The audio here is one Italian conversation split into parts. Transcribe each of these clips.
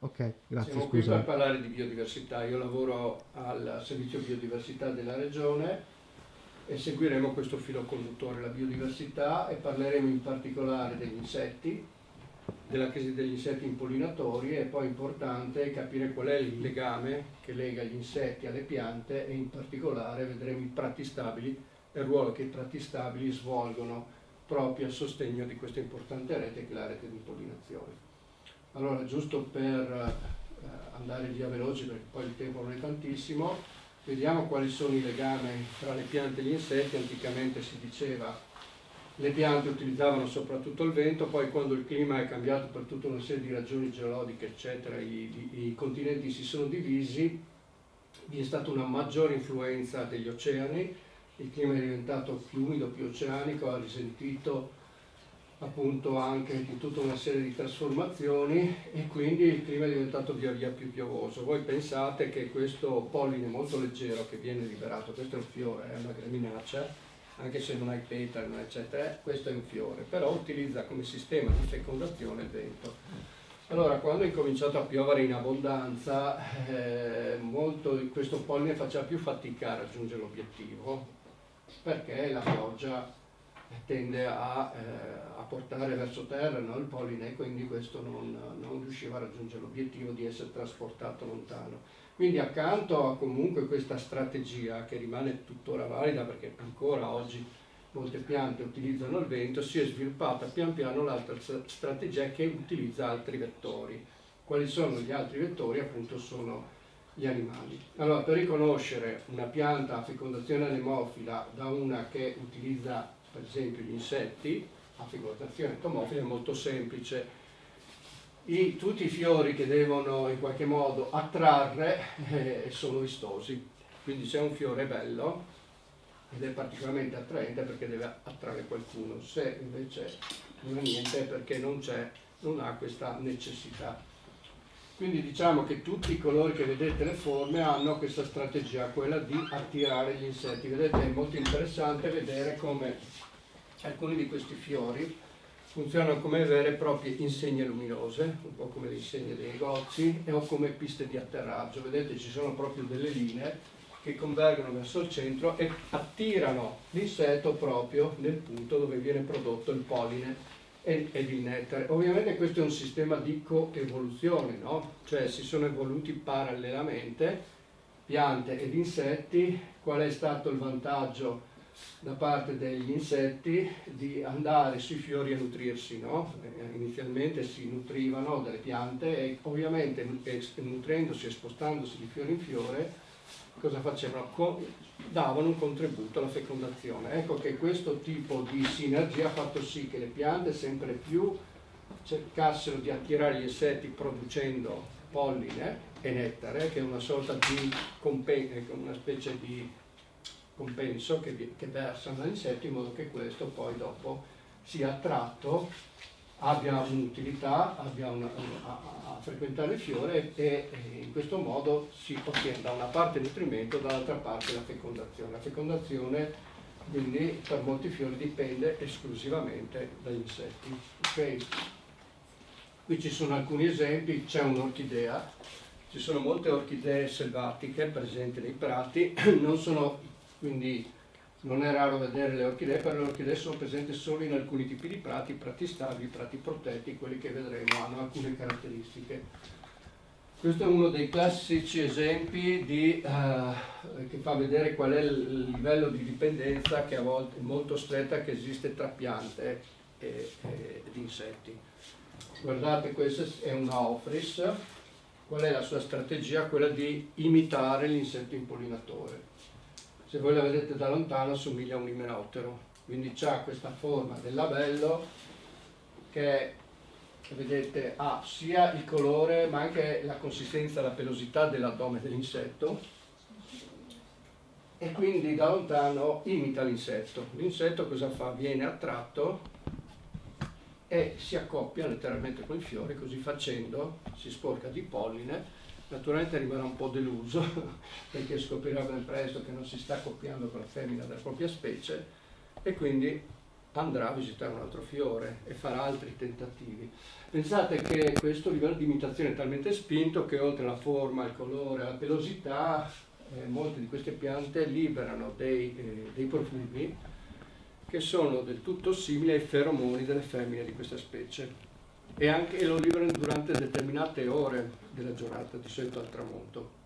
Ok, grazie, Siamo qui scusa. per parlare di biodiversità. Io lavoro al servizio biodiversità della regione e seguiremo questo filo conduttore, la biodiversità, e parleremo in particolare degli insetti, della crisi degli insetti impollinatori, e poi è importante capire qual è il legame che lega gli insetti alle piante, e in particolare vedremo i prati stabili e il ruolo che i prati stabili svolgono proprio a sostegno di questa importante rete che è la rete di impollinazione. Allora, giusto per andare via veloci, perché poi il tempo non è tantissimo, vediamo quali sono i legami tra le piante e gli insetti. Anticamente si diceva le piante utilizzavano soprattutto il vento, poi quando il clima è cambiato per tutta una serie di ragioni geologiche, eccetera, i continenti si sono divisi, vi è stata una maggiore influenza degli oceani, il clima è diventato più umido, più oceanico, ha risentito appunto anche di tutta una serie di trasformazioni, e quindi il clima è diventato via via più piovoso. Voi pensate che questo polline molto leggero che viene liberato, questo è un fiore, è una graminacea, anche se non ha i petali, non eccetera, questo è un fiore, però utilizza come sistema di fecondazione il vento. Allora, quando è incominciato a piovere in abbondanza, molto di questo polline faceva più fatica a raggiungere l'obiettivo, perché la pioggia tende a portare verso terra, no, il polline, e quindi questo non riusciva a raggiungere l'obiettivo di essere trasportato lontano. Quindi accanto a comunque questa strategia che rimane tuttora valida, perché ancora oggi molte piante utilizzano il vento, si è sviluppata pian piano l'altra strategia che utilizza altri vettori. Quali sono gli altri vettori? Appunto sono gli animali. Allora, per riconoscere una pianta a fecondazione anemofila da una che utilizza per esempio gli insetti a fecondazione entomofila è molto semplice. Tutti i fiori che devono in qualche modo attrarre sono vistosi, quindi se un fiore è bello ed è particolarmente attraente è perché deve attrarre qualcuno, se invece non ha niente è perché non ha questa necessità. Quindi diciamo che tutti i colori che vedete, le forme, hanno questa strategia, quella di attirare gli insetti. Vedete, è molto interessante vedere come alcuni di questi fiori funzionano come vere e proprie insegne luminose, un po' come le insegne dei negozi, o come piste di atterraggio. Vedete, ci sono proprio delle linee che convergono verso il centro e attirano l'insetto proprio nel punto dove viene prodotto il polline ed il nettare. Ovviamente questo è un sistema di coevoluzione, no? Cioè si sono evoluti parallelamente piante ed insetti. Qual è stato il vantaggio da parte degli insetti? Di andare sui fiori a nutrirsi, no? Inizialmente si nutrivano delle piante e ovviamente nutrendosi e spostandosi di fiore in fiore, cosa facevano? Davano un contributo alla fecondazione. Ecco che questo tipo di sinergia ha fatto sì che le piante sempre più cercassero di attirare gli insetti producendo polline e nettare, che è una sorta di una specie di compenso che versano dagli insetti, in modo che questo poi dopo sia attratto, abbia un'utilità, a frequentare il fiore, e in questo modo si ottiene da una parte il nutrimento, dall'altra parte la fecondazione. La fecondazione quindi per molti fiori dipende esclusivamente dagli insetti. Okay. Qui ci sono alcuni esempi, c'è un'orchidea, ci sono molte orchidee selvatiche presenti nei prati, quindi non è raro vedere le orchidee, però le orchidee sono presenti solo in alcuni tipi di prati stabili, prati protetti, quelli che vedremo hanno alcune caratteristiche. Questo è uno dei classici esempi che fa vedere qual è il livello di dipendenza, che a volte è molto stretta, che esiste tra piante ed insetti. Guardate, questo è un Aophrys. Qual è la sua strategia? Quella di imitare l'insetto impollinatore. Se voi la vedete da lontano assomiglia a un imenottero, quindi ha questa forma del labello che vedete ha sia il colore ma anche la consistenza, la pelosità dell'addome dell'insetto, e quindi da lontano imita l'insetto. L'insetto cosa fa? Viene attratto e si accoppia letteralmente con il fiore, così facendo si sporca di polline. Naturalmente rimarrà un po' deluso perché scoprirà ben presto che non si sta accoppiando con la femmina della propria specie, e quindi andrà a visitare un altro fiore e farà altri tentativi. Pensate che questo livello di imitazione è talmente spinto che oltre alla forma, il colore, la pelosità, molte di queste piante liberano dei profumi che sono del tutto simili ai feromoni delle femmine di questa specie e lo liberano durante determinate ore della giornata, di solito al tramonto.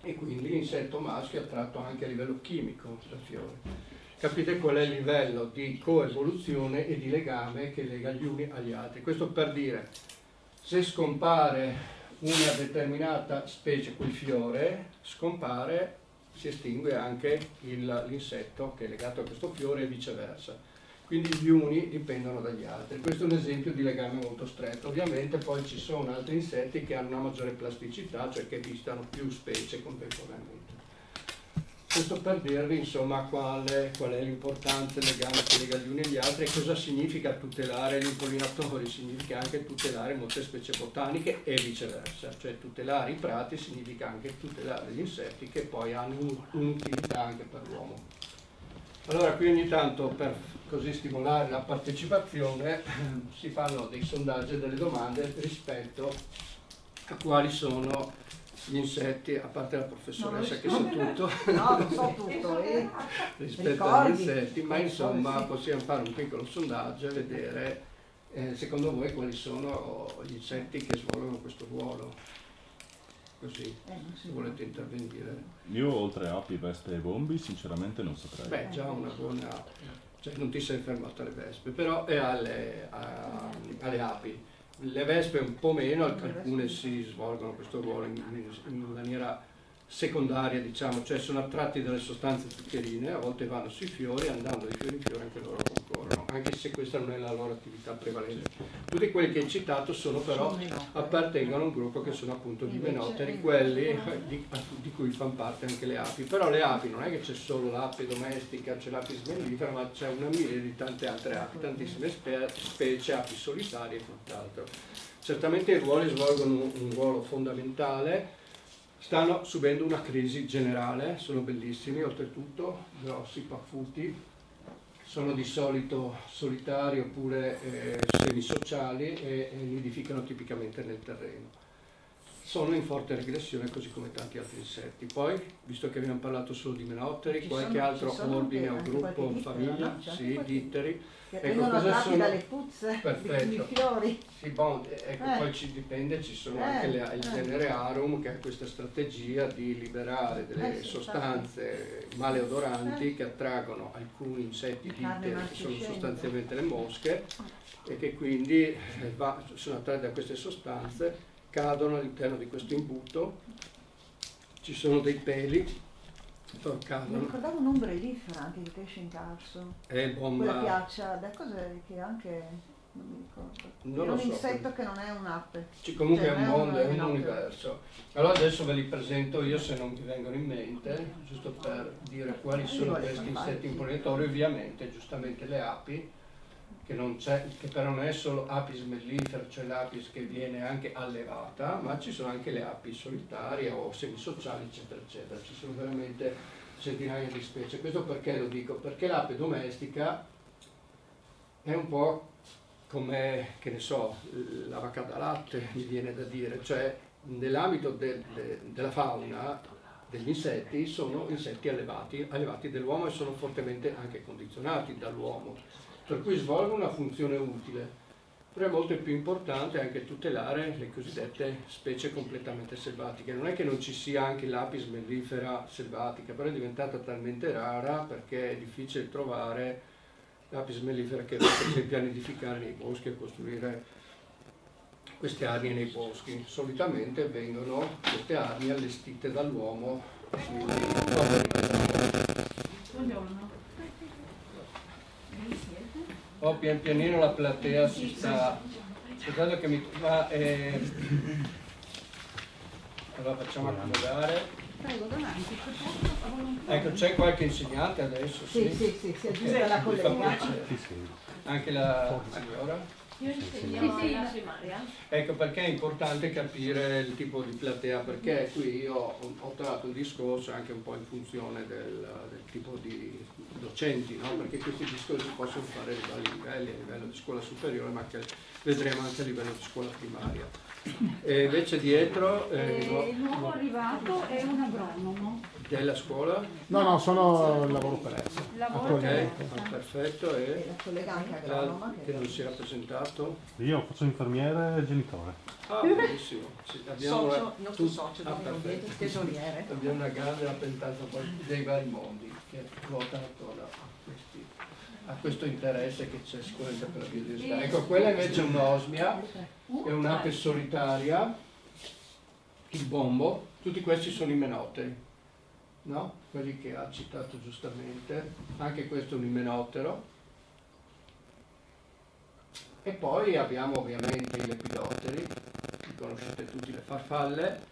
E quindi l'insetto maschio è attratto anche a livello chimico dal fiore. Capite qual è il livello di coevoluzione e di legame che lega gli uni agli altri. Questo per dire, se scompare una determinata specie, quel fiore, scompare, si estingue anche l'insetto che è legato a questo fiore e viceversa. Quindi gli uni dipendono dagli altri. Questo è un esempio di legame molto stretto. Ovviamente poi ci sono altri insetti che hanno una maggiore plasticità, cioè che visitano più specie contemporaneamente. Questo per dirvi insomma qual è l'importanza del legame che lega gli uni agli altri e cosa significa tutelare gli impollinatori. Significa anche tutelare molte specie botaniche e viceversa, cioè tutelare i prati significa anche tutelare gli insetti che poi hanno un'utilità anche per l'uomo. Allora qui ogni tanto per così stimolare la partecipazione si fanno dei sondaggi e delle domande rispetto a quali sono gli insetti, a parte la professoressa che sa tutto, no, non so tutto, rispetto agli insetti, ma insomma possiamo fare un piccolo sondaggio e vedere secondo voi quali sono gli insetti che svolgono questo ruolo, così, se volete intervenire. Io oltre a api, vespe e bombi sinceramente non saprei. Beh, già una buona, cioè non ti sei fermato alle vespe, però è alle api. Le vespe un po' meno, alcune si svolgono questo ruolo in maniera secondaria, diciamo, cioè sono attratti dalle sostanze zuccherine, a volte vanno sui fiori, andando di fiore in fiore anche loro concorrono, anche se questa non è la loro attività prevalente. Tutti quelli che hai citato sono però, appartengono a un gruppo che sono appunto gli imenotteri, quelli di cui fanno parte anche le api. Però le api non è che c'è solo l'ape domestica, c'è l'api smellifera, ma c'è una miriade di tante altre api, tantissime specie, api solitarie e tutt'altro. Certamente i ruoli svolgono un ruolo fondamentale. Stanno subendo una crisi generale, sono bellissimi, oltretutto, grossi, paffuti, sono di solito solitari oppure semisociali e nidificano tipicamente nel terreno. Sono in forte regressione così come tanti altri insetti. Poi, visto che abbiamo parlato solo di menotteri, qualche altro ordine o gruppo o famiglia, sì, ditteri. Che vengono attratti dalle puzze di fiori. Sì, poi ci dipende, ci sono anche il genere Arum che ha questa strategia di liberare delle sostanze maleodoranti che attraggono alcuni insetti ditteri, che sono sostanzialmente le mosche, e che quindi sono attratti da queste sostanze, cadono all'interno di questo imbuto, ci sono dei peli. Mi ricordavo un'ombrellifera anche che cresce in carso. Quella piaccia, da cosa che anche non mi ricordo. È un insetto che non è un'ape. Comunque è un mondo, è un universo. Allora adesso ve li presento io se non vi vengono in mente, giusto per dire quali sono questi insetti impollinatori. Ovviamente, giustamente le api, che però non è solo apis mellifera, cioè l'apis che viene anche allevata, ma ci sono anche le api solitarie o semisociali, eccetera, eccetera. Ci sono veramente centinaia di specie. Questo perché lo dico? Perché l'ape domestica è un po' come, che ne so, la vacca da latte, mi viene da dire, cioè nell'ambito della fauna degli insetti sono insetti allevati dall'uomo e sono fortemente anche condizionati dall'uomo, per cui svolgono una funzione utile, però è molto più importante anche tutelare le cosiddette specie completamente selvatiche. Non è che non ci sia anche l'apis mellifera selvatica, però è diventata talmente rara perché è difficile trovare l'apis mellifera che va per esempio a nidificare nei boschi, a costruire queste arnie nei boschi. Solitamente vengono queste arnie allestite dall'uomo sui poveri Buongiorno. pian pianino la platea si sta... Scusate che mi... Allora facciamo accomodare. Prego, davanti. Ecco, c'è qualche insegnante adesso? Sì, si aggiunge la collega. Anche la signora? Io insegno alla primaria. Ecco perché è importante capire il tipo di platea, perché qui io ho tratto il discorso anche un po' in funzione del tipo di docenti, no? Perché questi discorsi possono fare a vari livelli, a livello di scuola superiore, ma che vedremo anche a livello di scuola primaria. E invece dietro il nuovo arrivato è un agronomo della scuola? No, sono lavoro per esso. Perfetto. E la collega anche agronoma che non si è rappresentato? Io faccio infermiere e genitore. Ah, benissimo. Abbiamo socio, il nostro socio, tesoriere. Abbiamo una grande rappresentanza dei vari mondi che ruotano attorno a questo interesse che c'è sicuramente per la biodiversità. Ecco, quella invece è un'osmia, è un'ape solitaria, il bombo, tutti questi sono imenotteri, no? Quelli che ha citato giustamente, anche questo è un imenottero. E poi abbiamo ovviamente i lepidotteri, conoscete tutti le farfalle.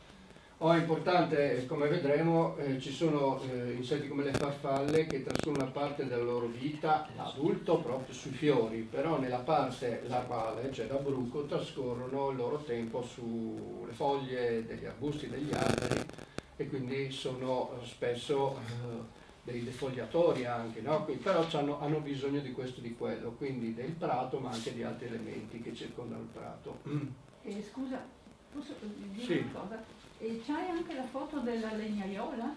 È importante, come vedremo, ci sono insetti come le farfalle che trascorrono parte della loro vita adulto proprio sui fiori, però nella parte larvale, cioè da bruco, trascorrono il loro tempo sulle foglie degli arbusti, degli alberi, e quindi sono spesso dei defogliatori anche, no? Però hanno bisogno di questo e di quello, quindi del prato ma anche di altri elementi che circondano il prato. Scusa, posso dire una cosa? E c'hai anche la foto della legnaiola?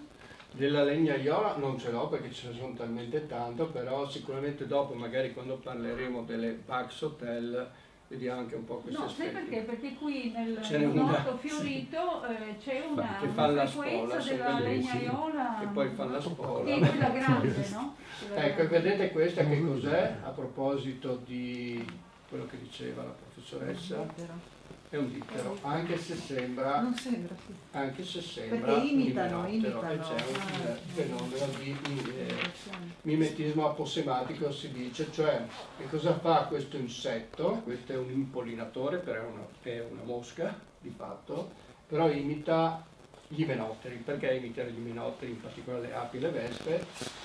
Della legnaiola non ce l'ho perché ce ne sono talmente tanto, però sicuramente dopo, magari quando parleremo delle Pax Hotel, vediamo anche un po' questi aspetti. No, sai perché? Perché qui nel Norto Fiorito c'è una frequenza della legnaiola che poi fanno la spola. Che è quella grande, no? Ecco, vedete questa che cos'è? A proposito di quello che diceva la professoressa. È un dittero, anche se sembra, non sembra, sì. Anche se sembra, perché imitano. E c'è un fenomeno di mimetismo apossematico, si dice, cioè che cosa fa questo insetto? Questo è un impollinatore, però è una mosca di fatto, però imita gli imenotteri. Perché imitare gli imenotteri, in particolare le api e le vespe?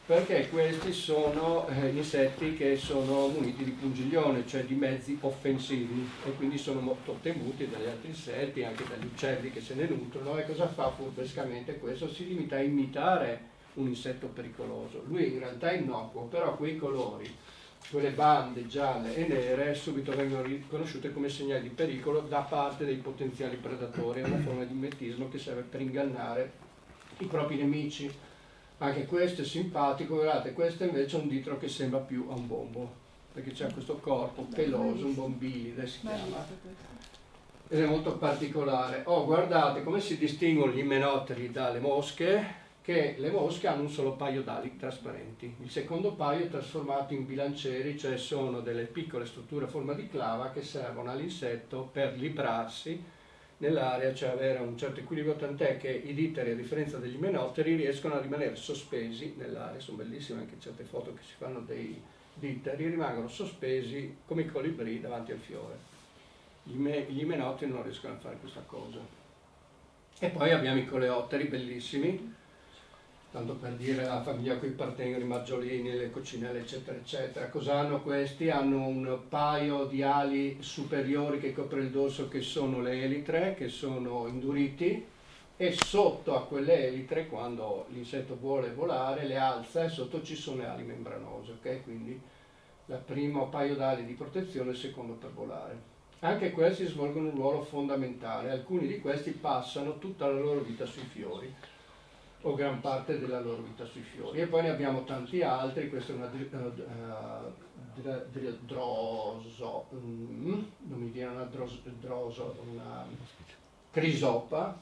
Perché questi sono insetti che sono muniti di pungiglione, cioè di mezzi offensivi, e quindi sono molto temuti dagli altri insetti, anche dagli uccelli che se ne nutrono. E cosa fa furbescamente questo? Si limita a imitare un insetto pericoloso. Lui in realtà è innocuo, però quei colori, quelle bande gialle e nere, subito vengono riconosciute come segnali di pericolo da parte dei potenziali predatori. È una forma di mimetismo che serve per ingannare i propri nemici. Anche questo è simpatico, guardate, questo invece è un dittero che sembra più a un bombo, perché c'è questo corpo peloso, un bombilide si chiama, ed è molto particolare. Guardate come si distinguono gli imenotteri dalle mosche, che le mosche hanno un solo paio d'ali trasparenti, il secondo paio è trasformato in bilancieri, cioè sono delle piccole strutture a forma di clava che servono all'insetto per librarsi nell'aria, cioè avere un certo equilibrio, tant'è che i ditteri, a differenza degli imenotteri, riescono a rimanere sospesi nell'aria. Sono bellissime anche certe foto che si fanno dei ditteri, rimangono sospesi come i colibrì davanti al fiore. Gli imenotteri non riescono a fare questa cosa. E poi abbiamo i coleotteri bellissimi, tanto per dire la famiglia a cui appartengono i maggiolini, le coccinelle, eccetera, eccetera. Cosa hanno questi? Hanno un paio di ali superiori che copre il dorso, che sono le elitre, che sono induriti, e sotto a quelle elitre, quando l'insetto vuole volare, le alza e sotto ci sono le ali membranose, ok? Quindi il primo paio d'ali di protezione, il secondo per volare. Anche questi svolgono un ruolo fondamentale. Alcuni di questi passano tutta la loro vita sui fiori, o gran parte della loro vita sui fiori. E poi ne abbiamo tanti altri. Questa è una una crisopa,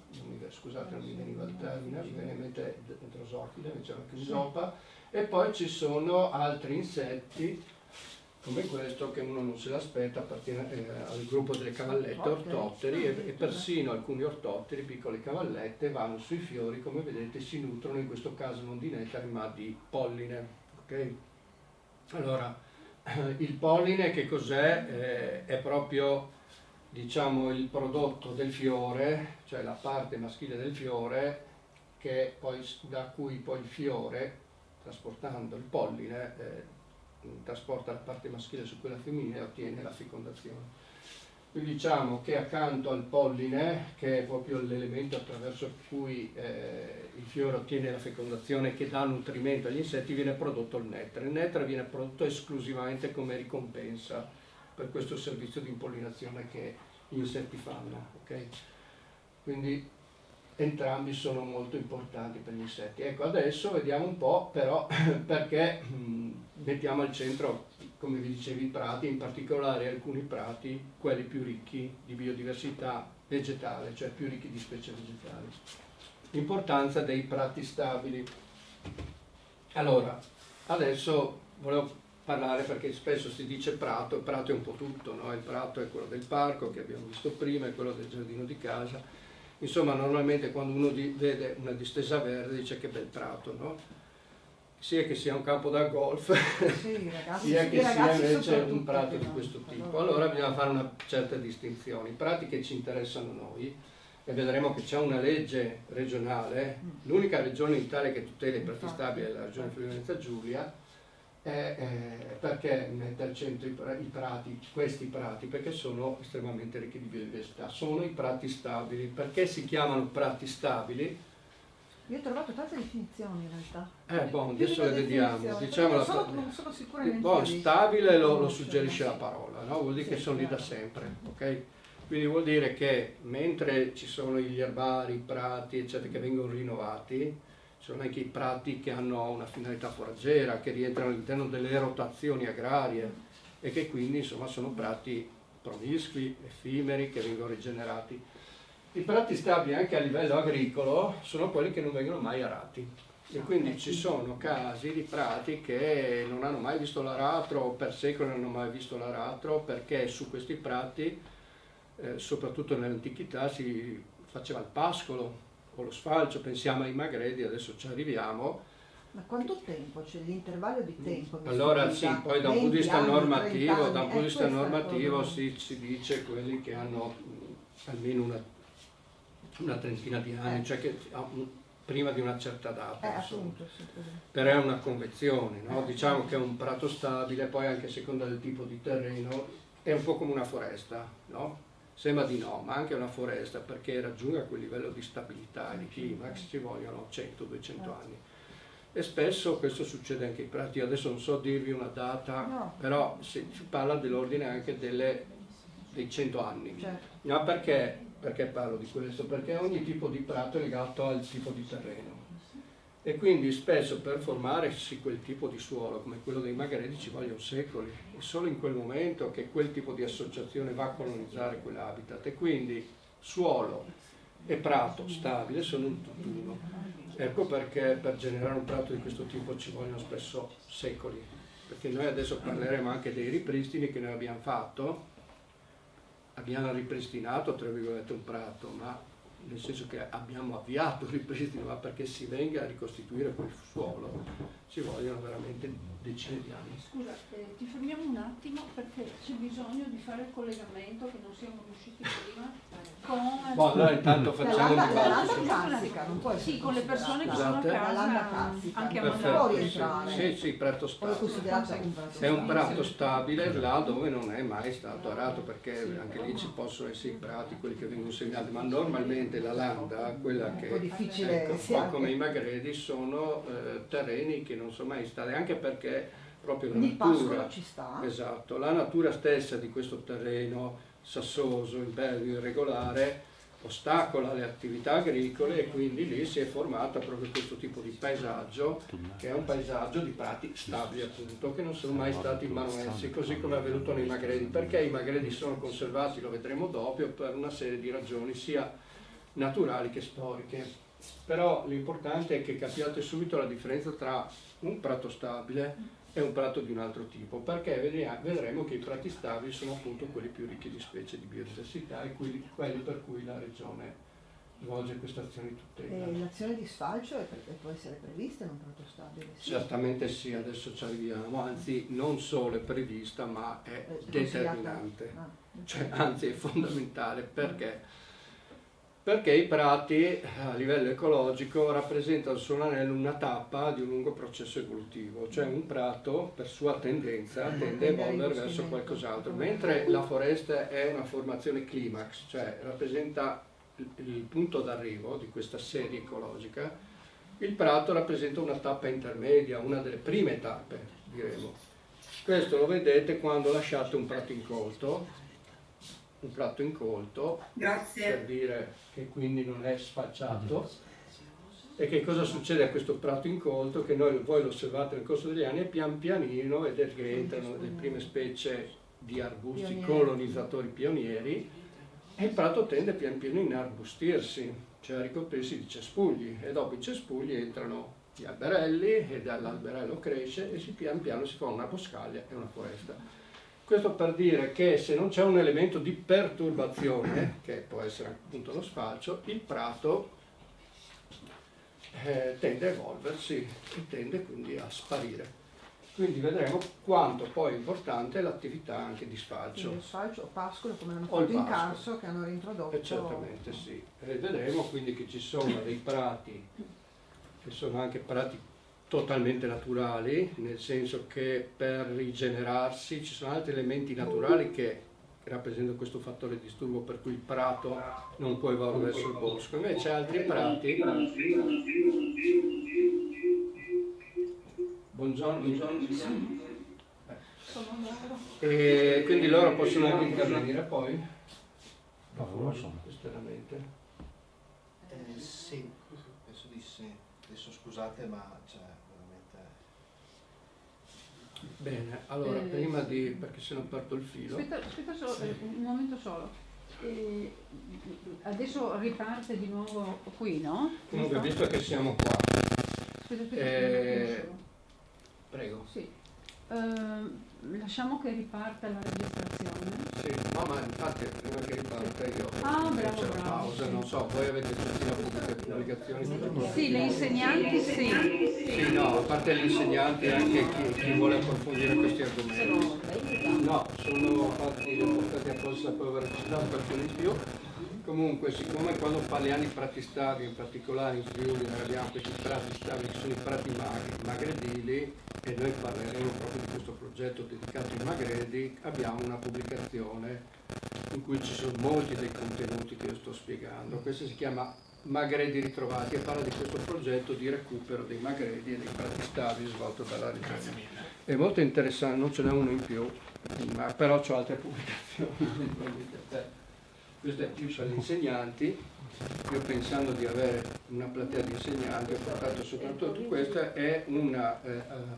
scusate non mi veniva il termine, mi viene in mente drosophila, invece è una crisopa. E poi ci sono altri insetti come questo, che uno non se l'aspetta, appartiene al gruppo delle cavallette ortotteri, e persino alcuni ortotteri, piccole cavallette, vanno sui fiori, come vedete si nutrono in questo caso non di nettare ma di polline. Okay? Allora, il polline che cos'è? È proprio, diciamo, il prodotto del fiore, cioè la parte maschile del fiore, che poi, da cui poi il fiore, trasportando il polline, trasporta la parte maschile su quella femminile e ottiene la fecondazione. Quindi diciamo che accanto al polline, che è proprio l'elemento attraverso cui il fiore ottiene la fecondazione che dà nutrimento agli insetti, viene prodotto il nettare. Il nettare viene prodotto esclusivamente come ricompensa per questo servizio di impollinazione che gli insetti fanno. Okay? Quindi entrambi sono molto importanti per gli insetti. Ecco, adesso vediamo un po' però perché mettiamo al centro, come vi dicevo, i prati, in particolare alcuni prati, quelli più ricchi di biodiversità vegetale, cioè più ricchi di specie vegetali. L'importanza dei prati stabili. Allora, adesso volevo parlare, perché spesso si dice prato, il prato è un po' tutto, no? Il prato è quello del parco che abbiamo visto prima, è quello del giardino di casa. Insomma, normalmente quando uno vede una distesa verde dice che bel prato, no? Sia che sia un campo da golf, sì, ragazzi, sia che sia invece un prato di questo tipo. Allora bisogna fare una certa distinzione. I prati che ci interessano noi, e vedremo che c'è una legge regionale, l'unica regione in Italia che tutela i prati stabili è la regione Friuli-Venezia Giulia, perché mette al centro i prati, questi prati, perché sono estremamente ricchi di biodiversità. Sono i prati stabili. Perché si chiamano prati stabili? Io ho trovato tante definizioni in realtà. Adesso le vediamo. Diciamo non sono sicura neanche stabile lo suggerisce la parola, no? Vuol dire che sono lì da sempre, ok? Quindi vuol dire che mentre ci sono gli erbari, i prati, eccetera, che vengono rinnovati, ci sono anche i prati che hanno una finalità foraggera, che rientrano all'interno delle rotazioni agrarie e che quindi insomma sono prati promiscui, effimeri, che vengono rigenerati. I prati stabili anche a livello agricolo sono quelli che non vengono mai arati e quindi ci sono casi di prati che non hanno mai visto l'aratro o per secoli non hanno mai visto l'aratro, perché su questi prati, soprattutto nell'antichità, si faceva il pascolo o lo sfalcio. Pensiamo ai magredi, adesso ci arriviamo. Ma quanto tempo? C'è l'intervallo di tempo? Allora sì, poi da un punto di vista normativo, si dice quelli che hanno almeno una trentina di anni, cioè che prima di una certa data, appunto, sì, però è una convenzione, no? Diciamo che è un prato stabile, poi anche a seconda del tipo di terreno è un po' come una foresta, no? Sembra di no, ma anche una foresta, perché raggiunga quel livello di stabilità e di climax ci vogliono 100-200 anni. E spesso questo succede anche ai prati. Io adesso non so dirvi una data, però si parla dell'ordine anche dei 100 anni. Certo. No, perché parlo di questo? Perché ogni tipo di prato è legato al tipo di terreno e quindi spesso per formarsi quel tipo di suolo come quello dei magredi ci vogliono secoli, e solo in quel momento che quel tipo di associazione va a colonizzare quell'habitat, e quindi suolo e prato stabile sono un tutt'uno. Ecco perché per generare un prato di questo tipo ci vogliono spesso secoli, perché noi adesso parleremo anche dei ripristini che noi abbiamo fatto. Abbiamo ripristinato, tra virgolette, un prato, ma nel senso che abbiamo avviato il ripristino, ma perché si venga a ricostituire quel suolo ci vogliono veramente decine di anni. Scusa, ti fermiamo un attimo perché c'è bisogno di fare il collegamento che non siamo riusciti prima con... Allora intanto facciamo un dibattito. Classica, non può essere. Sì, con le persone che sono a casa, anche a Maggiore. Sì, prato stabile. È un prato stabile là dove non è mai stato arato, perché anche lì ci possono essere i prati, quelli che vengono segnati, ma normalmente la landa, quella che difficile, un po' come i magredi, sono terreni che non sono mai stati, anche perché proprio la natura, ci sta. Esatto, la natura stessa di questo terreno sassoso, impervio, irregolare, ostacola le attività agricole, e quindi lì si è formata proprio questo tipo di paesaggio, che è un paesaggio di prati stabili, appunto, che non sono mai stati manuessi, così come è avvenuto nei magredi. Perché i magredi sono conservati, lo vedremo dopo, per una serie di ragioni sia naturali che storiche. Però l'importante è che capiate subito la differenza tra un prato stabile e un prato di un altro tipo, perché vedremo che i prati stabili sono appunto quelli più ricchi di specie di biodiversità e quelli per cui la regione svolge questa azione di tutela. L'azione di sfalcio può essere prevista in un prato stabile? Sì. Certamente sì, adesso ci arriviamo, anzi non solo è prevista ma è determinante, cioè, anzi è fondamentale, perché perché i prati a livello ecologico rappresentano sul anello una tappa di un lungo processo evolutivo, cioè un prato per sua tendenza tende a evolvere verso qualcos'altro, mentre la foresta è una formazione climax, cioè rappresenta il punto d'arrivo di questa serie ecologica. Il prato rappresenta una tappa intermedia, una delle prime tappe, diremo. Questo lo vedete quando lasciate un prato incolto, Grazie. per dire che quindi non è sfacciato. E che cosa succede a questo prato incolto? Che voi lo osservate nel corso degli anni e pian pianino vedete che entrano le prime specie di arbusti colonizzatori pionieri e il prato tende pian piano a inarbustirsi, cioè a ricoprirsi di cespugli, e dopo i cespugli entrano gli alberelli e dall'alberello cresce e pian piano si fa una boscaglia e una foresta. Questo per dire che se non c'è un elemento di perturbazione, che può essere appunto lo sfalcio, il prato tende a evolversi e tende quindi a sparire. Quindi vedremo quanto poi è importante l'attività anche di sfalcio. Quindi il sfalcio o pascolo come hanno fatto in Carso, che hanno reintrodotto. Certamente sì. E vedremo quindi che ci sono dei prati che sono anche prati totalmente naturali, nel senso che per rigenerarsi ci sono altri elementi naturali che rappresentano questo fattore di disturbo per cui il prato non può evolvere verso il bosco, invece altri prati. Buongiorno. E quindi loro possono anche intervenire poi? No, non lo so. Esternamente. Sì, penso di sì. Adesso scusate, ma c'è veramente... Bene, allora prima di... perché se non perdo il filo... Aspetta solo, un momento solo. Adesso riparte di nuovo qui, no? Comunque, visto che siamo qua... Aspetta. Prego. Sì. Lasciamo che riparta la registrazione. Sì, no, ma infatti prima che riparta io Bravo. pausa, non so, voi avete tutti le pubblicazioni? Sì, le insegnanti sì. Sì, no, a parte gli insegnanti anche chi vuole approfondire questi argomenti. No, sono fatti apposta per aver recitato qualcuno di più. Comunque, siccome quando parliamo di prati stabili, in particolare in Friuli, noi abbiamo questi prati stabili che sono i prati magredili, e noi parleremo proprio di questo progetto dedicato ai magredi, abbiamo una pubblicazione in cui ci sono molti dei contenuti che io sto spiegando. Questo si chiama Magredi ritrovati e parla di questo progetto di recupero dei magredi e dei prati stabili svolto dalla regione. È molto interessante, non ce n'è uno in più, ma però ho altre pubblicazioni. Questo è più per gli insegnanti. Io, pensando di avere una platea di insegnanti, ho portato soprattutto questa, è una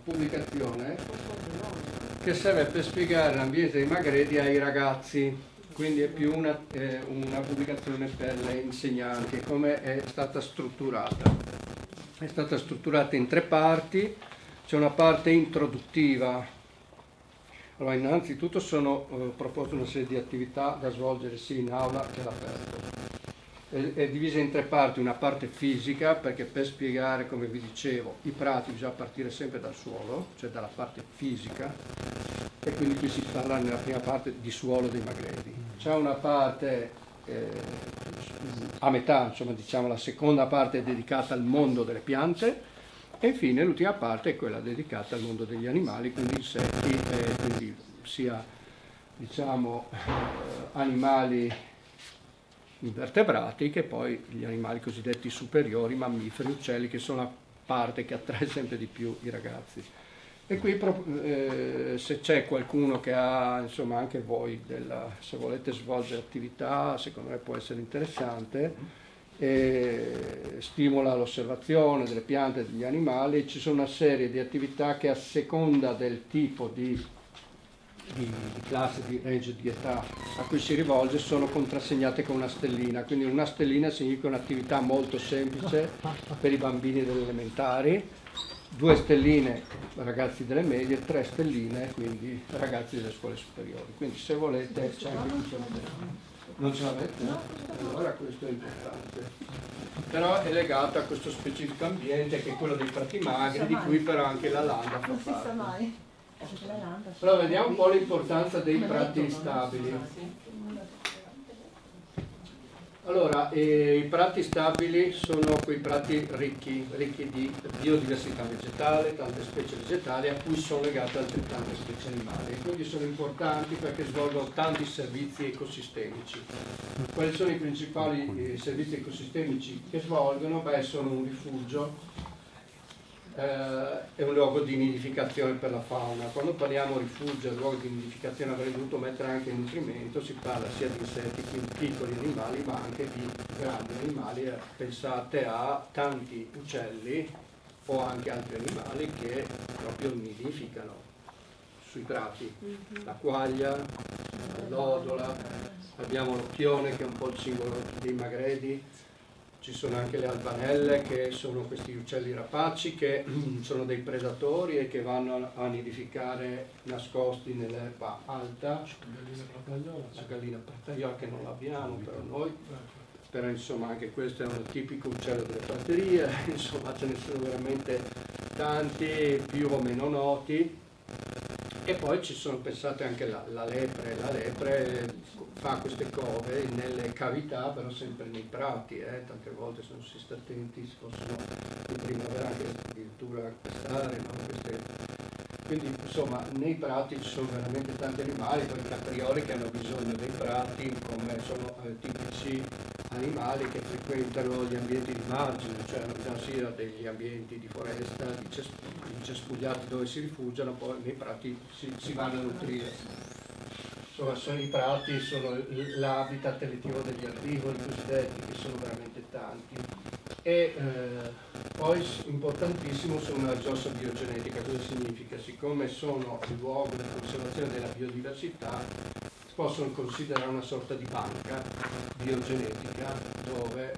pubblicazione che serve per spiegare l'ambiente dei magredi ai ragazzi, quindi è più una pubblicazione per le insegnanti. Come è stata strutturata? È stata strutturata in 3 parti. C'è una parte introduttiva. Allora, innanzitutto sono proposto una serie di attività da svolgere sia in aula che all'aperto. È divisa in 3 parti, una parte fisica, perché per spiegare, come vi dicevo, i prati bisogna partire sempre dal suolo, cioè dalla parte fisica, e quindi qui si parla nella prima parte di suolo dei magredi. C'è una parte a metà, insomma, diciamo la seconda parte è dedicata al mondo delle piante, e infine l'ultima parte è quella dedicata al mondo degli animali, quindi insetti, quindi sia, diciamo, animali invertebrati che poi gli animali cosiddetti superiori, mammiferi, uccelli, che sono la parte che attrae sempre di più i ragazzi. E qui se c'è qualcuno che ha, insomma, anche voi, se volete svolgere attività, secondo me può essere interessante, stimola l'osservazione delle piante e degli animali. Ci sono una serie di attività che, a seconda del tipo di classe, di range di età a cui si rivolge, sono contrassegnate con una stellina. Quindi una stellina significa un'attività molto semplice per i bambini delle elementari, 2 stelline ragazzi delle medie, 3 stelline quindi ragazzi delle scuole superiori. Quindi se volete c'è anche qui. Non ce l'avete? Allora questo è importante. Però è legato a questo specifico ambiente che è quello dei prati magri, di cui però anche la landa fa parte. Allora vediamo un po' l'importanza dei prati stabili. Allora, i prati stabili sono quei prati ricchi di biodiversità vegetale, tante specie vegetali a cui sono legate altrettante specie animali, quindi sono importanti perché svolgono tanti servizi ecosistemici. Quali sono i principali servizi ecosistemici che svolgono? Beh, sono un rifugio, è un luogo di nidificazione per la fauna. Quando parliamo rifugio e luogo di nidificazione avrei dovuto mettere anche nutrimento, si parla sia di insetti, quindi piccoli animali, ma anche di grandi animali. Pensate a tanti uccelli o anche altri animali che proprio nidificano sui prati. La quaglia, l'odola, abbiamo l'occhione che è un po' il simbolo dei magredi. Ci sono anche le albanelle, che sono questi uccelli rapaci che sono dei predatori e che vanno a nidificare nascosti nell'erba alta. La gallina partaiola che non l'abbiamo però noi, però insomma anche questo è un tipico uccello delle praterie, insomma ce ne sono veramente tanti più o meno noti. E poi ci sono, pensate anche la lepre fa queste cove nelle cavità, però sempre nei prati, tante volte se non si sta attenti si possono in primavera anche addirittura pestare, no? Quindi insomma nei prati ci sono veramente tanti animali, poi i caprioli che hanno bisogno dei prati, come sono tipici animali che frequentano gli ambienti di margine, cioè hanno bisogno sia degli ambienti di foresta, di cespugliati dove si rifugiano, poi nei prati si vanno a nutrire. Insomma, i prati sono l'habitat elettivo degli erbivori cosiddetti, che sono veramente tanti. E poi importantissimo sono una risorsa biogenetica. Cosa significa? Siccome sono il luogo di conservazione della biodiversità, si possono considerare una sorta di banca biogenetica dove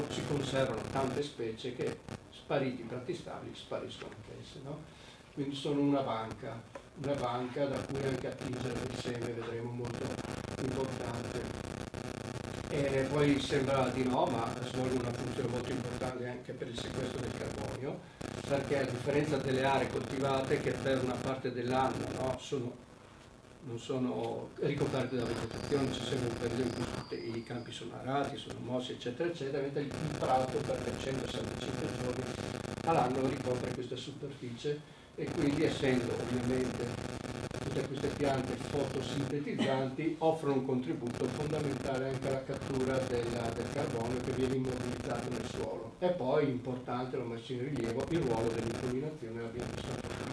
si conservano tante specie che, spariti i prati stabili, spariscono anch'esse, no? Quindi sono una banca da cui anche attingere il seme, vedremo, molto importante. E poi sembra di no, ma svolgono una funzione molto importante anche per il sequestro del carbonio, perché a differenza delle aree coltivate che per una parte dell'anno, no, non sono ricoperte da vegetazione, c'è sempre un periodo in cui i campi sono arati, sono mossi, eccetera, eccetera, mentre il prato per 365 giorni all'anno ricopre questa superficie e quindi, essendo ovviamente tutte queste piante fotosintetizzanti, offrono un contributo fondamentale anche alla cattura del carbonio che viene immobilizzato nel suolo. E poi, importante, l'ho messo in rilievo, il ruolo dell'impollinazione, l'abbiamo visto prima.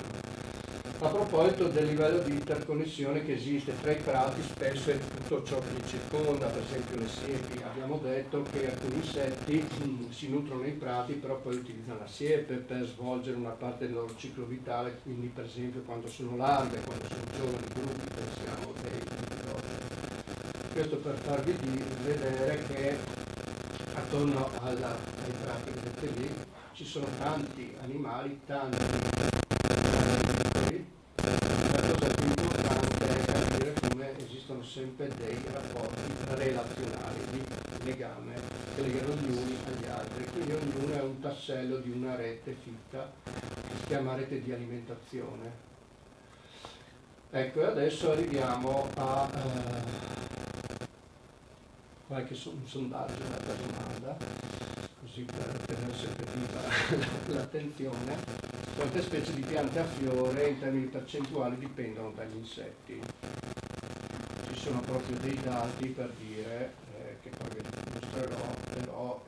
A proposito del livello di interconnessione che esiste tra i prati, spesso è tutto ciò che li circonda, per esempio le siepi. Abbiamo detto che alcuni insetti si nutrono nei prati, però poi utilizzano la siepe per svolgere una parte del loro ciclo vitale, quindi per esempio quando sono larve, quando sono giovani gruppi, pensiamo dei piloti. Questo per farvi vedere che attorno ai prati, vedete lì, ci sono tanti animali, tanti piccoli. La cosa più importante è capire come esistono sempre dei rapporti relazionali di legame che legano gli uni agli altri, quindi ognuno è un tassello di una rete fitta che si chiama rete di alimentazione. Ecco, adesso arriviamo a qualche sondaggio, una domanda, così per tenere sempre viva l'attenzione. Quante specie di piante a fiore in termini percentuali dipendono dagli insetti? Ci sono proprio dei dati per dire, che poi vi mostrerò, però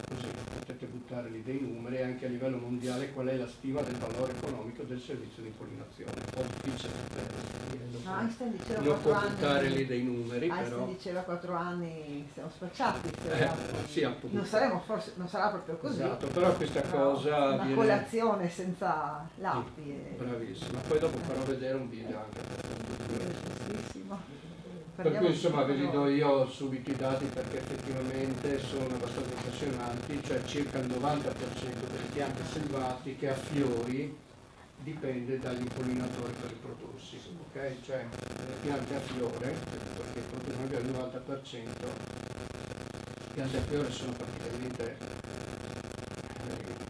così potete buttare lì dei numeri, anche a livello mondiale qual è la stima del valore economico del servizio di impollinazione. Un po' difficile per non può buttare lì dei numeri, però diceva 4 anni siamo spacciati, sì, appunto. non sarà proprio così. Esatto, però questa cosa una colazione senza lapi. Bravissima, poi dopo farò vedere un video anche per Parliamo cui insomma ve li do io subito i dati perché effettivamente sono abbastanza impressionanti, cioè circa il 90% delle piante selvatiche a fiori dipende dagli impollinatori per riprodursi, ok? Cioè le piante a fiore, perché producono anche il 90%, le piante a fiore sono praticamente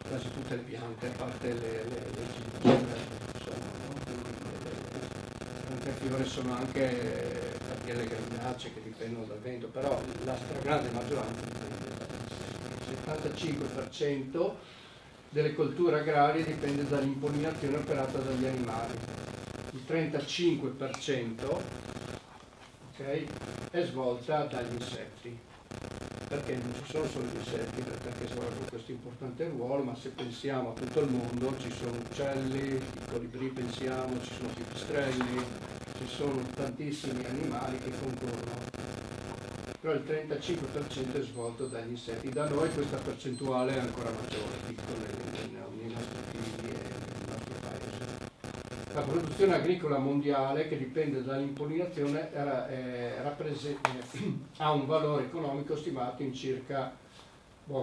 quasi tutte le piante, a parte le ciliegine, insomma, no? Quindi le piante a fiore sono anche dire le granacce che dipendono dal vento, però la stragrande maggioranza dipende dal 75% delle colture agrarie dipende dall'impollinazione operata dagli animali, il 35% okay, è svolta dagli insetti, perché non ci sono solo gli insetti perché svolgono questo importante ruolo, ma se pensiamo a tutto il mondo ci sono uccelli, i colibrì pensiamo, ci sono pipistrelli, ci sono tantissimi animali che concorrono, però il 35% è svolto dagli insetti. Da noi questa percentuale è ancora maggiore, dico, nei nostri figli e nel nostro paese. La produzione agricola mondiale, che dipende dall'impollinazione, ha un valore economico stimato in circa,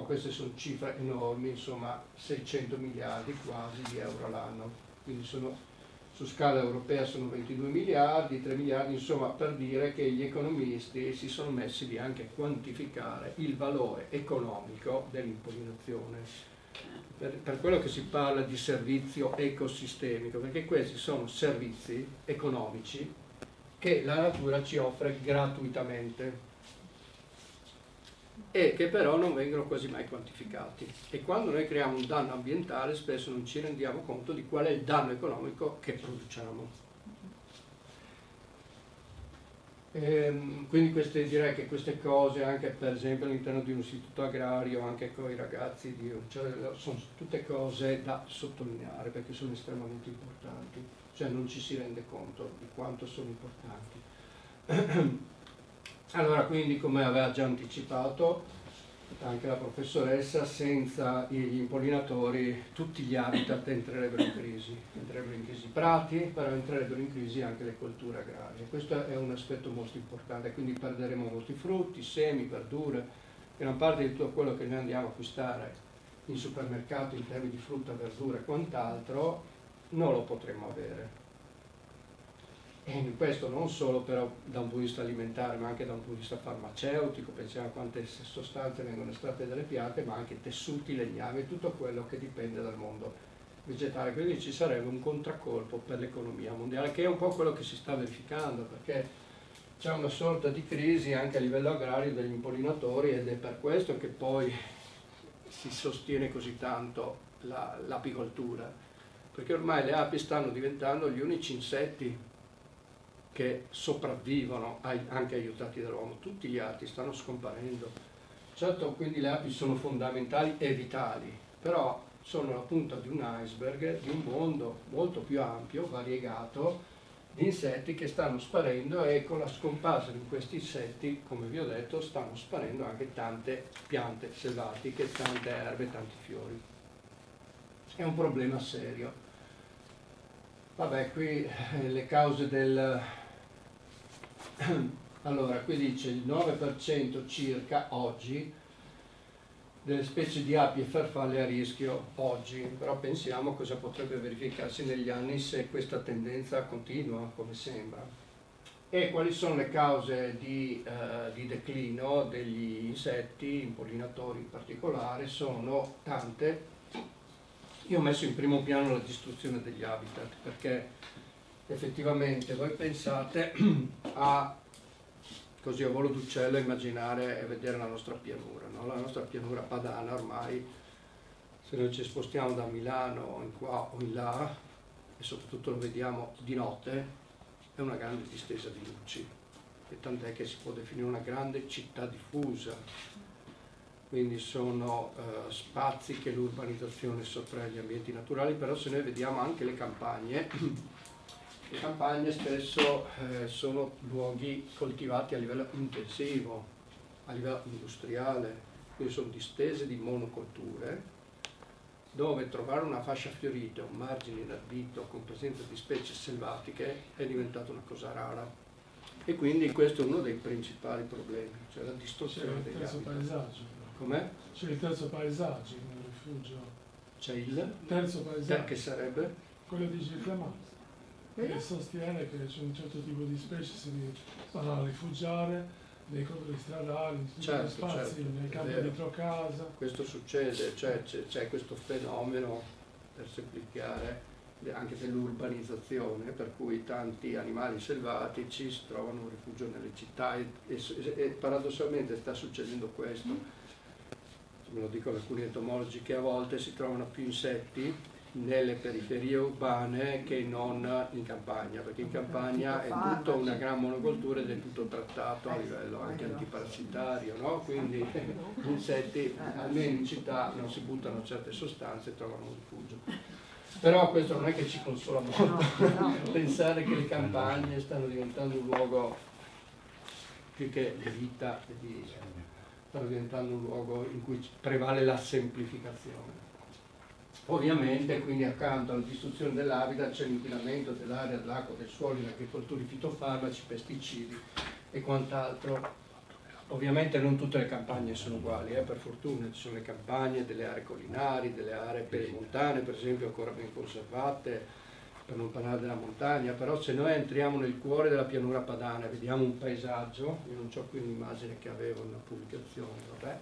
queste sono cifre enormi, insomma 600 miliardi quasi di euro all'anno, quindi su scala europea sono 22 miliardi, 3 miliardi, insomma, per dire che gli economisti si sono messi lì anche a quantificare il valore economico dell'impollinazione, per quello che si parla di servizio ecosistemico, perché questi sono servizi economici che la natura ci offre gratuitamente e che però non vengono quasi mai quantificati, e quando noi creiamo un danno ambientale spesso non ci rendiamo conto di qual è il danno economico che produciamo. Quindi direi che queste cose, anche per esempio all'interno di un istituto agrario, anche con i ragazzi, sono tutte cose da sottolineare perché sono estremamente importanti, cioè non ci si rende conto di quanto sono importanti. Allora, quindi, come aveva già anticipato anche la professoressa, senza gli impollinatori tutti gli habitat entrerebbero in crisi i prati, però entrerebbero in crisi anche le colture agrarie. Questo è un aspetto molto importante, quindi perderemo molti frutti, semi, verdure, gran parte di tutto quello che noi andiamo a acquistare in supermercato in termini di frutta, verdura e quant'altro non lo potremo avere. E in questo non solo però da un punto di vista alimentare, ma anche da un punto di vista farmaceutico, pensiamo a quante sostanze vengono estratte dalle piante, ma anche tessuti, legnami, tutto quello che dipende dal mondo vegetale. Quindi ci sarebbe un contraccolpo per l'economia mondiale, che è un po' quello che si sta verificando, perché c'è una sorta di crisi anche a livello agrario degli impollinatori, ed è per questo che poi si sostiene così tanto l'apicoltura, perché ormai le api stanno diventando gli unici insetti che sopravvivono anche aiutati dall'uomo. Tutti gli altri stanno scomparendo. Certo, quindi le api sono fondamentali e vitali, però sono la punta di un iceberg di un mondo molto più ampio, variegato, di insetti che stanno sparendo, e con la scomparsa di questi insetti, come vi ho detto, stanno sparendo anche tante piante selvatiche, tante erbe, tanti fiori. È un problema serio. Vabbè, qui le cause del... Allora, qui dice il 9% circa oggi delle specie di api e farfalle a rischio oggi, però pensiamo a cosa potrebbe verificarsi negli anni se questa tendenza continua, come sembra. E quali sono le cause di declino degli insetti, impollinatori in particolare? Sono tante. Io ho messo in primo piano la distruzione degli habitat, perché effettivamente voi pensate a, così a volo d'uccello, immaginare e vedere la nostra pianura, no? La nostra pianura padana ormai, se noi ci spostiamo da Milano in qua o in là, e soprattutto lo vediamo di notte, è una grande distesa di luci, e tant'è che si può definire una grande città diffusa. Quindi sono spazi che l'urbanizzazione sottrae agli ambienti naturali, però se noi vediamo anche le campagne spesso sono luoghi coltivati a livello intensivo, a livello industriale, quindi sono distese di monocolture, dove trovare una fascia fiorita, un margine inardito con presenza di specie selvatiche è diventata una cosa rara. E quindi questo è uno dei principali problemi, cioè la distruzione degli habitat. Com'è? C'è il terzo paesaggio nel rifugio. C'è il terzo paesaggio. Che sarebbe? Quello di Girclamante, che sostiene che c'è un certo tipo di specie si vanno a rifugiare nei controlli stradali, in tutti gli spazi, nei campi dietro casa. Questo succede, cioè c'è questo fenomeno, per semplificare, anche dell'urbanizzazione, per cui tanti animali selvatici si trovano un rifugio nelle città e paradossalmente sta succedendo questo, me lo dicono alcuni entomologi, che a volte si trovano più insetti nelle periferie urbane che non in campagna, perché in campagna è tutta una gran monocoltura ed è tutto trattato a livello anche antiparassitario, no? Quindi gli insetti, almeno in città, non si buttano certe sostanze e trovano un rifugio. Però questo non è che ci consola molto, pensare che le campagne stanno diventando un luogo più che di vita, stanno diventando un luogo in cui prevale la semplificazione. Ovviamente, quindi accanto alla distruzione dell'habitat c'è l'inquinamento dell'aria, dell'acqua, del suolo, l'agricoltura, i fitofarmaci, i pesticidi e quant'altro. Ovviamente non tutte le campagne sono uguali, per fortuna ci sono le campagne delle aree collinari, delle aree perimontane, per esempio ancora ben conservate, per non parlare della montagna, però se noi entriamo nel cuore della pianura padana e vediamo un paesaggio, io non ho qui un'immagine che avevo in una pubblicazione, vabbè,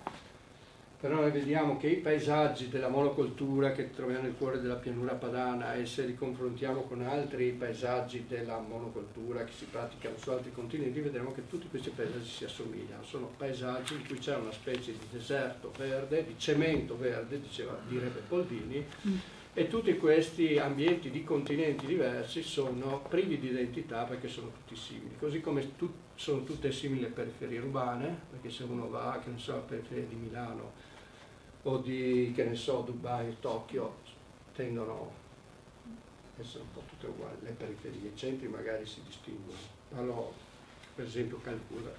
però noi vediamo che i paesaggi della monocoltura che troviamo nel cuore della pianura padana, e se li confrontiamo con altri paesaggi della monocoltura che si praticano su altri continenti, vedremo che tutti questi paesaggi si assomigliano. Sono paesaggi in cui c'è una specie di deserto verde, di cemento verde, direbbe Poldini, e tutti questi ambienti di continenti diversi sono privi di identità perché sono tutti simili, così come sono tutte simili le periferie urbane, perché se uno va, che ne so, alla periferia di Milano o di, che ne so, Dubai, Tokyo, tendono a essere un po' tutte uguali, le periferie, i centri magari si distinguono. Allora, per esempio Calcutta,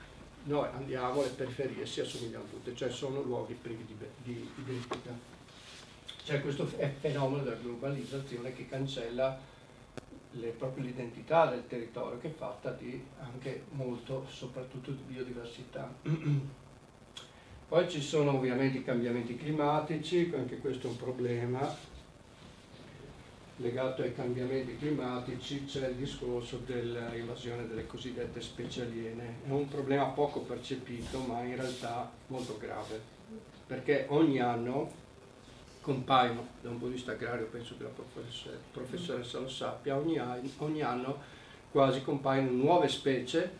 noi andiamo, le periferie si assomigliano tutte, cioè sono luoghi privi di identità. C'è questo fenomeno della globalizzazione che cancella proprio l'identità del territorio, che è fatta di anche molto, soprattutto di biodiversità. Poi ci sono ovviamente i cambiamenti climatici, anche questo è un problema. Legato ai cambiamenti climatici c'è il discorso dell'invasione delle cosiddette specie aliene. È un problema poco percepito, ma in realtà molto grave, perché ogni anno compaiono, da un punto di vista agrario penso che la professoressa lo sappia, ogni anno quasi compaiono nuove specie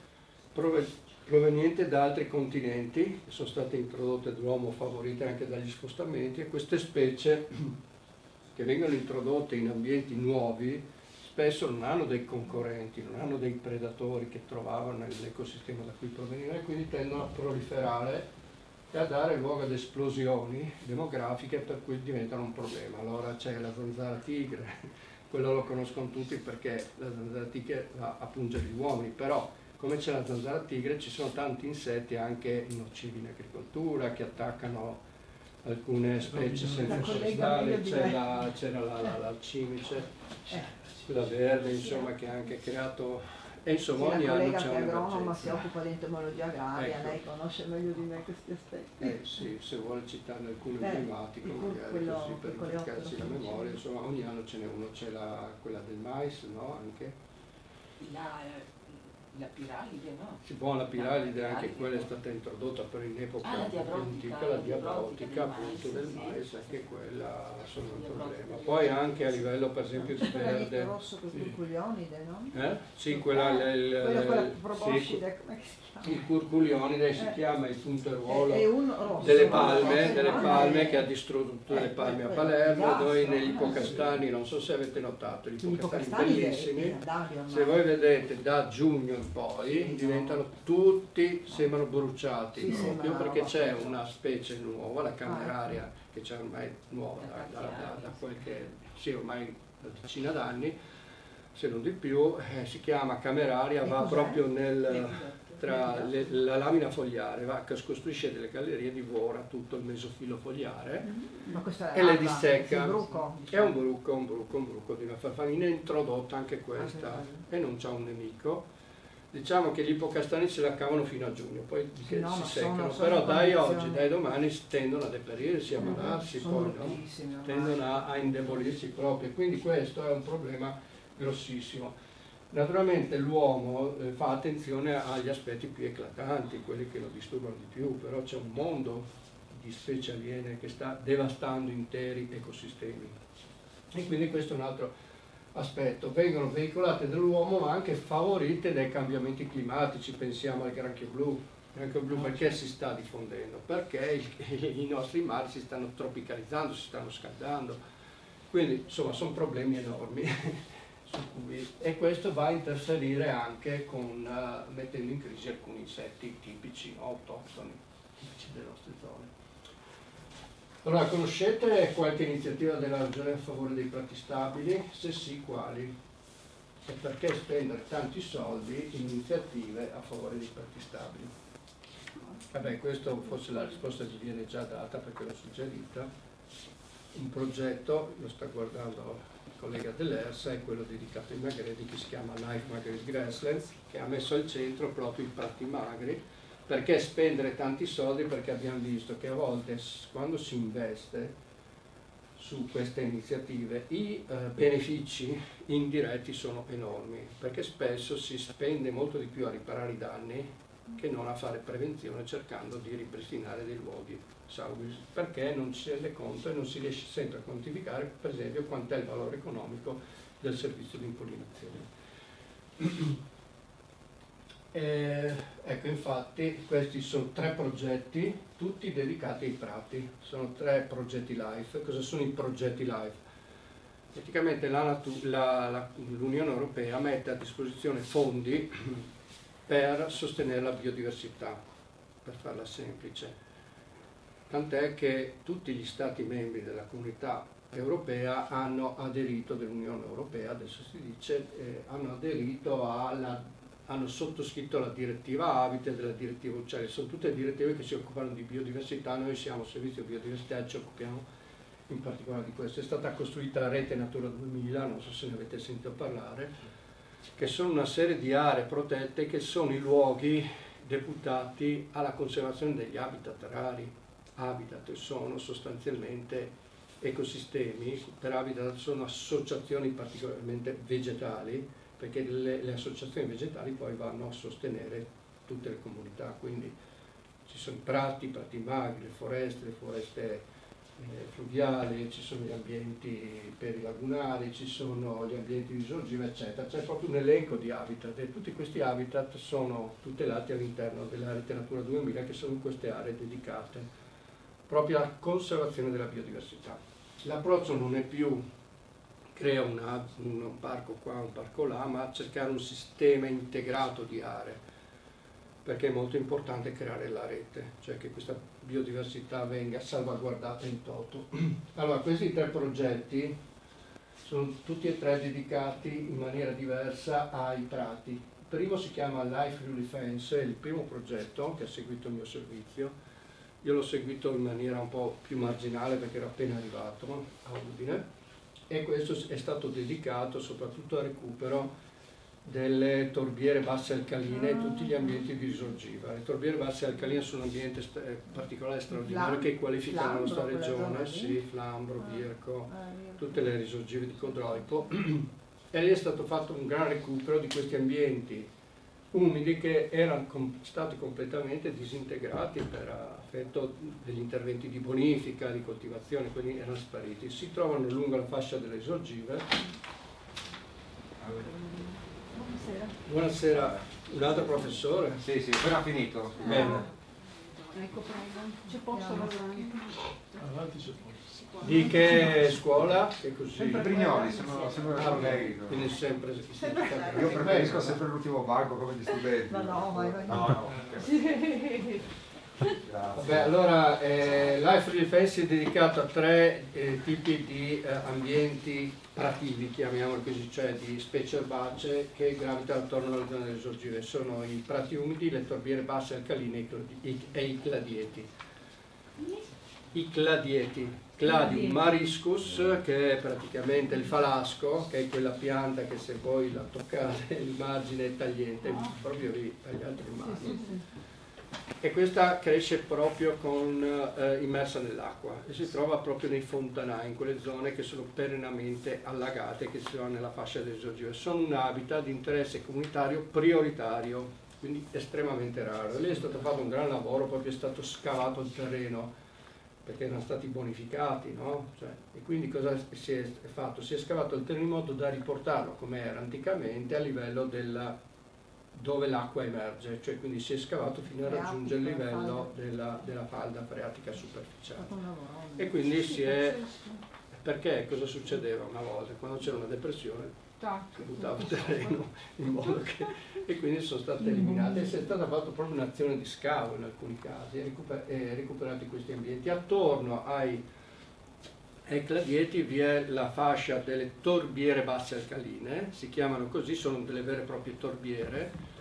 provenienti da altri continenti, che sono state introdotte dall'uomo, favorite anche dagli spostamenti, e queste specie che vengono introdotte in ambienti nuovi spesso non hanno dei concorrenti, non hanno dei predatori che trovavano nell'ecosistema da cui provenivano, e quindi tendono a proliferare e a dare luogo ad esplosioni demografiche per cui diventano un problema. Allora c'è la zanzara tigre, quello lo conoscono tutti perché la zanzara tigre va a pungere gli uomini, però come c'è la zanzara tigre ci sono tanti insetti anche nocivi in agricoltura che attaccano alcune specie senza forestali, c'era la cimice, quella verde, insomma, che ha anche creato. E insomma ogni anno c'è una agronoma, si occupa di entomologia agraria, ecco. Lei conosce meglio di me questi aspetti. Sì, se vuole citarne alcune emblematiche, magari così per marcarsi la memoria, insomma ogni anno ce n'è uno, c'è quella del mais, no? Anche la piralide, no? Si può, la piralide, anche quella è stata introdotta però in epoca antica, la diabrotica appunto del mais, anche quella sono un problema. Poi anche a livello per esempio di verde. Il rosso con il curculionide, no? Sì, quella proboscide, come si chiama? Il curculionide si chiama il punteruolo delle palme che ha distrutto tutte le palme a Palermo. Noi negli ipocastani, non so se avete notato, gli ipocastani bellissimi, se voi vedete da giugno in poi diventano tutti, sembrano bruciati proprio perché c'è una specie nuova, la cameraria, che c'è ormai nuova da qualche, sì, ormai una decina d'anni, se non di più, si chiama cameraria, va proprio tra la lamina fogliare, che costruisce delle gallerie, divora tutto il mesofilo fogliare e le dissecca. È un bruco di una farfallina introdotta anche questa e non c'ha un nemico. Diciamo che gli ipocastani se la cavano fino a giugno, poi si seccano, però dai domani tendono a deperirsi, a malarsi, poi tendono a indebolirsi proprio, quindi questo è un problema grossissimo. Naturalmente l'uomo fa attenzione agli aspetti più eclatanti, quelli che lo disturbano di più, però c'è un mondo di specie aliene che sta devastando interi ecosistemi. E quindi questo è un altro aspetto, vengono veicolate dall'uomo ma anche favorite dai cambiamenti climatici. Pensiamo al granchio blu. Il granchio blu perché si sta diffondendo? Perché i nostri mari si stanno tropicalizzando, si stanno scaldando, quindi insomma sono problemi enormi su cui, e questo va a interferire anche con mettendo in crisi alcuni insetti tipici, autoctoni, tipici delle nostre zone. Allora, conoscete qualche iniziativa della Regione a favore dei prati stabili? Se sì, quali? E perché spendere tanti soldi in iniziative a favore dei prati stabili? Vabbè, questo forse la risposta ci viene già data perché l'ho suggerita. Un progetto, lo sta guardando il collega dell'ERSA, è quello dedicato ai magreti che si chiama Life Magret Grasslands, che ha messo al centro proprio i prati magri. Perché spendere tanti soldi? Perché abbiamo visto che a volte quando si investe su queste iniziative i benefici indiretti sono enormi, perché spesso si spende molto di più a riparare i danni che non a fare prevenzione cercando di ripristinare dei luoghi salubri, perché non si rende conto e non si riesce sempre a quantificare, per esempio, quant'è il valore economico del servizio di impollinazione. Ecco, infatti questi sono 3 progetti tutti dedicati ai prati, sono 3 progetti LIFE. Cosa sono i progetti LIFE? Praticamente l'Unione Europea mette a disposizione fondi per sostenere la biodiversità, per farla semplice, tant'è che tutti gli Stati membri della Comunità Europea hanno aderito, dell'Unione Europea adesso si dice, hanno sottoscritto la direttiva Habitat e la direttiva Uccelli. Sono tutte direttive che si occupano di biodiversità. Noi siamo servizio biodiversità e ci occupiamo in particolare di questo. È stata costruita la rete Natura 2000, non so se ne avete sentito parlare, che sono una serie di aree protette che sono i luoghi deputati alla conservazione degli habitat rari. Habitat sono sostanzialmente ecosistemi, per habitat sono associazioni particolarmente vegetali, perché le associazioni vegetali poi vanno a sostenere tutte le comunità, quindi ci sono i prati magri, le foreste fluviali, ci sono gli ambienti perilagunari, ci sono gli ambienti di risorgiva, eccetera. C'è proprio un elenco di habitat e tutti questi habitat sono tutelati all'interno della rete Natura 2000, che sono queste aree dedicate proprio alla conservazione della biodiversità. L'approccio non è più crea un parco qua, un parco là, ma cercare un sistema integrato di aree, perché è molto importante creare la rete, cioè che questa biodiversità venga salvaguardata in toto. Allora, questi 3 progetti sono tutti e 3 dedicati in maniera diversa ai prati. Il primo si chiama Life Really Fence, è il primo progetto che ha seguito il mio servizio. Io l'ho seguito in maniera un po' più marginale perché ero appena arrivato a Udine, e questo è stato dedicato soprattutto al recupero delle torbiere basse alcaline e tutti gli ambienti di risorgiva. Le torbiere basse alcaline sono un ambiente particolare, straordinario, che qualificano la nostra regione, sì, Flambro, Virco, tutte le risorgive di Codroipo, e lì è stato fatto un gran recupero di questi ambienti umidi che erano stati completamente disintegrati per effetto degli interventi di bonifica, di coltivazione, quindi erano spariti. Si trovano lungo la fascia delle risorgive. Buonasera. Buonasera, un altro professore? Sì, appena finito. Bene. Ecco, prego. C'è posto avanti. Avanti c'è posto. Di che scuola? Che così? Sempre Brignoli, sono colleghi. Quindi sempre. Io preferisco sempre l'ultimo banco come gli studenti. No, vai. No. Vabbè, allora Life Really Fence è dedicato a 3 tipi di ambienti prativi, chiamiamoli così, cioè di specie erbacee che gravitano attorno alla zona delle risorgive. Sono i prati umidi, le torbiere basse alcaline e i cladieti. I Cladium mariscus, che è praticamente il falasco, che è quella pianta che se voi la toccate il margine è tagliente, proprio lì tagliate il margine. E questa cresce proprio immersa nell'acqua e si trova proprio nei fontanai, in quelle zone che sono perennemente allagate, che si trovano nella fascia delle risorgive. Sono un habitat di interesse comunitario prioritario, quindi estremamente raro. E lì è stato fatto un gran lavoro, proprio è stato scavato il terreno perché erano stati bonificati, no? E quindi cosa si è fatto? Si è scavato il terreno in modo da riportarlo come era anticamente a livello dove l'acqua emerge, cioè quindi si è scavato fino a raggiungere il livello della falda freatica superficiale. E quindi perché cosa succedeva una volta? Quando c'era una depressione si buttava il terreno in modo che... e quindi sono state eliminate e si è stata fatta proprio un'azione di scavo in alcuni casi e recuperati questi ambienti. Attorno ai cladieti vi è la fascia delle torbiere basse alcaline, si chiamano così, sono delle vere e proprie torbiere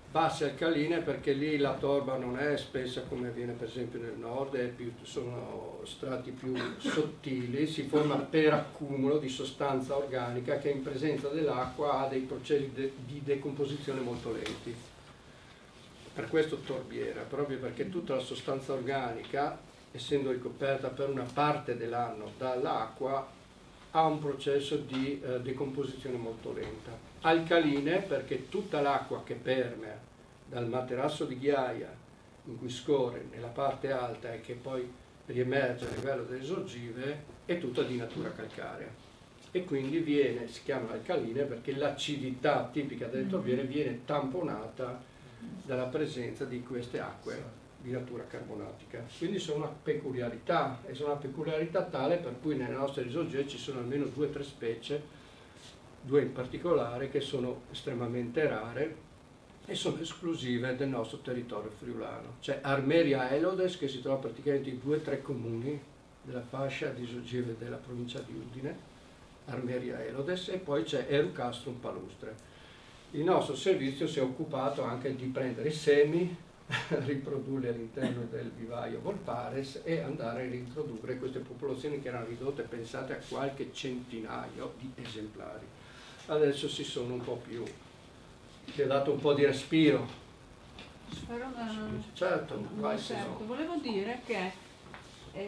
basse alcaline perché lì la torba non è spessa come avviene per esempio nel nord, sono strati più sottili, si forma per accumulo di sostanza organica che in presenza dell'acqua ha dei processi di decomposizione molto lenti. Per questo torbiera, proprio perché tutta la sostanza organica, essendo ricoperta per una parte dell'anno dall'acqua, ha un processo di decomposizione molto lenta. Alcaline perché tutta l'acqua che permea dal materasso di ghiaia in cui scorre nella parte alta e che poi riemerge a livello delle sorgive è tutta di natura calcarea e quindi si chiamano alcaline perché l'acidità tipica delle torbiere viene tamponata dalla presenza di queste acque di natura carbonatica. Quindi sono una peculiarità, e sono una peculiarità tale per cui nelle nostre risorgive ci sono almeno 2 o 3 specie, 2 in particolare, che sono estremamente rare e sono esclusive del nostro territorio friulano. C'è Armeria elodes, che si trova praticamente in 2 o 3 comuni della fascia di risorgive della provincia di Udine, Armeria elodes, e poi c'è Erucastrum palustre. Il nostro servizio si è occupato anche di prendere i semi, riprodurli all'interno del vivaio Volpares e andare a reintrodurre queste popolazioni che erano ridotte, pensate, a qualche centinaio di esemplari. Adesso si sono un po' più, si è dato un po' di respiro. Spero certo. Volevo dire che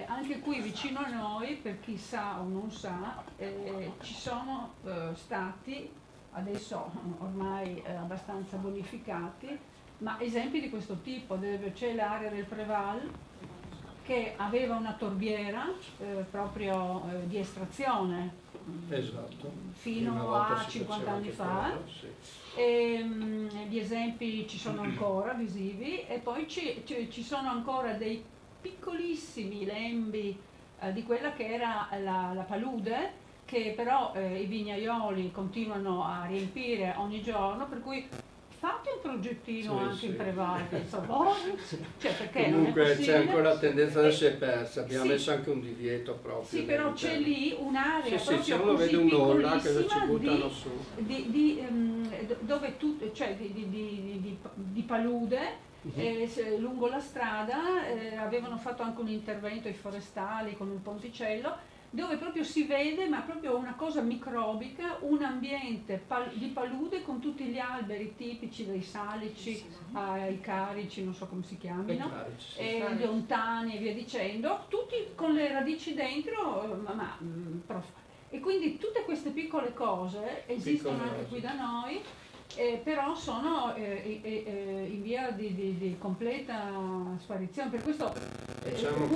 anche qui vicino a noi, per chi sa o non sa, ci sono stati, adesso ormai abbastanza bonificati, ma esempi di questo tipo. C'è l'area del Preval che aveva una torbiera proprio di estrazione, esatto, fino a 50 anni fa, sì. E, gli esempi ci sono ancora visivi e poi ci sono ancora dei piccolissimi lembi di quella che era la palude, che però i vignaioli continuano a riempire ogni giorno, per cui fate un progettino anche in Prevalde, cioè, perché comunque c'è ancora la tendenza, adesso è persa, abbiamo messo anche un divieto proprio. Sì, però c'è lì un'area proprio se uno vede un'olla che ci buttano su. Dove cioè di palude, lungo la strada avevano fatto anche un intervento i forestali con un ponticello, dove proprio si vede, ma proprio una cosa microbica, un ambiente di palude con tutti gli alberi tipici dei salici, i carici, non so come si chiamino, gli ontani e via dicendo, tutti con le radici dentro, e quindi tutte queste piccole cose esistono anche qui da noi, però sono in via di completa sparizione. Per questo diciamo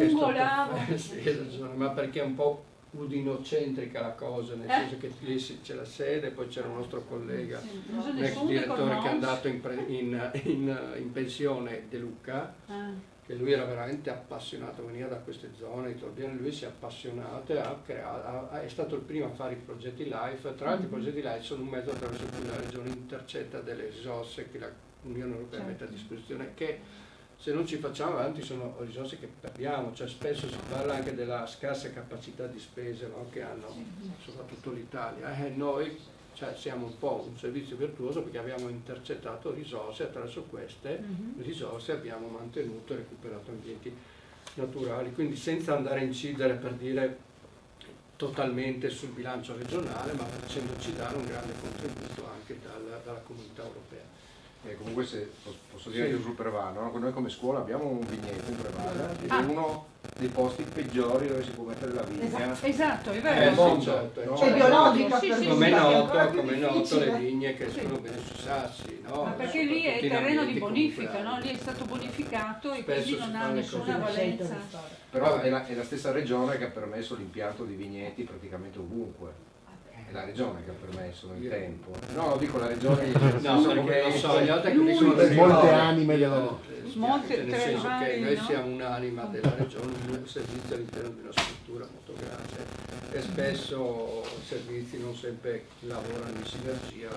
che sì, ma perché è un po' udinocentrica la cosa, nel senso che lì c'è la sede, poi c'era un nostro collega, un ex direttore che è andato in pensione, De Luca, che lui era veramente appassionato, veniva da queste zone, lui si è appassionato e è stato il primo a fare i progetti LIFE. Tra l'altro i progetti LIFE sono un mezzo attraverso cui la regione intercetta delle risorse che l'Unione Europea mette a disposizione, che se non ci facciamo avanti sono risorse che perdiamo, cioè spesso si parla anche della scarsa capacità di spesa, no, che hanno soprattutto l'Italia. Noi siamo un po' un servizio virtuoso perché abbiamo intercettato risorse, attraverso queste risorse abbiamo mantenuto e recuperato ambienti naturali, quindi senza andare a incidere, per dire, totalmente sul bilancio regionale, ma facendoci dare un grande contributo anche dalla comunità europea. Comunque, se posso dire sul Preval, no? Noi come scuola abbiamo un vigneto in Preval, dei posti peggiori dove si può mettere la vigna. Esatto, è vero. Sì, certo, no? È biologica, Sì, sì, come è è noto le vigne crescono bene sui sassi, no? Ma perché lì è terreno di bonifica, no? Lì è stato bonificato e quindi non ha nessuna valenza. Però è la stessa regione che ha permesso l'impianto di vigneti praticamente ovunque. È la regione che ha permesso nel tempo. No, dico la regione. No, perché lo so, gli altri che dicono molte anime della nel senso che noi siamo un'anima della regione, un servizio all'interno di una struttura molto grande e spesso i servizi non sempre lavorano in sinergia,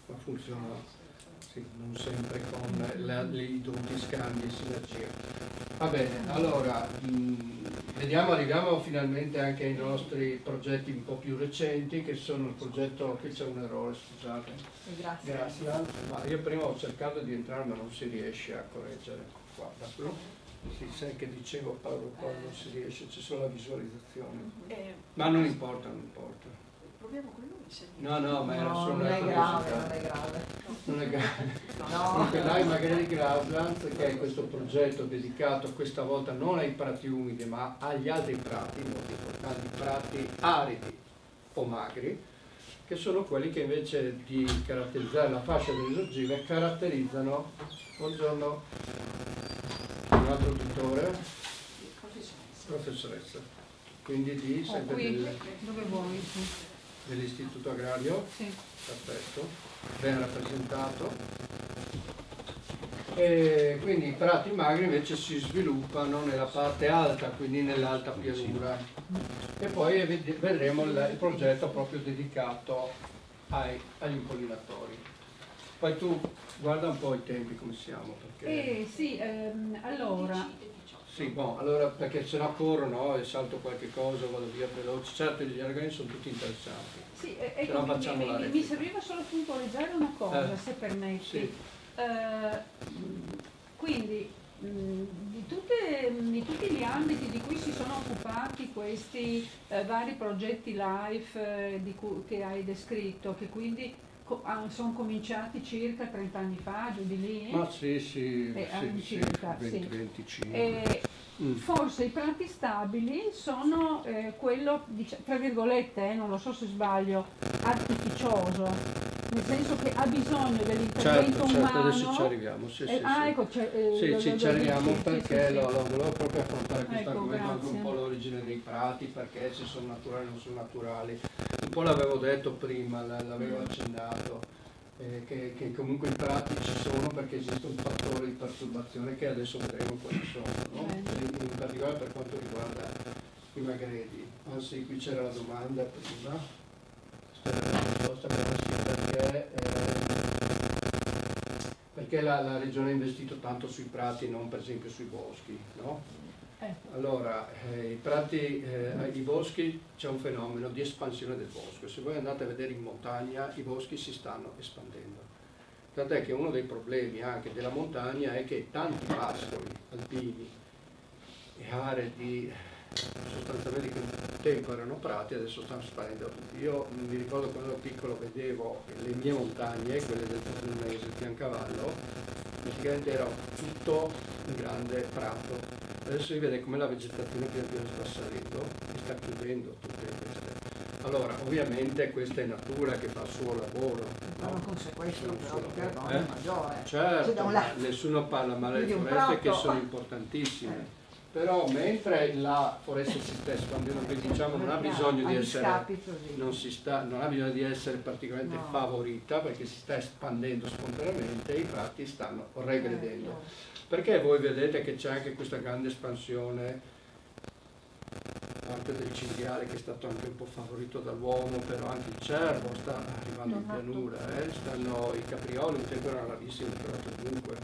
ma funzionano non sempre con i dovuti scambi e sinergia. Va bene, allora arriviamo finalmente anche ai nostri progetti un po' più recenti, che sono il progetto, qui c'è un errore, scusate. Grazie. Ma io prima ho cercato di entrare ma non si riesce a correggere. Guarda qui, sì, sai che dicevo Paolo, poi non si riesce, c'è solo la visualizzazione. Ma non importa. Proviamo con lui. No, ma era solo non una è grave. Non è grave. Comunque dai magari Grauslands, che è questo progetto dedicato questa volta non ai prati umidi ma agli altri prati, molto importanti, prati aridi o magri, che sono quelli che invece di caratterizzare la fascia delle esorgive caratterizzano, buongiorno, un altro tutore, professoressa, quindi di sempre dove vuoi? dell'Istituto Agrario, sì. Perfetto, ben rappresentato. E quindi i prati magri invece si sviluppano nella parte alta, quindi nell'alta pianura. E poi vedremo il progetto proprio dedicato agli impollinatori. Poi tu guarda un po' i tempi come siamo. Perché... sì, allora... Sì, allora perché se no corro, no, e salto qualche cosa, vado via veloce. Certo gli argomenti sono tutti interessanti. Sì, mi serviva solo puntualizzare una cosa, se permetti. Sì. Quindi di tutti gli ambiti di cui si sono occupati questi vari progetti LIFE che hai descritto, che quindi sono cominciati circa 30 anni fa, giù di lì? Ma sì, circa, 20-25. Forse i prati stabili sono quello, tra virgolette, non lo so se sbaglio, artificioso, nel senso che ha bisogno dell'intervento umano. Adesso ci arriviamo. Sì, ecco, ci arriviamo perché lo volevo proprio affrontare questo ecco, argomento, anche un po' l'origine dei prati, perché se sono naturali o non sono naturali. Un po' l'avevo detto prima, l'avevo accennato. Che comunque i prati ci sono perché esiste un fattore di perturbazione che adesso vedremo quali sono, no? In particolare per quanto riguarda i magreti. Anzi, qui c'era la domanda prima, aspetta la risposta però perché la regione ha investito tanto sui prati, non per esempio sui boschi, no? Allora, i prati, i boschi, c'è un fenomeno di espansione del bosco. Se voi andate a vedere in montagna, i boschi si stanno espandendo. Tant'è che uno dei problemi anche della montagna è che tanti pascoli alpini e aree di sostanzialmente che un tempo erano prati adesso stanno sparendo tutti. Io mi ricordo quando ero piccolo vedevo le mie montagne, quelle del Pordenese, il Piancavallo, praticamente era tutto un grande prato. Adesso si vede come la vegetazione piano piano sta salendo e sta chiudendo tutte queste. Allora, ovviamente questa è natura che fa il suo lavoro. Ma non conseguenza però il perdono è maggiore. Certo, nessuno parla male delle foreste che sono importantissime. Però mentre la foresta si sta espandendo, quindi diciamo non ha bisogno di essere, non ha bisogno di essere particolarmente favorita perché si sta espandendo spontaneamente e i prati stanno regredendo. Perché voi vedete che c'è anche questa grande espansione anche del cinghiale che è stato anche un po' favorito dall'uomo, però anche il cervo sta arrivando in pianura, stanno i caprioli, un tempo erano rarissimi, però ovunque.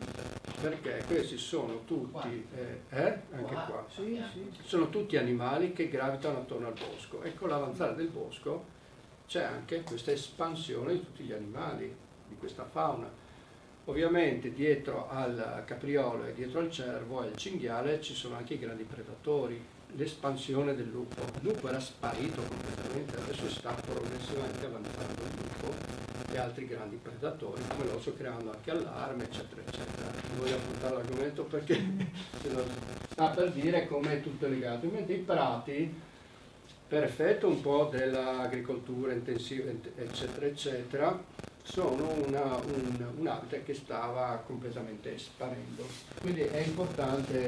Perché questi sono tutti, anche qua, sono tutti animali che gravitano attorno al bosco e con l'avanzare del bosco c'è anche questa espansione di tutti gli animali, di questa fauna. Ovviamente dietro al capriolo e dietro al cervo e al cinghiale ci sono anche i grandi predatori, l'espansione del lupo. Il lupo era sparito completamente, adesso sta progressivamente avanzando il lupo anche altri grandi predatori come l'orso, creando anche allarme, eccetera, eccetera. Non voglio affrontare l'argomento perché per dire come è tutto legato. Invece i prati, per effetto un po' dell'agricoltura intensiva, eccetera, eccetera, sono un habitat che stava completamente sparendo. Quindi è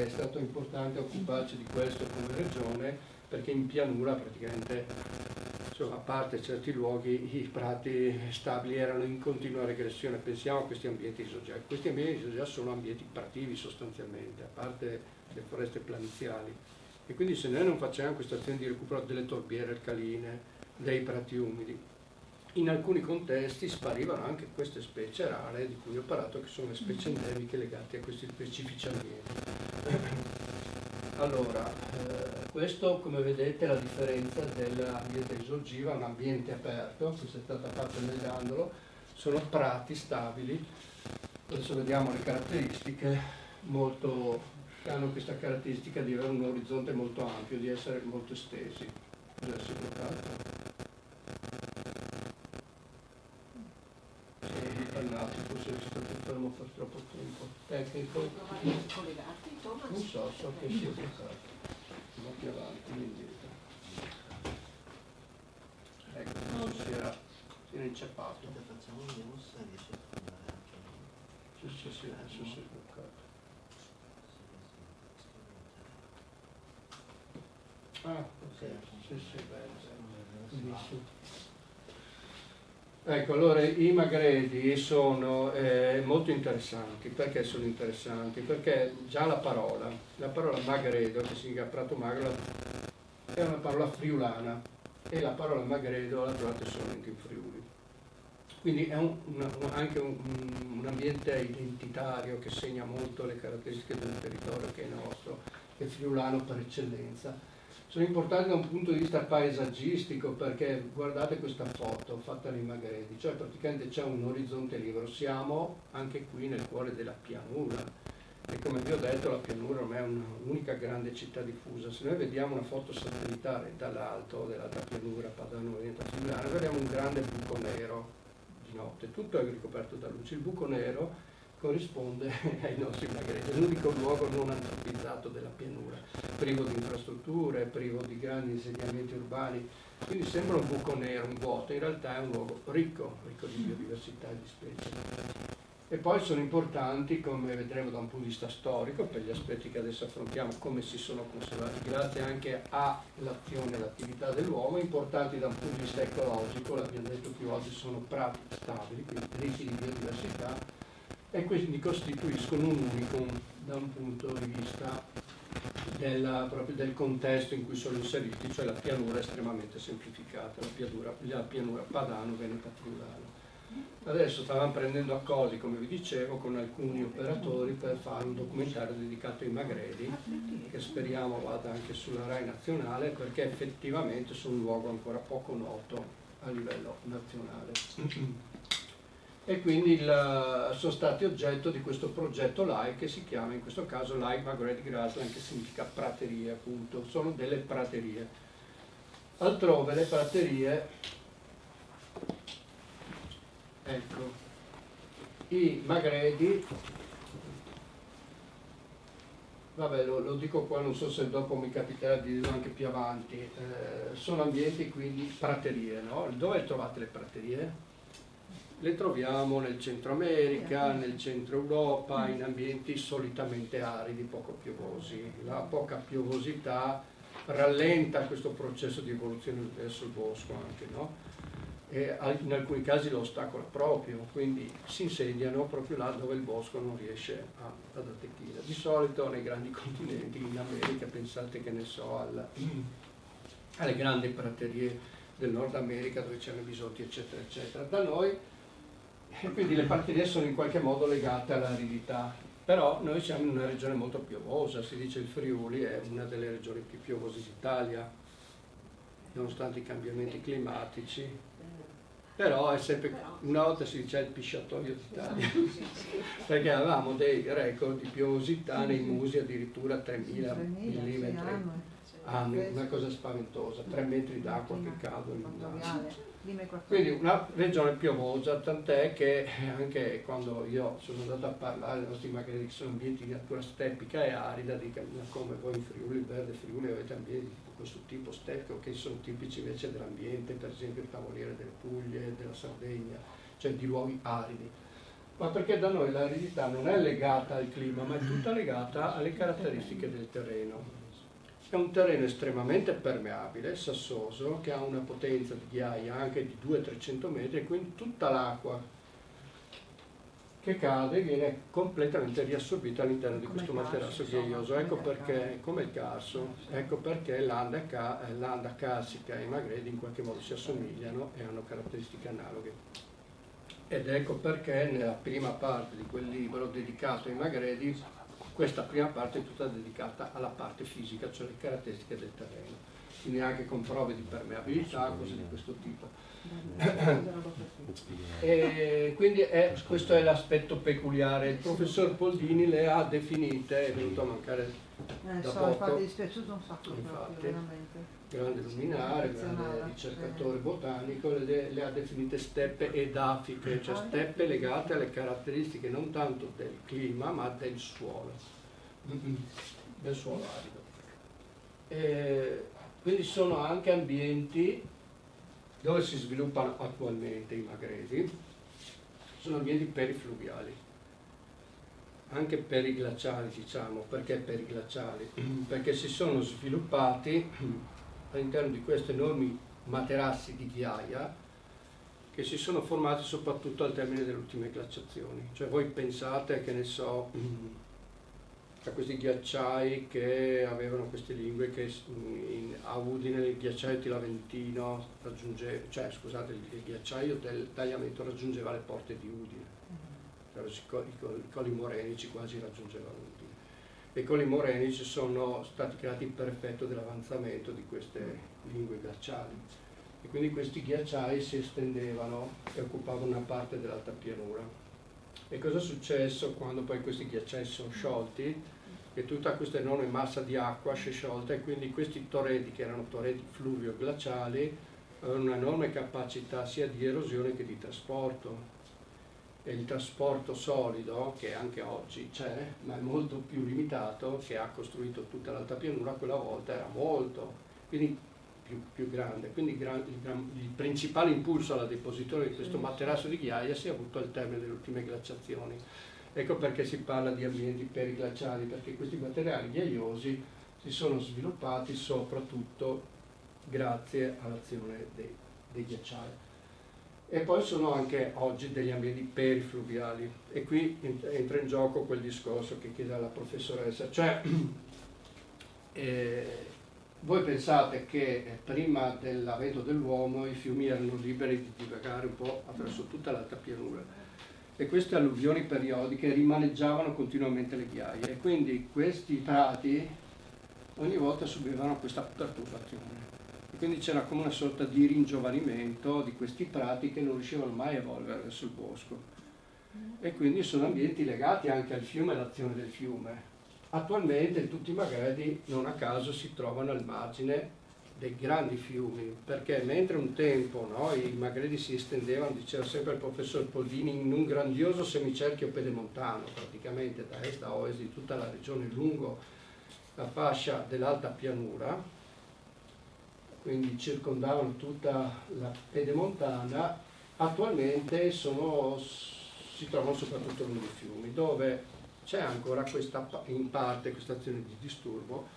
stato importante occuparci di questo come regione, perché in pianura praticamente, insomma, a parte certi luoghi, i prati stabili erano in continua regressione. Pensiamo a questi ambienti isogelati. Questi ambienti isogelati sono ambienti prativi sostanzialmente, a parte le foreste planiziali. E quindi se noi non facciamo questa azione di recupero delle torbiere alcaline, dei prati umidi, in alcuni contesti sparivano anche queste specie rare di cui ho parlato, che sono le specie endemiche legate a questi specifici ambienti. Allora, questo, come vedete, è la differenza dell'ambiente risorgiva, un ambiente aperto, questa è stata fatta nel Gandolo, sono prati stabili. Adesso vediamo le caratteristiche, che hanno questa caratteristica di avere un orizzonte molto ampio, di essere molto estesi. Cos'è, si è bloccato? Forse è stato fermo per troppo tempo. Tecnico? Non so che sia bloccato. Ma più avanti, indietro. Ecco, si era inceppato. Vediamo se riesce a tornare anche. Sì, adesso si è bloccato. Ok, sì, bene. Benissimo. Ecco, allora i magredi sono molto interessanti. Perché sono interessanti? Perché già la parola magredo, che significa prato magro, è una parola friulana, e la parola magredo la trovate solamente in Friuli. Quindi è anche un ambiente identitario che segna molto le caratteristiche del territorio che è nostro, è friulano per eccellenza. Sono importanti da un punto di vista paesaggistico, perché guardate questa foto fatta nei Magredi, cioè praticamente c'è un orizzonte libero, siamo anche qui nel cuore della pianura, e come vi ho detto la pianura ormai è un'unica grande città diffusa. Se noi vediamo una foto satellitare dall'alto dell'altra pianura padano-veneta friulana, vediamo un grande buco nero di notte, tutto è ricoperto da luce. Il buco nero corrisponde ai nostri Magredi, è l'unico luogo non antropizzato della pianura, privo di infrastrutture, privo di grandi insediamenti urbani, quindi sembra un buco nero, un vuoto, in realtà è un luogo ricco di biodiversità e di specie. E poi sono importanti, come vedremo da un punto di vista storico, per gli aspetti che adesso affrontiamo, come si sono conservati, grazie anche all'azione e all'attività dell'uomo, importanti da un punto di vista ecologico, l'abbiamo detto più oggi, sono prati stabili, quindi ricchi di biodiversità, e quindi costituiscono un unicum da un punto di vista proprio del contesto in cui sono inseriti, cioè la pianura estremamente semplificata, la pianura padano-veneta friulana. Adesso stavamo prendendo accordi, come vi dicevo, con alcuni operatori per fare un documentario dedicato ai Magredi, che speriamo vada anche sulla Rai nazionale, perché effettivamente sono un luogo ancora poco noto a livello nazionale. E quindi sono stati oggetto di questo progetto LIFE, che si chiama in questo caso LIFE Magredi Grassland, che significa praterie, appunto, sono delle praterie. Altrove le praterie, ecco, i Magredi, vabbè lo dico qua, non so se dopo mi capiterà di dirlo anche più avanti, sono ambienti quindi praterie, no? Dove trovate le praterie? Le troviamo nel Centro America, nel Centro Europa, in ambienti solitamente aridi, poco piovosi. La poca piovosità rallenta questo processo di evoluzione verso il bosco anche, no? E in alcuni casi lo ostacola proprio, quindi si insediano proprio là dove il bosco non riesce ad attecchire. Di solito nei grandi continenti, in America, pensate che ne so, alle grandi praterie del Nord America dove c'erano i bisotti, eccetera, eccetera. Da noi, e quindi le praterie sono in qualche modo legate all'aridità, però noi siamo in una regione molto piovosa, si dice il Friuli è una delle regioni più piovose d'Italia, nonostante i cambiamenti climatici, però è sempre, una volta si dice il pisciatoio d'Italia, perché avevamo dei record di piovosità nei musi addirittura 3.000 mm. hanno una cosa spaventosa, 3 metri d'acqua che cadono in un anno. Quindi una regione piovosa, tant'è che anche quando io sono andato a parlare ai nostri magari che sono ambienti di natura steppica e arida, dicono come voi in Friuli, il verde Friuli avete ambienti di questo tipo steppico che sono tipici invece dell'ambiente, per esempio il Tavoliere delle Puglie, della Sardegna, cioè di luoghi aridi. Ma perché da noi l'aridità non è legata al clima, ma è tutta legata alle caratteristiche del terreno. È un terreno estremamente permeabile, sassoso, che ha una potenza di ghiaia anche di 200-300 metri, e quindi tutta l'acqua che cade viene completamente riassorbita all'interno di questo materasso ghiaioso. Ecco perché, come il Carso, ecco perché l'Anda carsica e i Magredi in qualche modo si assomigliano e hanno caratteristiche analoghe. Ed ecco perché nella prima parte di quel libro dedicato ai Magredi, questa prima parte è tutta dedicata alla parte fisica, cioè le caratteristiche del terreno, quindi anche con prove di permeabilità, cose di questo tipo. E quindi questo è l'aspetto peculiare. Il professor Poldini le ha definite, è venuto a mancare da poco. Infatti è dispiaciuto un sacco, infatti, veramente. Grande luminario, grande ricercatore botanico, le ha definite steppe edafiche, cioè steppe legate alle caratteristiche non tanto del clima ma del suolo arido. Quindi sono anche ambienti dove si sviluppano attualmente i Magredi, sono ambienti perifluviali, anche periglaciali, diciamo. Perché periglaciali? Perché si sono sviluppati all'interno di questi enormi materassi di ghiaia che si sono formati soprattutto al termine delle ultime glaciazioni. Cioè voi pensate, che ne so, a questi ghiacciai che avevano queste lingue che a Udine il ghiacciaio Tilaventino raggiungeva, cioè scusate, il ghiacciaio del tagliamento raggiungeva le porte di Udine, cioè, i colli morenici quasi raggiungevano Udine. E i colli morenici sono stati creati per effetto dell'avanzamento di queste lingue glaciali, e quindi questi ghiacciai si estendevano e occupavano una parte dell'alta pianura. E cosa è successo quando poi questi ghiacciai sono sciolti? Che tutta questa enorme massa di acqua si è sciolta, e quindi questi torrenti, che erano torrenti fluvio-glaciali, avevano un'enorme capacità sia di erosione che di trasporto. E il trasporto solido, che anche oggi c'è, ma è molto più limitato, che ha costruito tutta l'alta pianura, quella volta era molto, quindi più grande. Quindi il principale impulso alla deposizione di questo materasso di ghiaia si è avuto al termine delle ultime glaciazioni. Ecco perché si parla di ambienti periglaciali, perché questi materiali ghiaiosi si sono sviluppati soprattutto grazie all'azione dei ghiacciai. E poi sono anche oggi degli ambienti perifluviali, e qui entra in gioco quel discorso che chiede alla professoressa, cioè voi pensate che prima dell'avvento dell'uomo i fiumi erano liberi di divagare un po' attraverso tutta l'alta pianura, e queste alluvioni periodiche rimaneggiavano continuamente le ghiaie, e quindi questi prati ogni volta subivano questa perturbazione. E quindi c'era come una sorta di ringiovanimento di questi prati che non riuscivano mai a evolvere verso il bosco. E quindi sono ambienti legati anche al fiume e all'azione del fiume. Attualmente tutti i Magredi, non a caso, si trovano al margine dei grandi fiumi, perché mentre un tempo i Magredi si estendevano, diceva sempre il professor Poldini, in un grandioso semicerchio pedemontano, praticamente da est a ovest di tutta la regione lungo la fascia dell'alta pianura, quindi circondavano tutta la pedemontana. Attualmente si trovano soprattutto lungo i fiumi, dove c'è ancora in parte questa azione di disturbo,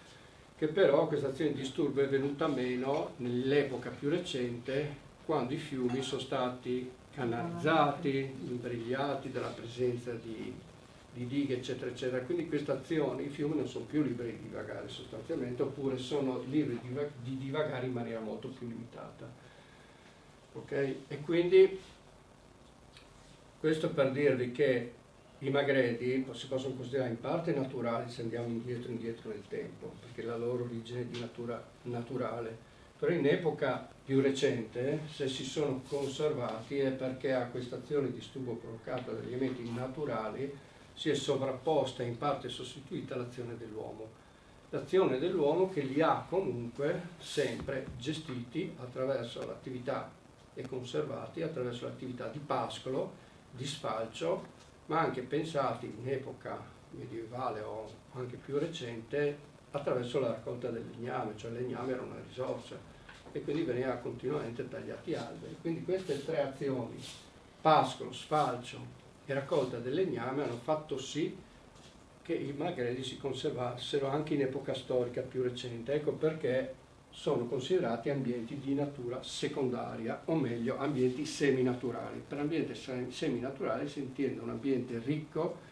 che però questa azione di disturbo è venuta meno nell'epoca più recente, quando i fiumi sono stati canalizzati, imbrigliati dalla presenza di dighe, eccetera, eccetera. Quindi questa azione, i fiumi non sono più liberi di divagare sostanzialmente, oppure sono liberi di divagare in maniera molto più limitata. Ok? E quindi questo per dirvi che i Magredi si possono considerare in parte naturali se andiamo indietro nel tempo, perché la loro origine è di natura naturale, però in epoca più recente, se si sono conservati, è perché a questa azione di disturbo provocata dagli elementi naturali si è sovrapposta e in parte sostituita l'azione dell'uomo. l'azione dell'uomo che li ha comunque sempre gestiti attraverso l'attività e conservati attraverso l'attività di pascolo, di sfalcio, ma anche pensati in epoca medievale o anche più recente attraverso la raccolta del legname, cioè il legname era una risorsa e quindi veniva continuamente tagliati alberi. Quindi queste tre azioni, pascolo, sfalcio e raccolta del legname, hanno fatto sì che i magreli si conservassero anche in epoca storica più recente. Ecco perché sono considerati ambienti di natura secondaria, o meglio ambienti seminaturali. Per ambiente seminaturale si intende un ambiente ricco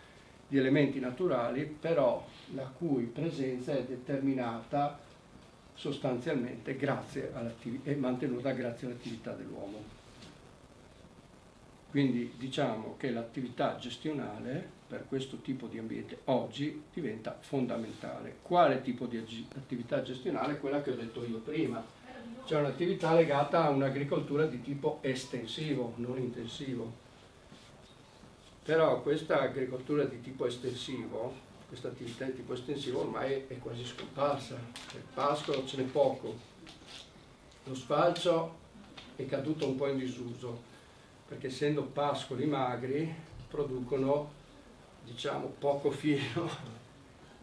di elementi naturali, però la cui presenza è determinata sostanzialmente è mantenuta grazie all'attività dell'uomo. Quindi diciamo che l'attività gestionale per questo tipo di ambiente oggi diventa fondamentale. Quale tipo di attività gestionale? Quella che ho detto io prima, cioè un'attività legata a un'agricoltura di tipo estensivo, non intensivo. Però questa agricoltura di tipo estensivo, questa attività di tipo estensivo ormai è quasi scomparsa. Il pascolo ce n'è poco, lo sfalcio è caduto un po' in disuso, perché essendo pascoli magri producono, diciamo, poco fino,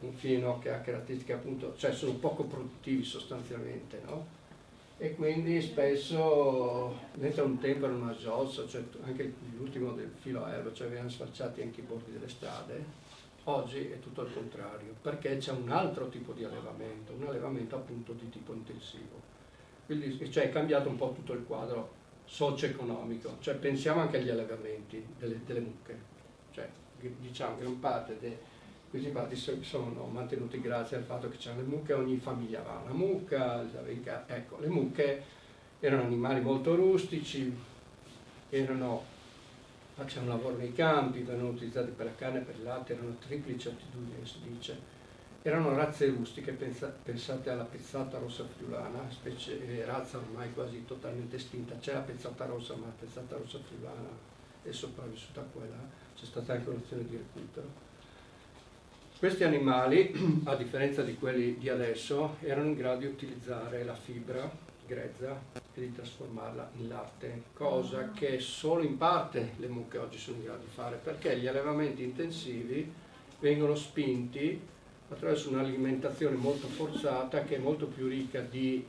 un fino che ha caratteristiche appunto, cioè sono poco produttivi sostanzialmente, no? E quindi spesso, mentre un tempo era una giostra, cioè anche l'ultimo del filo a erba, cioè venivano sfalciati anche i bordi delle strade, oggi è tutto il contrario, perché c'è un altro tipo di allevamento, un allevamento appunto di tipo intensivo. Quindi cioè, è cambiato un po' tutto il quadro socio-economico, cioè pensiamo anche agli allevamenti delle mucche, cioè diciamo che questi patti sono mantenuti grazie al fatto che c'erano le mucche, ogni famiglia aveva una mucca, ecco, le mucche erano animali molto rustici, facevano un lavoro nei campi, venivano utilizzati per la carne e per il latte, erano triplici attitudini si dice. Erano razze rustiche, pensate alla pezzata rossa friulana, razza ormai quasi totalmente estinta. C'è la pezzata rossa, ma la pezzata rossa friulana è sopravvissuta a quella, c'è stata anche un'azione di recupero. Questi animali, a differenza di quelli di adesso, erano in grado di utilizzare la fibra grezza e di trasformarla in latte, cosa che solo in parte le mucche oggi sono in grado di fare, perché gli allevamenti intensivi vengono spinti attraverso un'alimentazione molto forzata che è molto più ricca di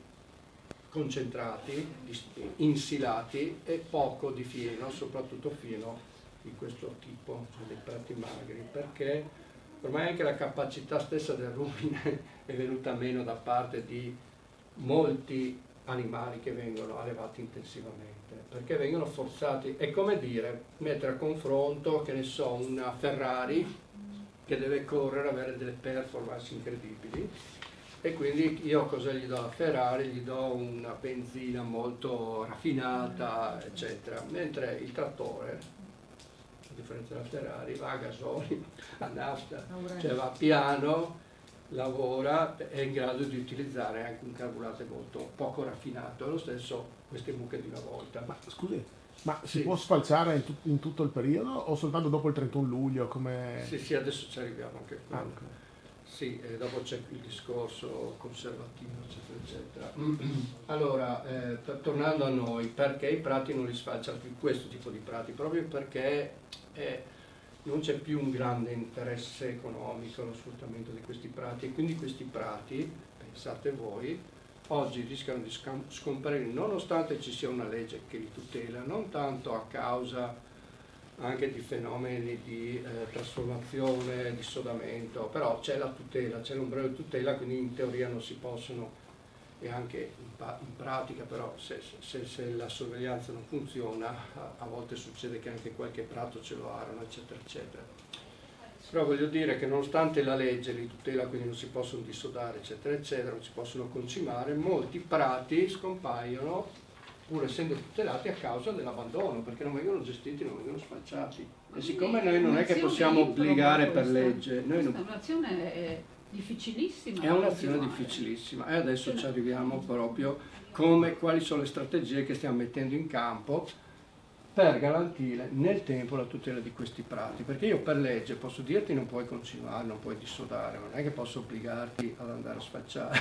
concentrati, di insilati e poco di fieno, soprattutto fieno di questo tipo, cioè dei prati magri, perché ormai anche la capacità stessa del rumen è venuta meno da parte di molti animali che vengono allevati intensivamente, perché vengono forzati, è come dire, mettere a confronto, che ne so, una Ferrari che deve correre, avere delle performance incredibili, e quindi io cosa gli do alla Ferrari? Gli do una benzina molto raffinata, eccetera, mentre il trattore, a differenza della Ferrari, va a gasolio, a nafta, cioè va piano, lavora, è in grado di utilizzare anche un carburante molto poco raffinato, è lo stesso queste mucche di una volta. Ma scusi, ma si può sfalciare in tutto il periodo o soltanto dopo il 31 luglio? Come... Sì, adesso ci arriviamo anche qua. Okay. Sì, dopo c'è il discorso conservativo, eccetera, eccetera. Allora, tornando a noi, perché i prati non li sfalciano più, questo tipo di prati? Proprio perché non c'è più un grande interesse economico allo sfruttamento di questi prati, e quindi questi prati, pensate voi, oggi rischiano di scomparire nonostante ci sia una legge che li tutela, non tanto a causa anche di fenomeni di trasformazione, dissodamento, però c'è la tutela, c'è l'ombrello di tutela, quindi in teoria non si possono, e anche in pratica però se la sorveglianza non funziona a volte succede che anche qualche prato ce lo arano, eccetera eccetera. Però voglio dire che nonostante la legge li tutela, quindi non si possono dissodare, eccetera eccetera, non si possono concimare, molti prati scompaiono pur essendo tutelati a causa dell'abbandono, perché non vengono gestiti, non vengono sfalciati. E siccome noi non è che possiamo obbligare per legge, noi non... È un'azione difficilissima. È un'azione difficilissima, e adesso ci arriviamo proprio quali sono le strategie che stiamo mettendo in campo per garantire nel tempo la tutela di questi prati, perché io per legge posso dirti non puoi continuare, non puoi dissodare, non è che posso obbligarti ad andare a sfalciare,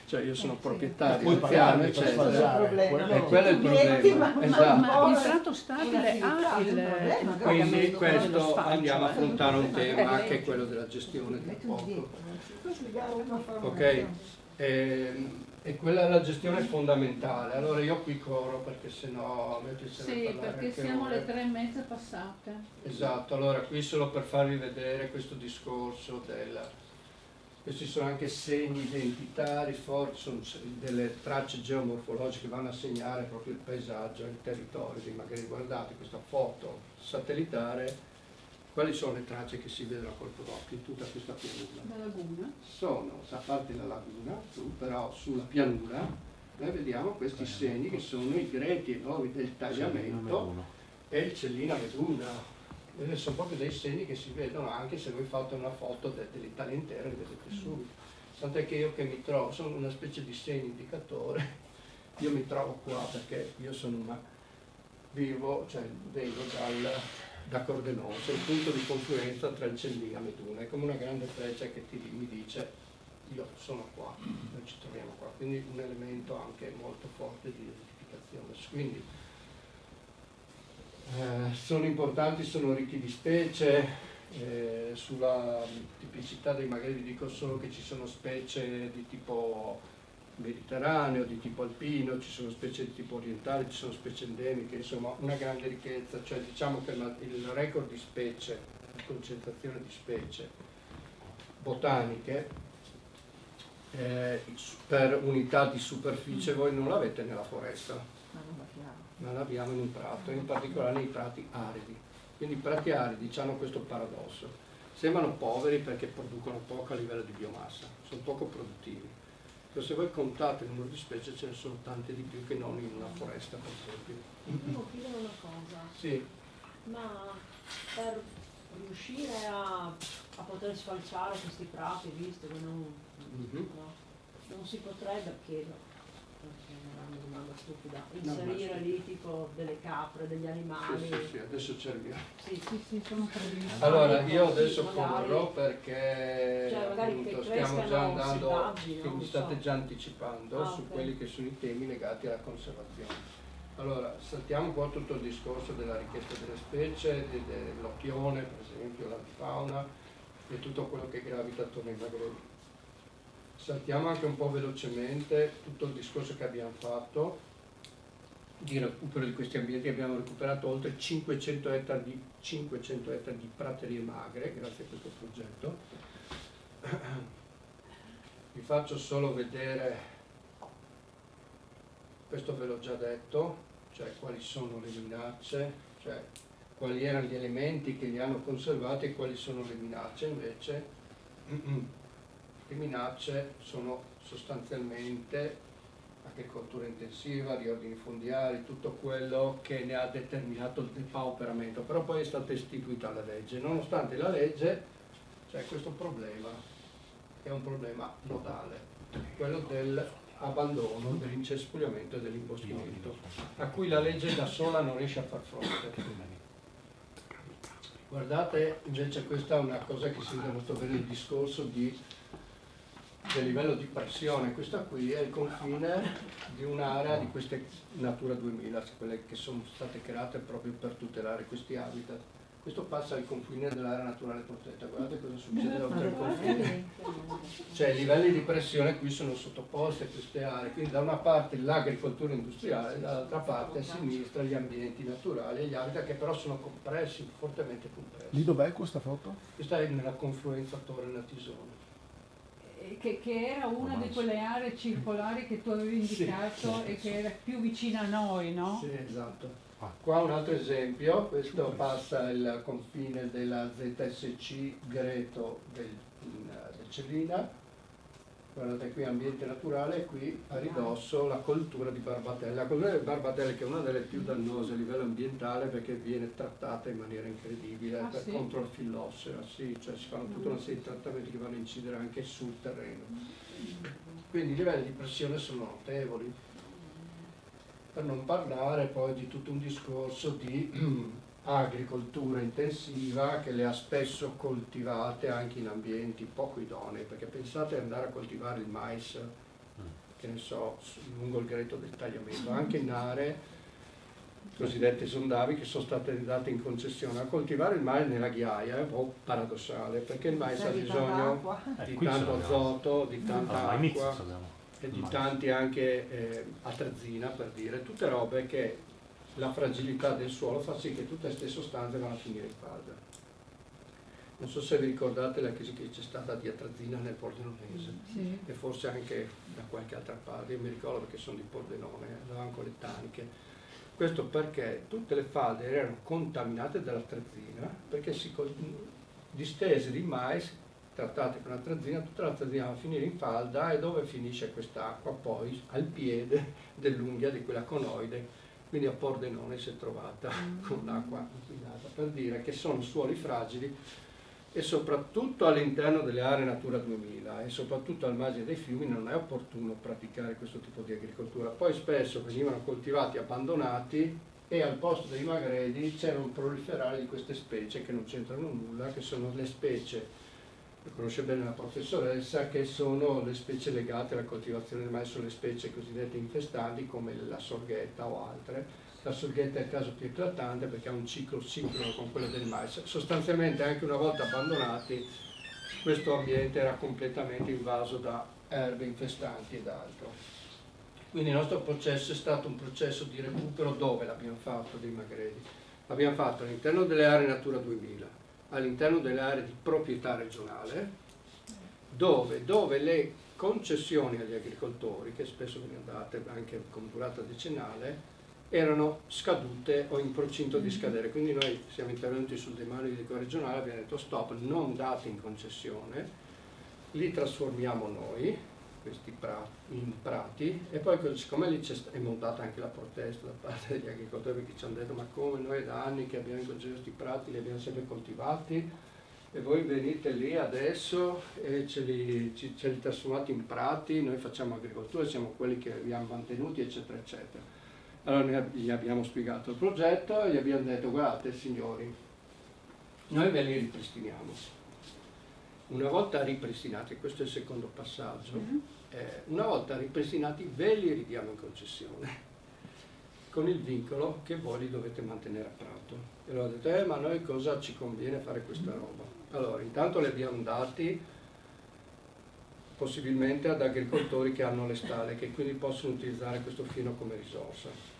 cioè io sono proprietario del piano, eccetera, e quello è il problema. Esatto. Ma il prato stabile ha il quindi questo andiamo a affrontare un tema anche quello della gestione del fuoco. Ok? E quella è la gestione fondamentale. Allora io qui corro perché sennò a me piacerebbe parlare perché anche siamo ore. le 3:30 passate. Esatto, allora qui solo per farvi vedere questo discorso questi sono anche segni identitari forti, sono delle tracce geomorfologiche che vanno a segnare proprio il paesaggio, il territorio. Magari guardate questa foto satellitare, quali sono le tracce che si vedono a colpo d'occhio in tutta questa pianura? La laguna? Sono, a parte la laguna, però sulla pianura noi vediamo questi segni che sono i greti enormi del tagliamento e il Cellina Meduna. Sono proprio dei segni che si vedono anche se voi fate una foto dell'Italia intera, li vedete subito. Tant'è che io che mi trovo, sono una specie di segno indicatore, io mi trovo qua perché io sono vengo da Cordenone, il punto di confluenza tra il Cellina e Meduna, è come una grande freccia che mi dice io sono qua, noi ci troviamo qua, quindi un elemento anche molto forte di identificazione. Quindi sono importanti, sono ricchi di specie, sulla tipicità magari vi dico solo che ci sono specie di tipo mediterraneo, di tipo alpino, ci sono specie di tipo orientale, ci sono specie endemiche, insomma una grande ricchezza, cioè diciamo che il record di specie, la concentrazione di specie botaniche per unità di superficie voi non l'avete nella foresta, ma l'abbiamo in un prato, in particolare nei prati aridi. Quindi i prati aridi hanno questo paradosso, sembrano poveri perché producono poco a livello di biomassa, sono poco produttivi. Se voi contate il numero di specie ce ne sono tante di più che non in una foresta, per esempio. Devo chiedere una cosa. Sì. Ma per riuscire a poter sfalciare questi prati, visto che non si potrebbe, chiedo, perché è una domanda stupida, inserire lì tipo delle capre, degli animali? Sì, adesso ci arriviamo. Sì, sono previsti. Allora, io adesso corro perché appunto, stiamo già andando, quindi state già anticipando su quelli che sono i temi legati alla conservazione. Allora, saltiamo qua tutto il discorso della richiesta delle specie, dell'opione, per esempio, l'avifauna e tutto quello che gravita attorno ai magrebbi. Saltiamo anche un po' velocemente tutto il discorso che abbiamo fatto di recupero di questi ambienti. Abbiamo recuperato oltre 500 ettari di praterie magre grazie a questo progetto. Vi faccio solo vedere, questo ve l'ho già detto, cioè quali sono le minacce, cioè quali erano gli elementi che li hanno conservati e quali sono le minacce invece. Le minacce sono sostanzialmente agricoltura intensiva, riordini fondiari, tutto quello che ne ha determinato il depauperamento, però poi è stata istituita la legge. Nonostante la legge c'è questo problema, che è un problema nodale, quello dell'abbandono, dell'incespugliamento e dell'imboschimento, a cui la legge da sola non riesce a far fronte. Guardate, invece questa è una cosa che si vede molto bene nel discorso del livello di pressione. Questa qui è il confine di un'area di queste Natura 2000, quelle che sono state create proprio per tutelare questi habitat. Questo passa al confine dell'area naturale protetta. Guardate cosa succede oltre il confine. Cioè i livelli di pressione qui sono sottoposti a queste aree, quindi da una parte l'agricoltura industriale, dall'altra parte a sinistra gli ambienti naturali e gli habitat che però sono compressi, fortemente compressi. Lì dov'è questa foto? Questa è nella confluenza Torre-Natisone. Che era una di quelle aree circolari che tu avevi indicato e che era più vicina a noi, no? Sì, esatto. Qua un altro esempio, questo passa il confine della ZSC Greto del Cellina. Guardate qui ambiente naturale e qui a ridosso la coltura di barbatelle. La coltura di barbatelle che è una delle più dannose a livello ambientale perché viene trattata in maniera incredibile contro il fillossera, sì, cioè si fanno tutta una serie di trattamenti che vanno a incidere anche sul terreno. Quindi i livelli di pressione sono notevoli. Per non parlare poi di tutto un discorso di agricoltura intensiva che le ha spesso coltivate anche in ambienti poco idonei, perché pensate ad andare a coltivare il mais, che ne so, lungo il greto del tagliamento, anche in aree cosiddette sondavi che sono state date in concessione. A coltivare il mais nella ghiaia è un po' paradossale, perché il mais ha bisogno di tanto azoto, di tanta acqua e di tanti anche atrazina, per dire, tutte robe che la fragilità del suolo fa sì che tutte queste sostanze vanno a finire in falda. Non so se vi ricordate la crisi che c'è stata di atrazina nel Pordenonese, e forse anche da qualche altra parte. Io mi ricordo perché sono di Pordenone, andavamo con le taniche. Questo perché tutte le falde erano contaminate dall'atrazina, perché distese di mais trattate con atrazina, tutta l'atrazina va a finire in falda, e dove finisce quest'acqua? Poi al piede dell'unghia di quella conoide, quindi a Pordenone si è trovata con l'acqua inquinata, per dire che sono suoli fragili, e soprattutto all'interno delle aree Natura 2000 e soprattutto al margine dei fiumi non è opportuno praticare questo tipo di agricoltura. Poi spesso venivano coltivati abbandonati, e al posto dei magredi c'era un proliferare di queste specie che non c'entrano nulla, che sono le specie, lo conosce bene la professoressa, che sono le specie legate alla coltivazione del mais, sono le specie cosiddette infestanti come la sorghetta o altre. La sorghetta è il caso più eclatante perché ha un ciclo sincrono con quello del mais. Sostanzialmente anche una volta abbandonati questo ambiente era completamente invaso da erbe infestanti ed altro. Quindi il nostro processo è stato un processo di recupero. Dove l'abbiamo fatto dei magredi? L'abbiamo fatto all'interno delle aree Natura 2000, all'interno delle aree di proprietà regionale, dove le concessioni agli agricoltori, che spesso vengono date anche con durata decennale, erano scadute o in procinto di scadere. Quindi noi siamo intervenuti sul demanio idrico regionale, abbiamo detto stop, non date in concessione, li trasformiamo noi, questi in prati, e poi siccome lì è montata anche la protesta da parte degli agricoltori, perché ci hanno detto: ma come, noi da anni che abbiamo in concesso questi prati li abbiamo sempre coltivati, e voi venite lì adesso e ce li trasformate in prati, noi facciamo agricoltura, siamo quelli che vi hanno mantenuti, eccetera eccetera. Allora gli abbiamo spiegato il progetto e gli abbiamo detto: guardate signori, noi ve li ripristiniamo. Una volta ripristinati, questo è il secondo passaggio, una volta ripristinati ve li ridiamo in concessione, con il vincolo che voi li dovete mantenere a prato. E allora ho detto: ma a noi cosa ci conviene fare questa roba? Allora, intanto li abbiamo dati possibilmente ad agricoltori che hanno le stalle, che quindi possono utilizzare questo fieno come risorsa.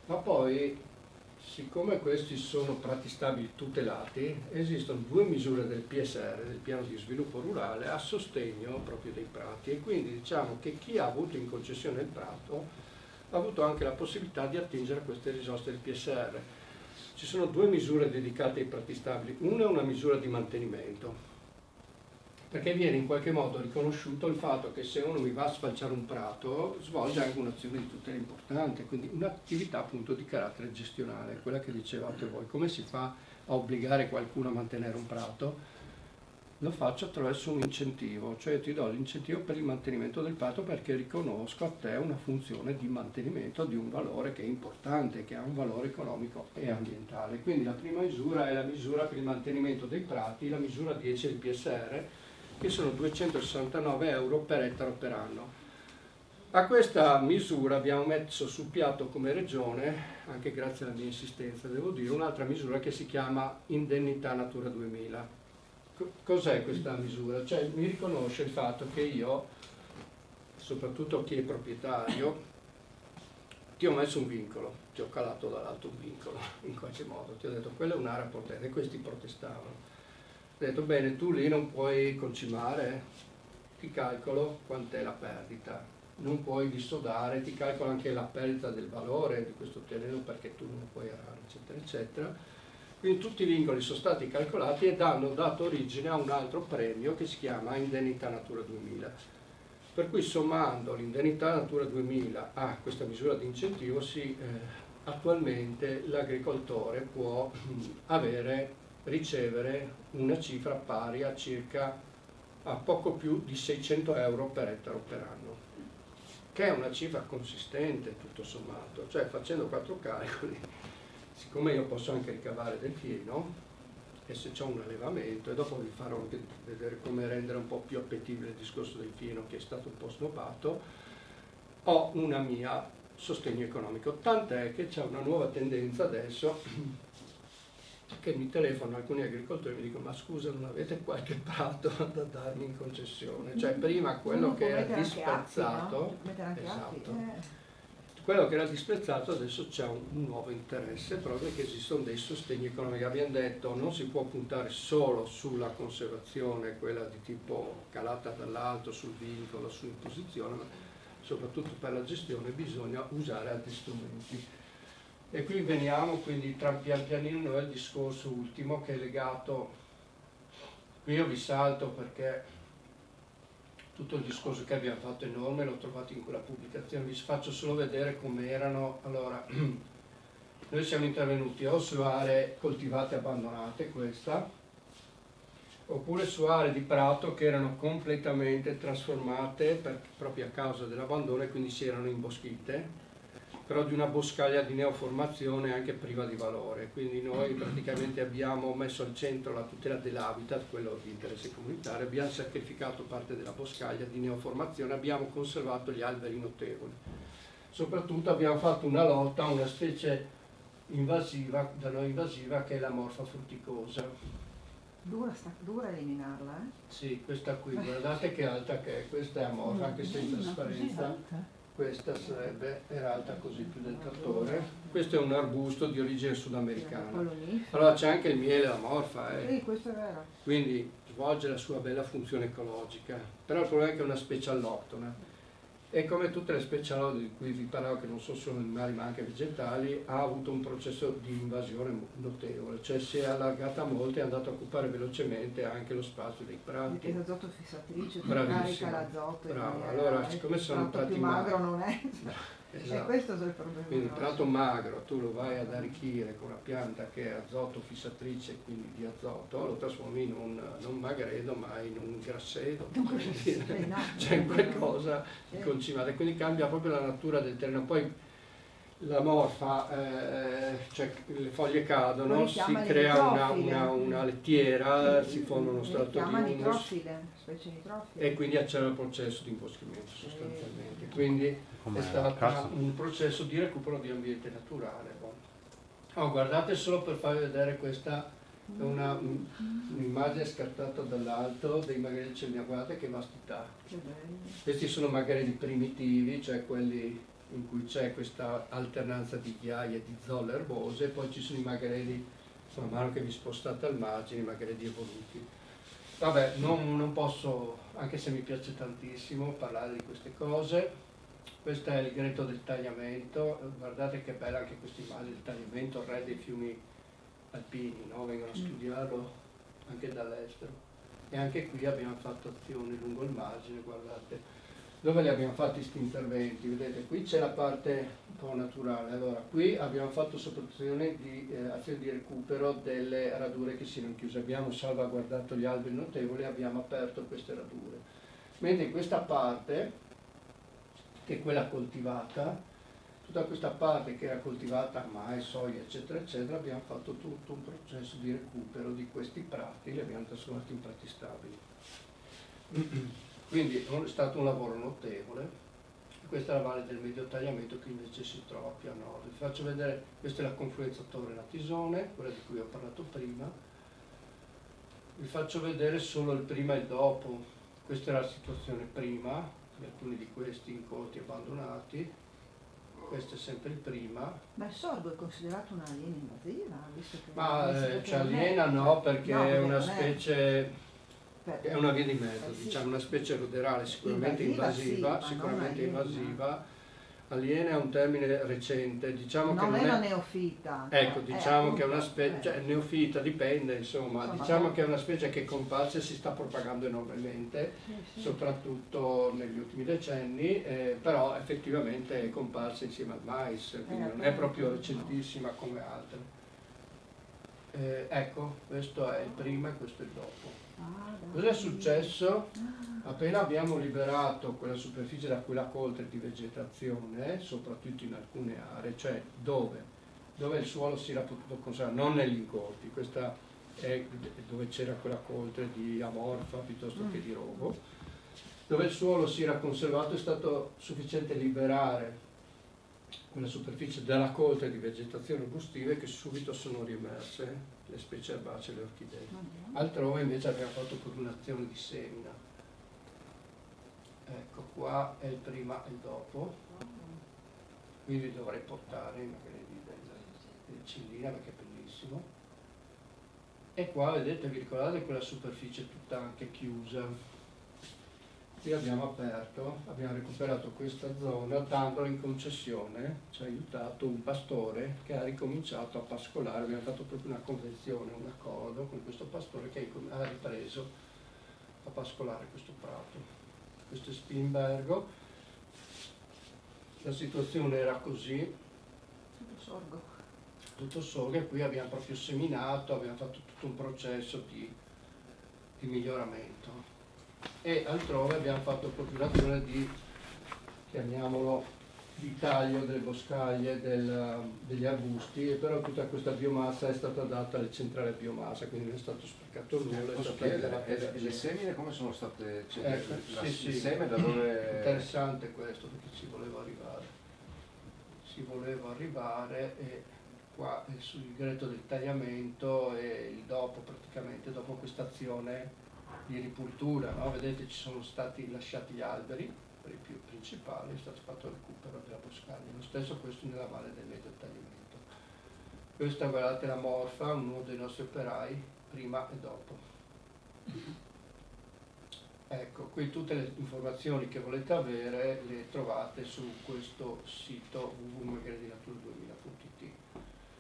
Ma poi, siccome questi sono prati stabili tutelati, esistono due misure del PSR, del Piano di Sviluppo Rurale, a sostegno proprio dei prati, e quindi diciamo che chi ha avuto in concessione il prato ha avuto anche la possibilità di attingere a queste risorse del PSR. Ci sono due misure dedicate ai prati stabili. Una è una misura di mantenimento, perché viene in qualche modo riconosciuto il fatto che se uno mi va a sfalciare un prato svolge anche un'azione di tutela importante, quindi un'attività appunto di carattere gestionale, quella che dicevate voi. Come si fa a obbligare qualcuno a mantenere un prato? Lo faccio attraverso un incentivo, cioè ti do l'incentivo per il mantenimento del prato perché riconosco a te una funzione di mantenimento di un valore che è importante, che ha un valore economico e ambientale. Quindi la prima misura è la misura per il mantenimento dei prati, la misura 10 del PSR, che sono 269 euro per ettaro per anno. A questa misura abbiamo messo sul piatto come regione, anche grazie alla mia insistenza devo dire, un'altra misura che si chiama indennità Natura 2000. Cos'è questa misura? Cioè mi riconosce il fatto che io, soprattutto chi è proprietario, ti ho messo un vincolo, ti ho calato dall'alto un vincolo in qualche modo, ti ho detto quella è un'area protetta, e questi protestavano. Ho detto bene, tu lì non puoi concimare, ti calcolo quant'è la perdita, non puoi dissodare, ti calcolo anche la perdita del valore di questo terreno perché tu non lo puoi arare, eccetera eccetera. Quindi tutti i vincoli sono stati calcolati ed hanno dato origine a un altro premio che si chiama indennità Natura 2000. Per cui sommando l'indennità Natura 2000 a questa misura di incentivo attualmente l'agricoltore può ricevere una cifra pari a poco più di 600 euro per ettaro per anno. che è una cifra consistente tutto sommato, cioè facendo 4 calcoli, siccome io posso anche ricavare del fieno, e se c'è un allevamento, e dopo vi farò anche vedere come rendere un po' più appetibile il discorso del fieno che è stato un po' snobbato, ho una mia sostegno economico, tant'è che c'è una nuova tendenza adesso che mi telefonano alcuni agricoltori e mi dicono: ma scusa, non avete qualche prato da darmi in concessione? Cioè prima quello che era disprezzato, esatto, quello che era disprezzato adesso c'è un nuovo interesse, proprio che esistono dei sostegni economici. Abbiamo detto non si può puntare solo sulla conservazione, quella di tipo calata dall'alto, sul vincolo, sull'imposizione, ma soprattutto per la gestione bisogna usare altri strumenti. E qui veniamo quindi pian pianino al discorso ultimo che è legato, qui io vi salto perché tutto il discorso che abbiamo fatto è enorme, l'ho trovato in quella pubblicazione, vi faccio solo vedere come erano. Allora, noi siamo intervenuti o su aree coltivate abbandonate, questa, oppure su aree di prato che erano completamente trasformate proprio a causa dell'abbandono e quindi si erano imboschite, però di una boscaglia di neoformazione anche priva di valore. Quindi noi praticamente abbiamo messo al centro la tutela dell'habitat, quello di interesse comunitario, abbiamo sacrificato parte della boscaglia di neoformazione, abbiamo conservato gli alberi notevoli. Soprattutto abbiamo fatto una lotta a una specie invasiva, da noi invasiva, che è la morfa fruticosa. Dura eliminarla, eh? Sì, questa qui, guardate che alta che è, questa è amorfa, anche se in trasparenza. Questa era alta così, più del trattore. Questo è un arbusto di origine sudamericana. Allora c'è anche il miele amorfa, Sì, questo è vero. Quindi svolge la sua bella funzione ecologica. Però il problema è che è una specie alloctona. E come tutte le specie alloctone di cui vi parlavo, che non sono solo animali ma anche vegetali, ha avuto un processo di invasione notevole. Cioè si è allargata molto e è andato a occupare velocemente anche lo spazio dei prati. Perché l'azoto fissatrice carica l'azoto. Bravo, allora siccome sono prati più magro non è. Esatto. E questo è il problema. Quindi il prato magro tu lo vai ad arricchire con una pianta che è azoto fissatrice, quindi di azoto, lo trasformi in un non magredo ma in un grassedo, cioè in qualcosa di concimale, quindi cambia proprio la natura del terreno. Poi la morfa, cioè le foglie cadono, si crea una lettiera, si fonde uno strato di humus e quindi accelera il processo di imboschimento sostanzialmente. Quindi è stato un processo di recupero di ambiente naturale. Guardate solo per farvi vedere questa, è un'immagine scattata dall'alto dei maghelli cellini, guardate che vastità. Questi sono maghelli primitivi, cioè quelli in cui c'è questa alternanza di ghiaie e di zolle erbose, e poi ci sono i maghelli, man mano che vi spostate al margine, i maghelli evoluti. Vabbè, non posso, anche se mi piace tantissimo, parlare di queste cose. Questo è il greto del tagliamento, guardate che bella anche questa immagine del tagliamento, il re dei fiumi alpini, no? Vengono a studiarlo anche dall'estero. E anche qui abbiamo fatto azioni lungo il margine, guardate. Dove li abbiamo fatti questi interventi? Vedete, qui c'è la parte un po' naturale. Allora, qui abbiamo fatto soprattutto azioni di recupero delle radure che si erano chiuse. Abbiamo salvaguardato gli alberi notevoli e abbiamo aperto queste radure. Mentre in questa parte, che è quella coltivata, tutta questa parte che era coltivata mais, soia, eccetera, eccetera, abbiamo fatto tutto un processo di recupero di questi prati, li abbiamo trasformati in prati stabili. Quindi è stato un lavoro notevole. Questa è la valle del medio tagliamento che invece si trova più a nord. Vi faccio vedere, questa è la confluenza Torre-Natisone, quella di cui ho parlato prima. Vi faccio vedere solo il prima e il dopo. Questa era la situazione prima, di alcuni di questi incolti abbandonati. Questo è sempre il prima. Ma il sorgo è considerato un'aliena invasiva? Visto che ma aliena no, perché è una specie... È una via di mezzo, diciamo, una specie ruderale sicuramente invasiva, Aliena è un termine recente, diciamo che non è una neofita. Ecco, diciamo che è una specie, cioè, neofita dipende, insomma, diciamo che è una specie che è comparsa e si sta propagando enormemente, soprattutto negli ultimi decenni, però effettivamente è comparsa insieme al mais, quindi non è proprio recentissima come altre. Ecco, questo è il prima e questo è il dopo. Cos'è successo? Appena abbiamo liberato quella superficie da quella coltre di vegetazione, soprattutto in alcune aree, cioè dove il suolo si era potuto conservare, non negli incorti, questa è dove c'era quella coltre di amorfa piuttosto che di rovo, dove il suolo si era conservato è stato sufficiente liberare quella superficie dalla coltre di vegetazioni arbustive che subito sono riemerse le specie erbacee e le orchidee. Altrove invece abbiamo fatto coronazione di semina. Ecco, qua è il prima e il dopo, quindi dovrei portare magari del cillina perché è bellissimo. E qua vedete, vi ricordate quella superficie tutta anche chiusa? Qui abbiamo aperto, abbiamo recuperato questa zona dandola in concessione, ci ha aiutato un pastore che ha ricominciato a pascolare, abbiamo fatto proprio una convenzione, un accordo con questo pastore che ha ripreso a pascolare questo prato. Questo è Spinbergo, la situazione era così, tutto sorgo e qui abbiamo proprio seminato, abbiamo fatto tutto un processo di miglioramento. E altrove abbiamo fatto proprio un'azione di, chiamiamolo, di taglio delle boscaglie degli arbusti, e però tutta questa biomassa è stata data alle centrali biomassa, quindi non è stato sprecato nulla. Le semine come sono state? Sì. Il seme da dove? Interessante questo, perché ci voleva arrivare e qua è sul gretto del tagliamento e il dopo, praticamente dopo questa azione di ripultura, no? Vedete, ci sono stati lasciati gli alberi per i più principali, è stato fatto il recupero della boscaglia, lo stesso questo nella valle del medio tagliamento. Questa, guardate, la morfa, uno dei nostri operai, prima e dopo. Ecco, qui tutte le informazioni che volete avere le trovate su questo sito www.magheredinatura2000.it.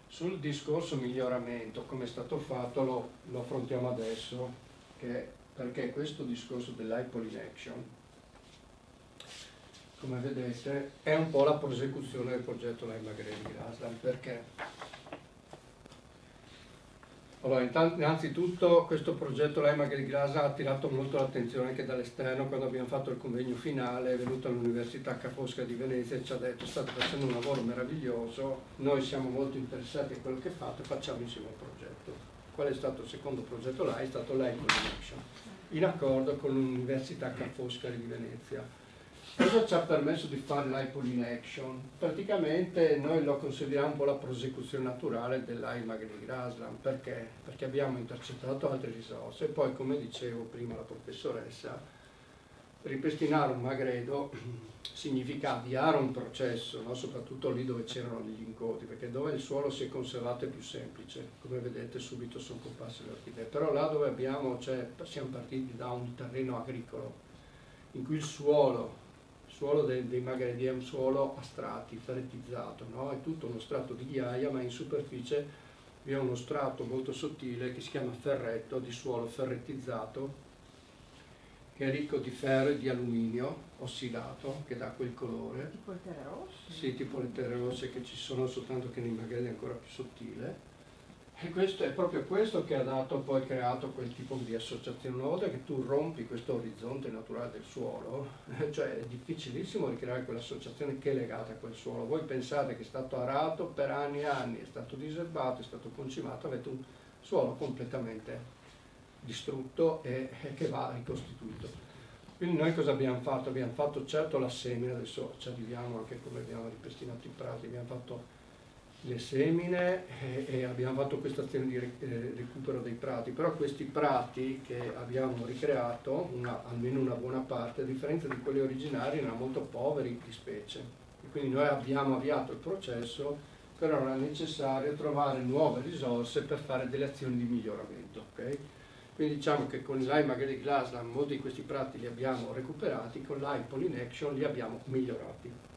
Sul discorso miglioramento, come è stato fatto, lo affrontiamo adesso, perché questo discorso dell'hypollination, come vedete, è un po' la prosecuzione del progetto Lime Agredi Grassland. Perché? Allora, innanzitutto questo progetto Lime Agredi Grassland ha attirato molto l'attenzione anche dall'esterno. Quando abbiamo fatto il convegno finale è venuto all'Università Ca' Foscari di Venezia e ci ha detto: state facendo un lavoro meraviglioso, noi siamo molto interessati a quello che fate, facciamo insieme un progetto. Qual è stato il secondo progetto là? È stato l'hypollination, in accordo con l'Università Ca' Foscari di Venezia. Cosa ci ha permesso di fare l'hypollination? Praticamente noi lo consideriamo un po' la prosecuzione naturale dell'Lime Agredi Grassland. Perché? Perché abbiamo intercettato altre risorse e poi, come dicevo prima la professoressa, ripristinare un magredo significa avviare un processo, no? Soprattutto lì dove c'erano gli incontri, perché dove il suolo si è conservato è più semplice, come vedete subito sono comparse le orchidee, però là dove siamo partiti da un terreno agricolo in cui il suolo dei magredi è un suolo a strati, ferretizzato, no? È tutto uno strato di ghiaia, ma in superficie vi è uno strato molto sottile che si chiama ferretto, di suolo ferretizzato, che è ricco di ferro e di alluminio ossidato, che dà quel colore. Tipo le terre rosse? Sì, tipo le terre rosse che ci sono, soltanto che nei magredi è ancora più sottile. E questo è proprio questo che ha creato quel tipo di associazione. Una volta che tu rompi questo orizzonte naturale del suolo, cioè è difficilissimo ricreare quell'associazione che è legata a quel suolo. Voi pensate che è stato arato per anni e anni, è stato diserbato, è stato concimato, avete un suolo completamente distrutto e che va ricostituito. Quindi noi cosa abbiamo fatto? Abbiamo fatto certo la semina, adesso ci arriviamo anche come abbiamo ripristinato i prati, abbiamo fatto le semine e abbiamo fatto questa azione di recupero dei prati, però questi prati che abbiamo ricreato, almeno una buona parte, a differenza di quelli originari, erano molto poveri di specie, e quindi noi abbiamo avviato il processo, però era necessario trovare nuove risorse per fare delle azioni di miglioramento. Okay? Quindi diciamo che con l'Lime Agredi Grassland molti di questi prati li abbiamo recuperati, con l'hypollination li abbiamo migliorati.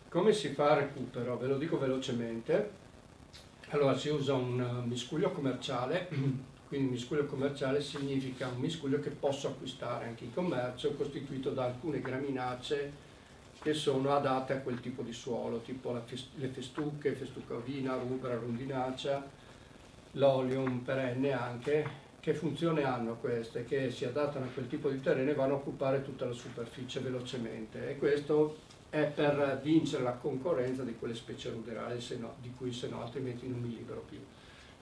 Come si fa il recupero? Ve lo dico velocemente. Allora si usa un miscuglio commerciale, quindi miscuglio commerciale significa un miscuglio che posso acquistare anche in commercio, costituito da alcune graminacee che sono adatte a quel tipo di suolo, tipo le festuche, festuca ovina, rubra, rondinacea, l'olium perenne anche, che funzione hanno queste? Che si adattano a quel tipo di terreno e vanno a occupare tutta la superficie velocemente, e questo è per vincere la concorrenza di quelle specie ruderali di cui se no altrimenti non mi libero più.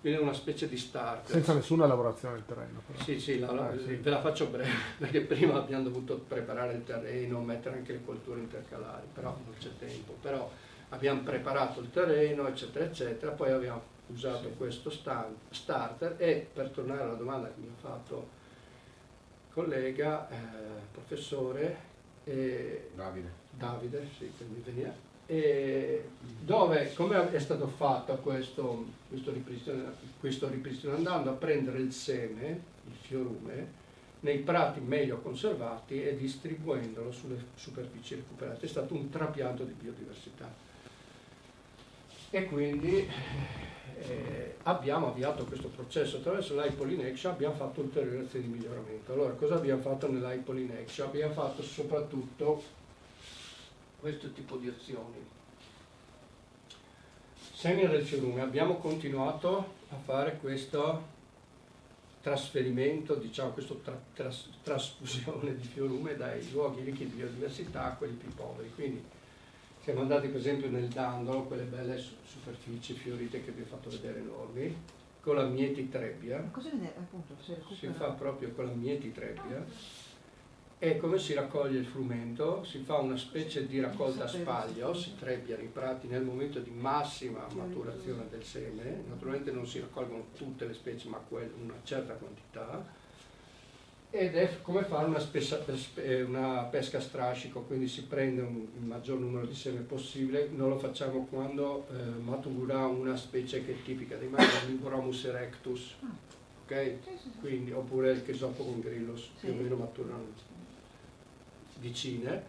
Quindi è una specie di starter. Senza nessuna lavorazione del terreno. Però. Sì, sì, ve la faccio breve, perché prima abbiamo dovuto preparare il terreno, mettere anche le colture intercalari, però non c'è tempo. Però abbiamo preparato il terreno, eccetera, eccetera, poi abbiamo usato questo starter, e per tornare alla domanda che mi ha fatto il collega, professore Davide, sì, che mi veniva. Come è stato fatto questo ripristino? Andando a prendere il seme, il fiorume, nei prati meglio conservati e distribuendolo sulle superfici recuperate. È stato un trapianto di biodiversità. E quindi abbiamo avviato questo processo attraverso l'Hypoline Action, abbiamo fatto ulteriori azioni di miglioramento. Allora, cosa abbiamo fatto nell'Hypoline Action? Abbiamo fatto soprattutto questo tipo di azioni. Semina del fiorume, abbiamo continuato a fare questo trasferimento, diciamo, questa trasfusione di fiorume dai luoghi ricchi di biodiversità a quelli più poveri. Quindi siamo andati per esempio nel Dandolo, quelle belle superfici fiorite che vi ho fatto vedere enormi, con la mietitrebbia. Ma cosa viene appunto? Si fa proprio con la mietitrebbia. E come si raccoglie il frumento? Si fa una specie di raccolta a spaglio, si trebbia nei prati nel momento di massima maturazione del seme. Naturalmente non si raccolgono tutte le specie, ma una certa quantità. Ed è come fare una pesca a strascico, quindi si prende il maggior numero di seme possibile. Noi lo facciamo quando matura una specie che è tipica dei magari, Liboromus erectus, ok? Quindi, oppure il chesopo con grillos, più o meno maturano vicine.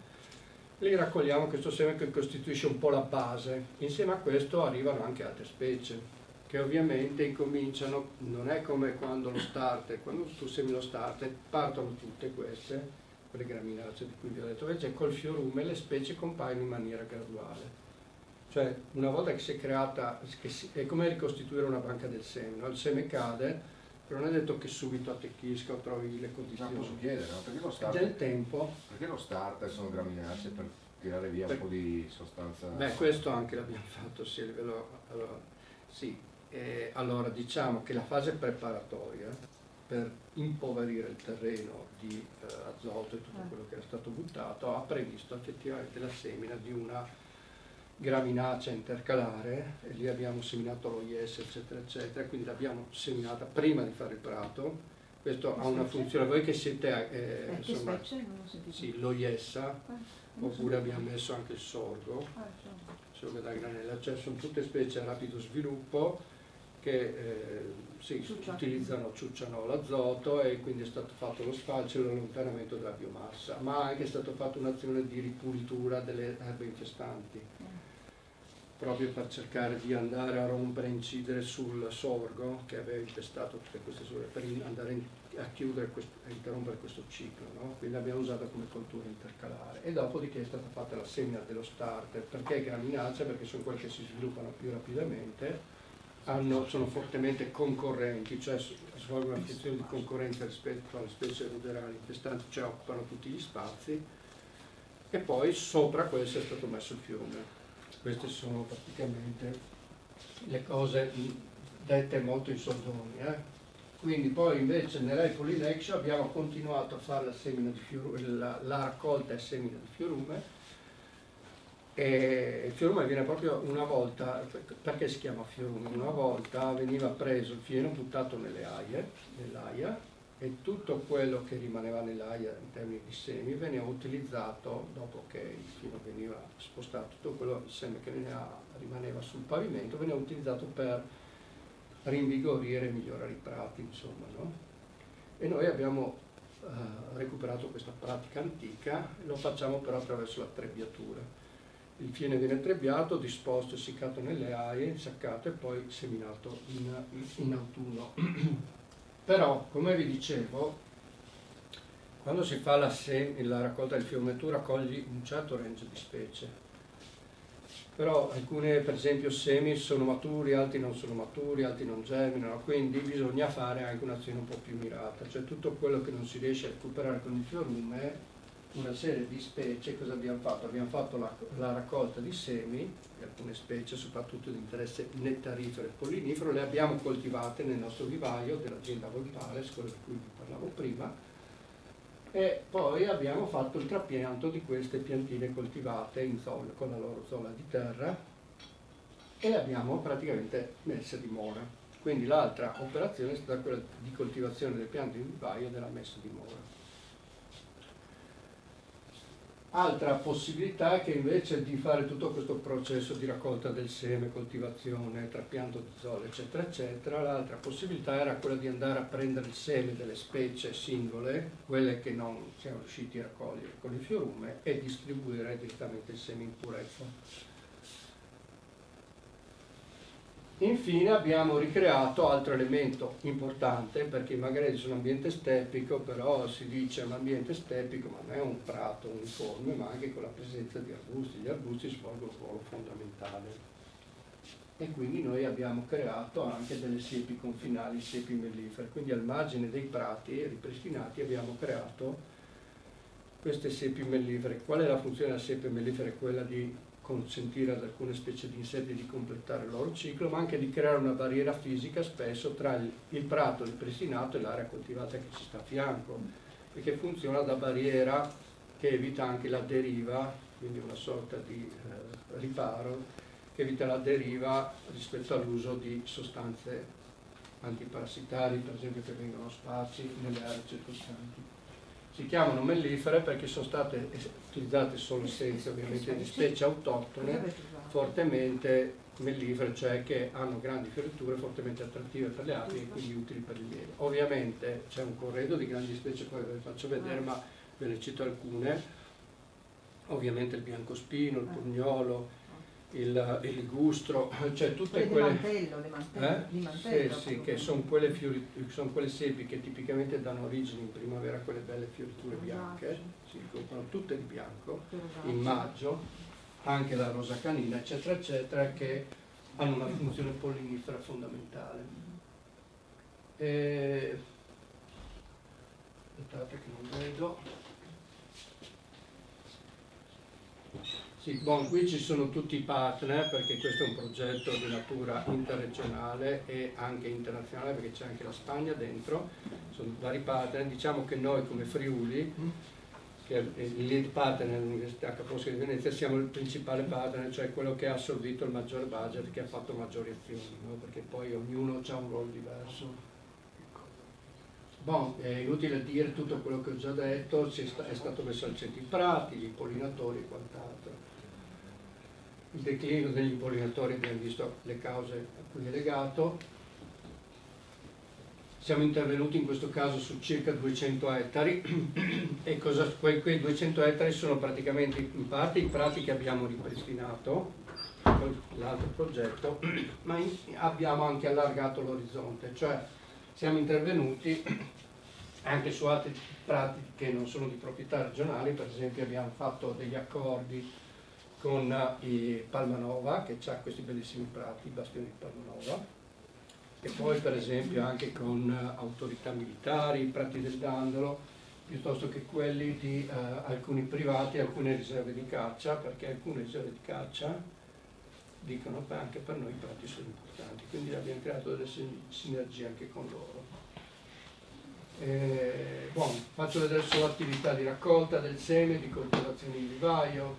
Li raccogliamo, questo seme che costituisce un po' la base. Insieme a questo arrivano anche altre specie che ovviamente incominciano, non è come quando tu semi lo starter, partono tutte queste, quelle graminacee di cui vi ho detto, invece col fiorume le specie compaiono in maniera graduale. Cioè, una volta che si è creata, è come ricostituire una banca del seme, no? Il seme cade, però non è detto che subito attecchisca o trovi le condizioni. Posso chiedere, no? Perché lo starter, del tempo. Perché lo starter sono graminacee per tirare via un po' di sostanza? Beh, questo anche l'abbiamo fatto, sì, a livello, allora diciamo che la fase preparatoria per impoverire il terreno di azoto e tutto quello che era stato buttato ha previsto effettivamente la semina di una graminacea intercalare, e lì abbiamo seminato l'OIS eccetera eccetera, quindi l'abbiamo seminata prima di fare il prato. Questo ha una funzione, voi che siete insomma, sì, l'OIS, oppure abbiamo messo anche il sorgo da granella, cioè sono tutte specie a rapido sviluppo che ciucciano l'azoto, e quindi è stato fatto lo sfalcio e l'allontanamento della biomassa, ma anche è stata fatta un'azione di ripulitura delle erbe infestanti, proprio per cercare di andare a rompere e incidere sul sorgo che aveva infestato tutte queste sorghe, per andare a chiudere a interrompere questo ciclo, no? Quindi l'abbiamo usata come coltura intercalare, e dopodiché è stata fatta la semina dello starter. Perché graminacea? Perché sono quelle che si sviluppano più rapidamente, sono fortemente concorrenti, cioè svolgono una funzione di concorrenza rispetto alle specie ruderali infestanti, cioè occupano tutti gli spazi, e poi sopra questo è stato messo il fiume. Queste sono praticamente le cose dette molto in soldoni. Quindi poi invece nell'Hypoline Action abbiamo continuato a fare la semina di fiorume, la raccolta e semina di fiorume. E il fiorume viene proprio una volta, perché si chiama fiorume? Una volta veniva preso il fieno, buttato nell'aia, e tutto quello che rimaneva nell'aia in termini di semi veniva utilizzato, dopo che il fieno veniva spostato, tutto quello, il seme che rimaneva sul pavimento veniva utilizzato per rinvigorire e migliorare i prati, insomma, no? E noi abbiamo recuperato questa pratica antica, e lo facciamo però attraverso la trebbiatura. Il fieno viene trebbiato, disposto, essiccato nelle aie, insaccato e poi seminato in autunno. Però, come vi dicevo, quando si fa la raccolta del fiorume tu raccogli un certo range di specie. però alcune per esempio semi sono maturi, altri non sono maturi, altri non germinano, quindi bisogna fare anche un'azione un po' più mirata, cioè tutto quello che non si riesce a recuperare con il fiorume, una serie di specie. Cosa abbiamo fatto? Abbiamo fatto la raccolta di semi di alcune specie, soprattutto di interesse nettarifero e pollinifero, le abbiamo coltivate nel nostro vivaio dell'azienda Volpales, quello di cui vi parlavo prima, e poi abbiamo fatto il trapianto di queste piantine coltivate in zolla, con la loro zolla di terra, e le abbiamo praticamente messe a dimora. Quindi l'altra operazione è stata quella di coltivazione delle piante in vivaio e della messa a dimora. Altra possibilità è che invece di fare tutto questo processo di raccolta del seme, coltivazione, trapianto di zolle, eccetera, eccetera, l'altra possibilità era quella di andare a prendere il seme delle specie singole, quelle che non siamo riusciti a raccogliere con il fiorume, e distribuire direttamente il seme in purezza. Infine abbiamo ricreato altro elemento importante, perché magari su un ambiente steppico, però si dice un ambiente steppico, ma non è un prato uniforme, ma anche con la presenza di arbusti. Gli arbusti svolgono un ruolo fondamentale. E quindi noi abbiamo creato anche delle siepi confinali, siepi mellifere. Quindi al margine dei prati ripristinati abbiamo creato queste siepi mellifere. Qual è la funzione della siepe mellifera? È quella di consentire ad alcune specie di insetti di completare il loro ciclo, ma anche di creare una barriera fisica spesso tra il prato ripristinato e l'area coltivata che ci sta a fianco, perché funziona da barriera che evita anche la deriva, quindi una sorta di riparo che evita la deriva rispetto all'uso di sostanze antiparassitarie, per esempio, che vengono sparsi nelle aree circostanti. Si chiamano mellifere perché sono state utilizzate solo essenze ovviamente di specie autoctone fortemente mellifere, cioè che hanno grandi fioriture fortemente attrattive per le api e quindi utili per il miele. Ovviamente c'è un corredo di grandi specie, poi ve le faccio vedere, ma ve ne cito alcune. Ovviamente il biancospino, il pugnolo, il ligustro, cioè tutte quelle che sono quelle siepi che tipicamente danno origine in primavera a quelle belle fioriture bianche, si ricoprono tutte di bianco in maggio, anche la rosa canina, eccetera, eccetera, che hanno una funzione pollinifera fondamentale. Aspettate che non vedo. Sì, qui ci sono tutti i partner, perché questo è un progetto di natura interregionale e anche internazionale, perché c'è anche la Spagna dentro, sono vari partner. Diciamo che noi come Friuli, che è il lead partner nell'Università Ca' Foscari di Venezia, siamo il principale partner, cioè quello che ha assorbito il maggior budget, che ha fatto maggiori azioni, no? Perché poi ognuno ha un ruolo diverso. È inutile dire tutto quello che ho già detto, è stato messo al centro i prati, gli impollinatori e quant'altro. Il declino degli impollinatori, abbiamo visto le cause a cui è legato. Siamo intervenuti in questo caso su circa 200 ettari e quei 200 ettari sono praticamente in parte i prati che abbiamo ripristinato con l'altro progetto, ma abbiamo anche allargato l'orizzonte, cioè siamo intervenuti anche su altri prati che non sono di proprietà regionali. Per esempio abbiamo fatto degli accordi con i Palmanova, che ha questi bellissimi prati, i bastioni di Palmanova, e poi per esempio anche con autorità militari, i prati del Dandolo, piuttosto che quelli di alcuni privati, alcune riserve di caccia, perché alcune riserve di caccia dicono che anche per noi i prati sono importanti, quindi abbiamo creato delle sinergie anche con loro. Faccio vedere solo attività di raccolta del seme, di coltivazione in vivaio,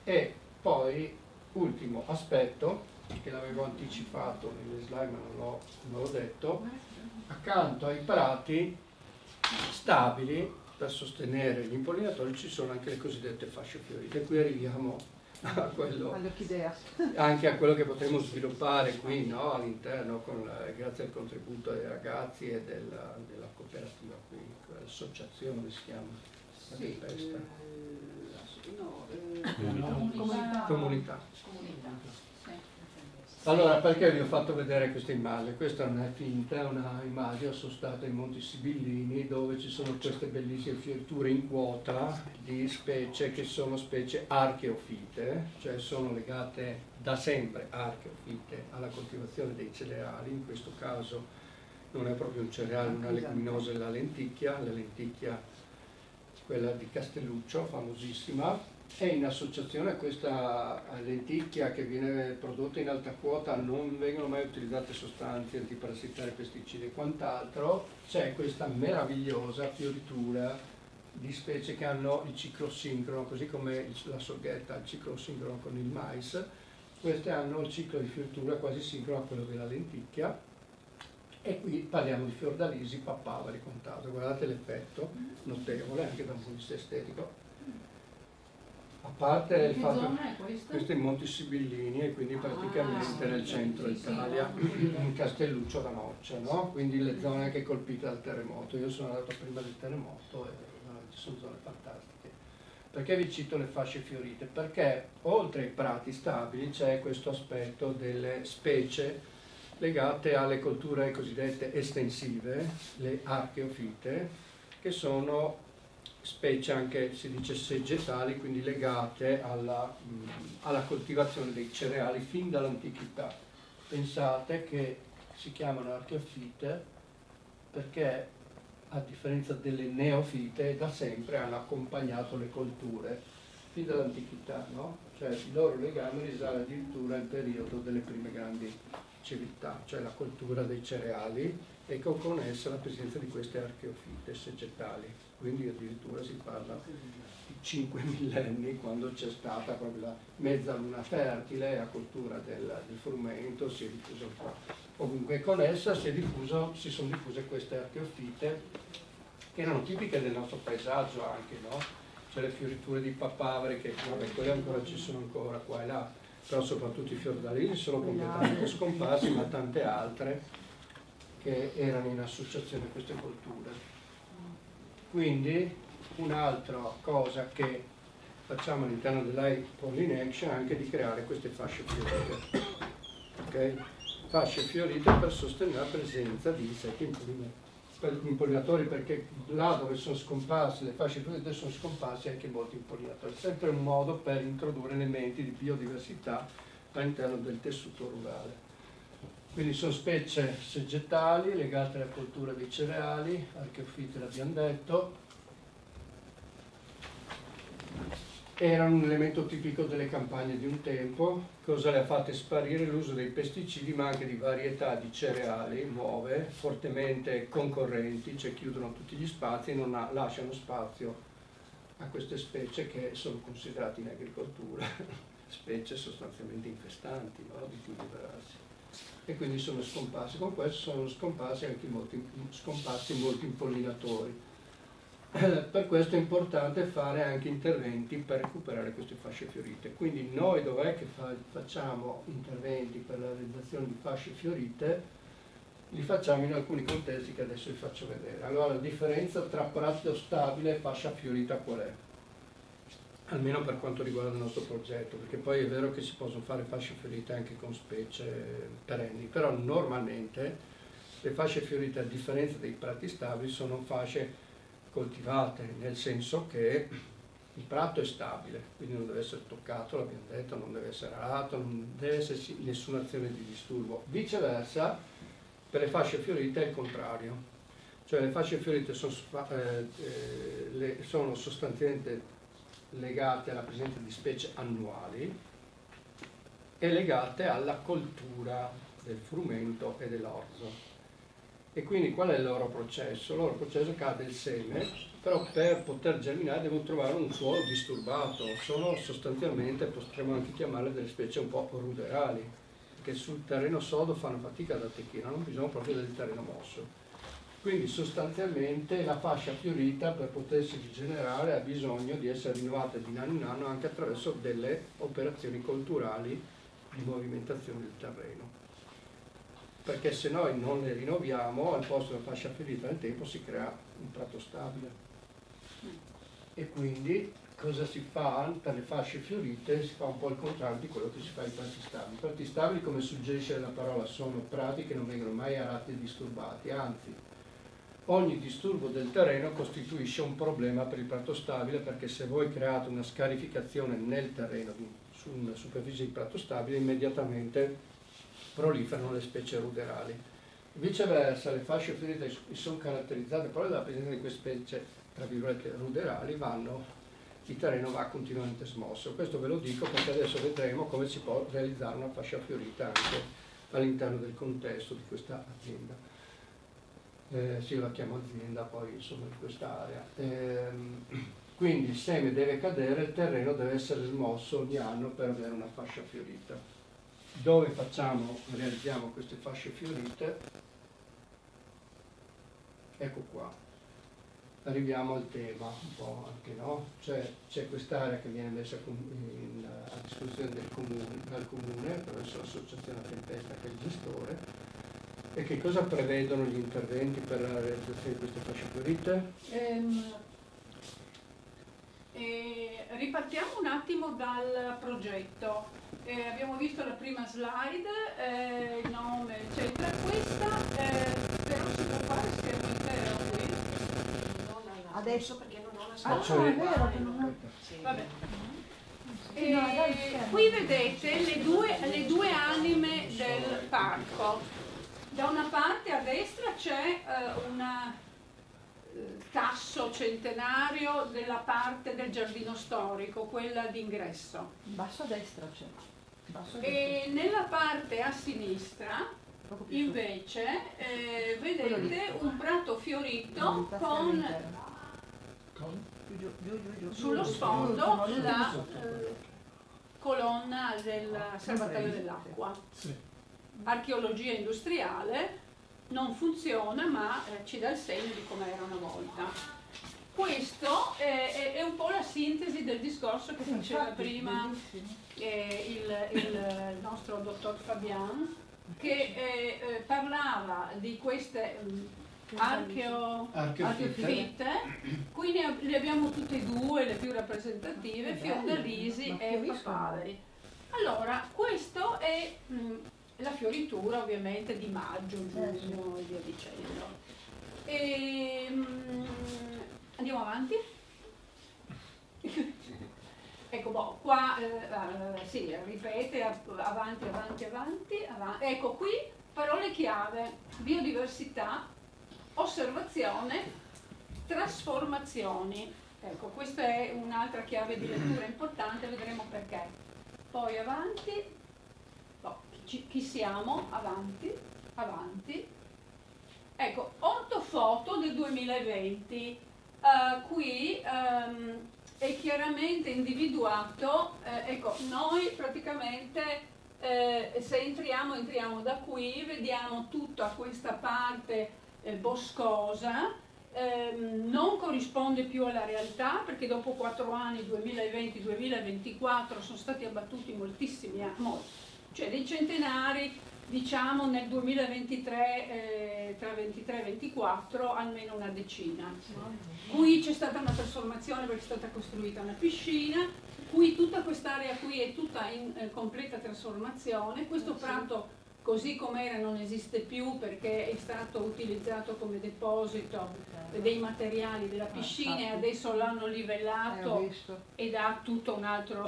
e poi ultimo aspetto che l'avevo anticipato nelle slide ma non l'ho detto: accanto ai prati stabili per sostenere gli impollinatori ci sono anche le cosiddette fasce fiorite. Qui arriviamo a quello, anche a quello che potremo sviluppare qui, no, all'interno, grazie al contributo dei ragazzi e della cooperativa qui, l'associazione si chiama La Tempesta. Comunità. Allora, perché vi ho fatto vedere questa immagine? Questa non è finta, è una immagine, sono stato ai Monti Sibillini dove ci sono queste bellissime fioriture in quota di specie che sono specie archeofite, cioè sono legate da sempre archeofite alla coltivazione dei cereali. In questo caso non è proprio un cereale, una leguminosa, è la lenticchia quella di Castelluccio, famosissima. E in associazione a questa lenticchia che viene prodotta in alta quota non vengono mai utilizzate sostanze antiparassitarie, pesticidi e quant'altro, c'è questa meravigliosa fioritura di specie che hanno il ciclo sincrono, così come la sorghetta ha il ciclo sincrono con il mais, queste hanno il ciclo di fioritura quasi sincrono a quello della lenticchia. E qui parliamo di fiordalisi, papaveri, quant'altro. Guardate l'effetto notevole anche da un punto di vista estetico. A parte il fatto che questo è in Monti Sibillini e quindi praticamente nel centro Italia, in Castelluccio da Noccia, no? Quindi le zone anche colpite dal terremoto. Io sono andato prima del terremoto e ci sono zone fantastiche. Perché vi cito le fasce fiorite? Perché oltre ai prati stabili c'è questo aspetto delle specie legate alle colture cosiddette estensive, le archeofite, che sono specie anche, si dice, seggetali, quindi legate alla coltivazione dei cereali fin dall'antichità. Pensate che si chiamano archeofite perché, a differenza delle neofite, da sempre hanno accompagnato le colture fin dall'antichità, no? Cioè il loro legame risale addirittura al periodo delle prime grandi civiltà, cioè la coltura dei cereali e con essa la presenza di queste archeofite seggetali. Quindi addirittura si parla di 5 millenni, quando c'è stata proprio la mezza luna fertile, la coltura del frumento si è diffusa un po'. Comunque con essa si sono diffuse queste archeofite che erano tipiche del nostro paesaggio anche, no? Cioè le fioriture di papaveri che, vabbè, quelle ancora ci sono ancora qua e là, però soprattutto i fiordalisi sono completamente scomparsi, ma tante altre che erano in associazione a queste colture. Quindi un'altra cosa che facciamo all'interno dell'High Pollen Action è anche di creare queste fasce fiorite, okay? Fasce fiorite per sostenere la presenza di insetti impollinatori, perché là dove sono scomparse le fasce fiorite sono scomparsi anche molti impollinatori, sempre un modo per introdurre elementi di biodiversità all'interno del tessuto rurale. Quindi sono specie seggetali legate alla coltura dei cereali, archeofite l'abbiamo detto, erano un elemento tipico delle campagne di un tempo. Cosa le ha fatte sparire? L'uso dei pesticidi, ma anche di varietà di cereali nuove, fortemente concorrenti, cioè chiudono tutti gli spazi e lasciano spazio a queste specie che sono considerate in agricoltura specie sostanzialmente infestanti, no? Di cui liberarsi. E quindi sono scomparsi. Con questo sono scomparsi anche molti impollinatori. Per questo è importante fare anche interventi per recuperare queste fasce fiorite. Quindi noi dov'è che facciamo interventi per la realizzazione di fasce fiorite? Li facciamo in alcuni contesti che adesso vi faccio vedere. Allora, la differenza tra prato stabile e fascia fiorita qual è? Almeno per quanto riguarda il nostro progetto, perché poi è vero che si possono fare fasce fiorite anche con specie perenni, però normalmente le fasce fiorite, a differenza dei prati stabili, sono fasce coltivate, nel senso che il prato è stabile, quindi non deve essere toccato, l'abbiamo detto, non deve essere arato, non deve esserci nessuna azione di disturbo. Viceversa, per le fasce fiorite è il contrario, cioè le fasce fiorite sono sostanzialmente legate alla presenza di specie annuali e legate alla coltura del frumento e dell'orzo. E quindi qual è il loro processo? Il loro processo cade il seme, però per poter germinare devono trovare un suolo disturbato. Sono sostanzialmente, potremmo anche chiamarle delle specie un po' ruderali, che sul terreno sodo fanno fatica ad attecchire, hanno bisogno proprio del terreno mosso. Quindi sostanzialmente la fascia fiorita, per potersi rigenerare, ha bisogno di essere rinnovata di anno in anno anche attraverso delle operazioni colturali di movimentazione del terreno. Perché se noi non le rinnoviamo, al posto della fascia fiorita nel tempo si crea un prato stabile. E quindi cosa si fa per le fasce fiorite? Si fa un po' il contrario di quello che si fa ai prati stabili. I prati stabili, come suggerisce la parola, sono prati che non vengono mai arati e disturbati, anzi ogni disturbo del terreno costituisce un problema per il prato stabile, perché se voi create una scarificazione nel terreno su una superficie di prato stabile, immediatamente proliferano le specie ruderali. Viceversa, le fasce fiorite sono caratterizzate proprio dalla presenza di queste specie, tra virgolette, ruderali, il terreno va continuamente smosso. Questo ve lo dico perché adesso vedremo come si può realizzare una fascia fiorita anche all'interno del contesto di questa azienda. Sì, io la chiamo azienda, poi insomma in quest'area. Quindi il seme deve cadere, il terreno deve essere smosso ogni anno per avere una fascia fiorita. Dove realizziamo queste fasce fiorite? Ecco qua. Arriviamo al tema un po' anche, no? Cioè c'è quest'area che viene messa a disposizione dal comune attraverso l'associazione a tempesta che è il gestore. E che cosa prevedono gli interventi per la realizzazione di queste fasce fiorite? Ripartiamo un attimo dal progetto. Abbiamo visto la prima slide, il nome eccetera. Questa però si può fare schermo intero qui? Adesso perché non ho la slide. È vero che non ho... Vabbè. Qui vedete le due anime del parco. Da una parte a destra c'è un tasso centenario della parte del giardino storico, quella d'ingresso. Basso a destra c'è. E nella parte a sinistra invece vedete un prato fiorito con sullo sfondo la colonna del serbatoio dell'acqua. Archeologia industriale, non funziona ma ci dà il segno di come era una volta. Questo è un po' la sintesi del discorso che faceva prima il nostro dottor Fabian, che parlava di queste archeofitte. Qui ne abbiamo tutte e due, le più rappresentative, Fiordalisi e Papaveri. Allora, questo è la fioritura ovviamente di maggio, giugno e via dicendo. Andiamo avanti? Ecco, qua si ripete avanti. Ecco qui parole chiave: biodiversità, osservazione, trasformazioni. Ecco, questa è un'altra chiave di lettura importante, vedremo perché. Poi avanti. Chi siamo? Avanti. Ecco, ortofoto del 2020. Qui è chiaramente individuato, ecco, noi praticamente se entriamo da qui, vediamo tutta questa parte boscosa, non corrisponde più alla realtà perché dopo 4 anni, 2020-2024, sono stati abbattuti moltissimi, cioè dei centenari, diciamo nel 2023, tra 23 e 24, almeno una decina. Qui c'è stata una trasformazione perché è stata costruita una piscina, qui tutta quest'area qui è tutta in completa trasformazione. Questo prato così com'era non esiste più perché è stato utilizzato come deposito dei materiali della piscina e adesso l'hanno livellato ed ha tutto un altro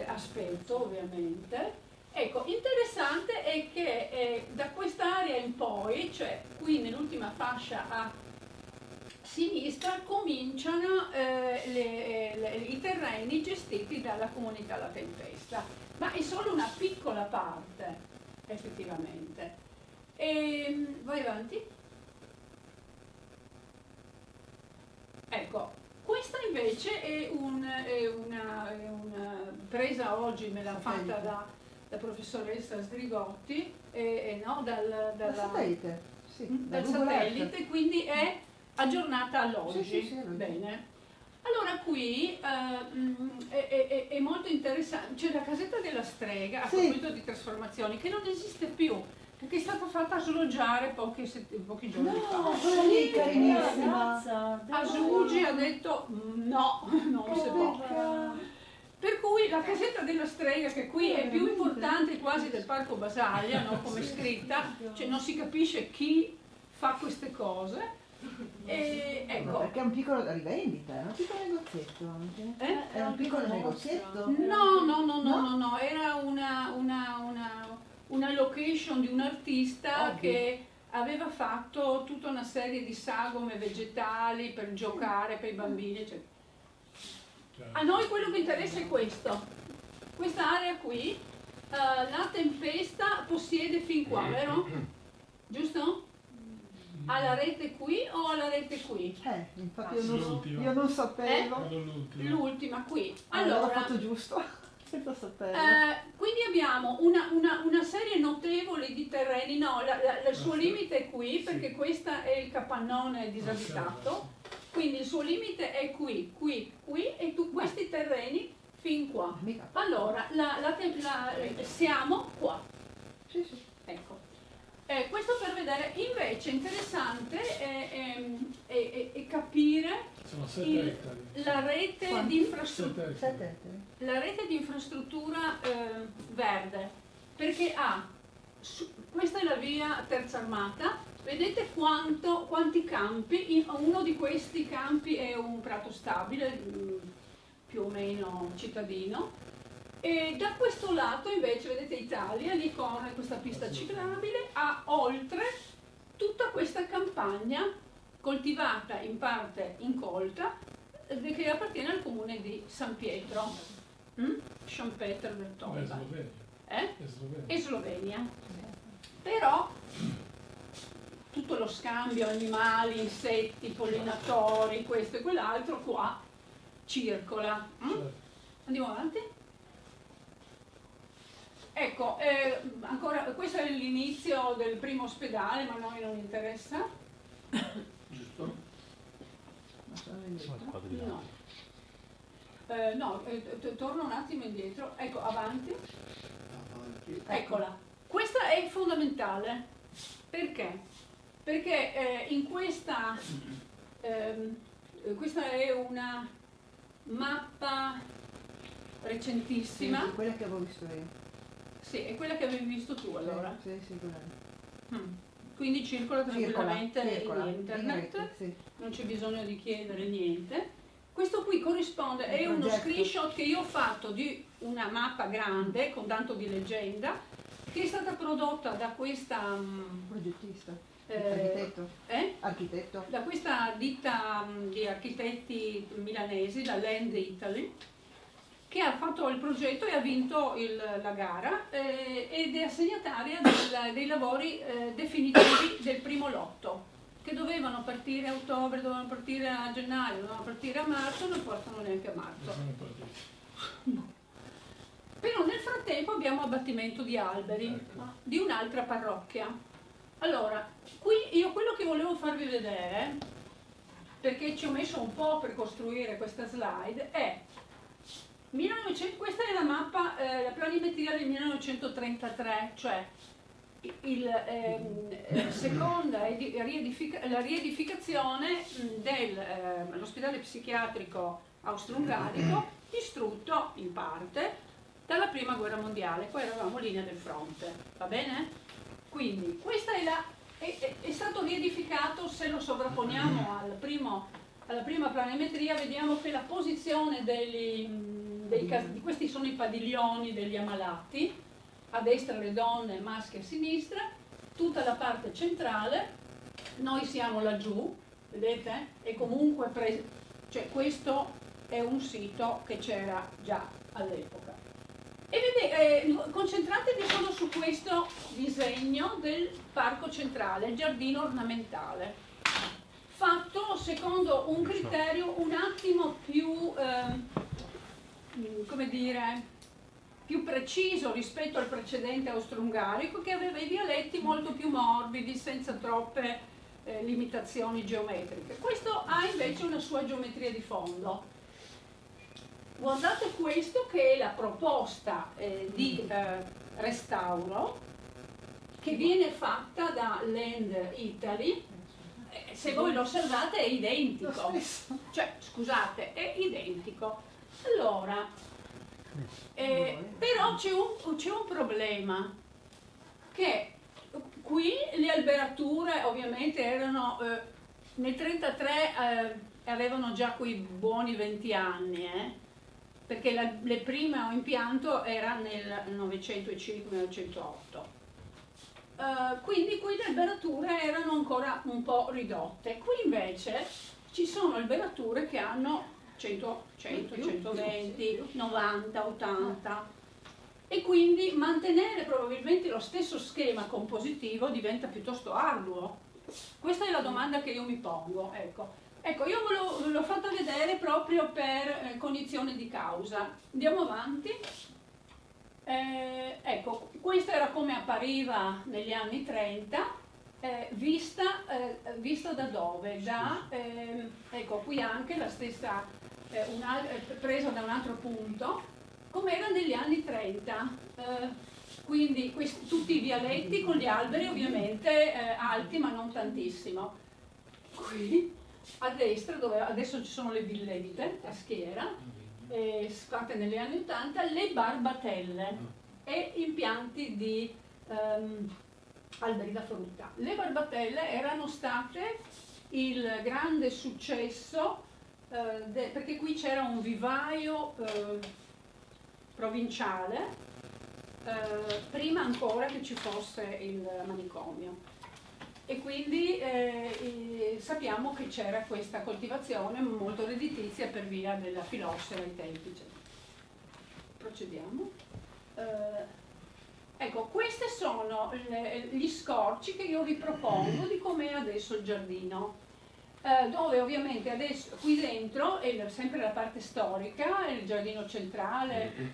aspetto ovviamente. Ecco, interessante è che da quest'area in poi, cioè qui nell'ultima fascia a sinistra, cominciano i terreni gestiti dalla comunità La Tempesta, ma è solo una piccola parte effettivamente. Vai avanti. Ecco, questa invece è una presa oggi, me l'ha fatta da professoressa Sdrigotti, no, dal satellite, dal satellite, quindi è aggiornata all'oggi. Sì, bene. Allora qui è molto interessante, c'è la casetta della strega, a proposito di trasformazioni, che non esiste più, che è stata fatta sloggiare pochi giorni fa. Quella lì carinissima. Asugi ha detto no, non si può. Per cui la casetta della strega, che qui è più importante quasi del Parco Basaglia, no? Come scritta, cioè non si capisce chi fa queste cose. E ecco. Perché è un piccolo rivendita, è un piccolo negozietto. È un piccolo negozietto? No, era una location di un artista che aveva fatto tutta una serie di sagome vegetali per giocare per i bambini, eccetera. A noi quello che interessa è questo, questa area qui, la tempesta possiede fin qua, vero? Giusto? Ha la rete qui o ha la rete qui? Infatti io non sapevo. L'ultima qui. Allora ho fatto giusto, senza saperlo. Quindi abbiamo una serie notevole di terreni, no, il suo limite è qui, perché questo è il capannone disabitato. Quindi il suo limite è qui e questi terreni fin qua. Allora, siamo qua. Sì. Ecco. Questo per vedere, invece interessante è capire la rete di infrastruttura. La rete di infrastruttura verde, perché questa è la via Terza Armata. Vedete quanti campi, uno di questi campi è un prato stabile, più o meno cittadino, e da questo lato invece vedete Italia, lì corre questa pista ciclabile, ha oltre tutta questa campagna coltivata in parte incolta, che appartiene al comune di San Pietro, San Pietro del Tolba. E Slovenia. Però tutto lo scambio animali, insetti, pollinatori, questo e quell'altro qua circola. Andiamo avanti? Ecco, ancora, questo è l'inizio del primo ospedale, ma a noi non interessa. Giusto? No, torno un attimo indietro. Ecco, avanti. Eccola. Questa è fondamentale. Perché? Perché in questa è una mappa recentissima. Sì, quella che avevo visto io. Sì, è quella che avevi visto tu allora. Sì, quella. Quindi circola tranquillamente in internet, sì. Non c'è bisogno di chiedere niente. Questo qui corrisponde, è uno screenshot che io ho fatto di una mappa grande con tanto di leggenda, che è stata prodotta da questa progettista, architetto, da questa ditta di architetti milanesi, la Land Italy, che ha fatto il progetto e ha vinto la gara ed è assegnataria dei lavori definitivi del primo lotto, che dovevano partire a ottobre, dovevano partire a gennaio, dovevano partire a marzo, non portano neanche a marzo. No. Però nel frattempo abbiamo abbattimento di alberi di un'altra parrocchia. Allora, qui io quello che volevo farvi vedere, perché ci ho messo un po' per costruire questa slide, è questa è la mappa, la planimetria del 1933, cioè la riedificazione dell'ospedale psichiatrico austro-ungarico, distrutto in parte dalla prima guerra mondiale. Poi eravamo linea del fronte, va bene? Quindi questa è stato riedificato. Se lo sovrapponiamo alla prima planimetria, vediamo che la posizione di questi sono i padiglioni degli ammalati, a destra le donne, maschi a sinistra, tutta la parte centrale, noi siamo laggiù, vedete? E comunque cioè questo è un sito che c'era già all'epoca. E vedete, concentratevi solo su questo disegno del parco centrale, il giardino ornamentale, fatto secondo un criterio un attimo più, come dire, più preciso rispetto al precedente austro-ungarico, che aveva i vialetti molto più morbidi, senza troppe limitazioni geometriche. Questo ha invece una sua geometria di fondo. Guardate questo, che è la proposta di restauro, che viene fatta da Land Italy. Se voi lo osservate è identico, cioè scusate, è identico. Allora, però c'è un problema, che qui le alberature ovviamente erano, nel 1933 avevano già quei buoni 20 anni, perché il primo impianto era nel 1905-1908. Quindi qui le alberature erano ancora un po' ridotte. Qui invece ci sono alberature che hanno 100, 120, 90, 80 e quindi mantenere probabilmente lo stesso schema compositivo diventa piuttosto arduo. Questa è la domanda che io mi pongo. Ecco, io ve l'ho fatta vedere proprio per cognizione di causa. Andiamo avanti. Ecco, questa era come appariva negli anni 30, vista da dove? Ecco, qui anche la stessa, presa da un altro punto, come era negli anni 30. Quindi tutti i vialetti con gli alberi ovviamente alti ma non tantissimo. Qui a destra, dove adesso ci sono le villette a schiera, fatte negli anni 80, le barbatelle e impianti di alberi da frutta. Le barbatelle erano state il grande successo perché qui c'era un vivaio provinciale prima ancora che ci fosse il manicomio. E quindi sappiamo che c'era questa coltivazione molto redditizia per via della filossera ai tempi. Procediamo. Ecco, questi sono gli scorci che io vi propongo di com'è adesso il giardino, dove ovviamente adesso qui dentro è sempre la parte storica, il giardino centrale,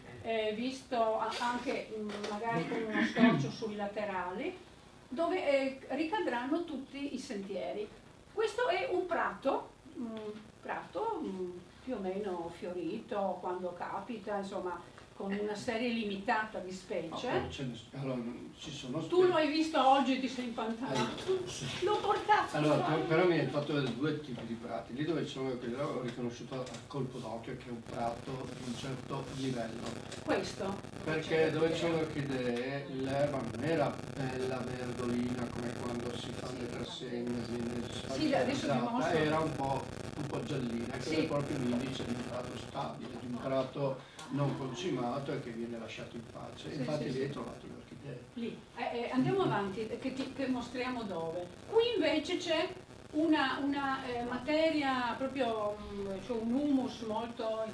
visto anche magari con uno scorcio sui laterali, dove ricadranno tutti i sentieri. Questo è un prato più o meno fiorito quando capita, insomma, con una serie limitata di specie. Allora, ci sono tu lo hai visto oggi e ti sei impantato? Sì. L'ho portato. Allora, però mi hai fatto vedere due tipi di prati. Lì dove sono quelli ho riconosciuto a colpo d'occhio che è un prato di un certo livello. Questo? Perché dove c'è le orchidee l'erba non era bella verdolina come quando si fanno le trassegne, era un po' giallina, che è proprio l'indice di un prato stabile, di un prato non concimato e che viene lasciato in pace. Infatti lì hai trovato le orchidee. Lì. Andiamo avanti, che mostriamo dove. Qui invece c'è una materia, proprio cioè un humus molto...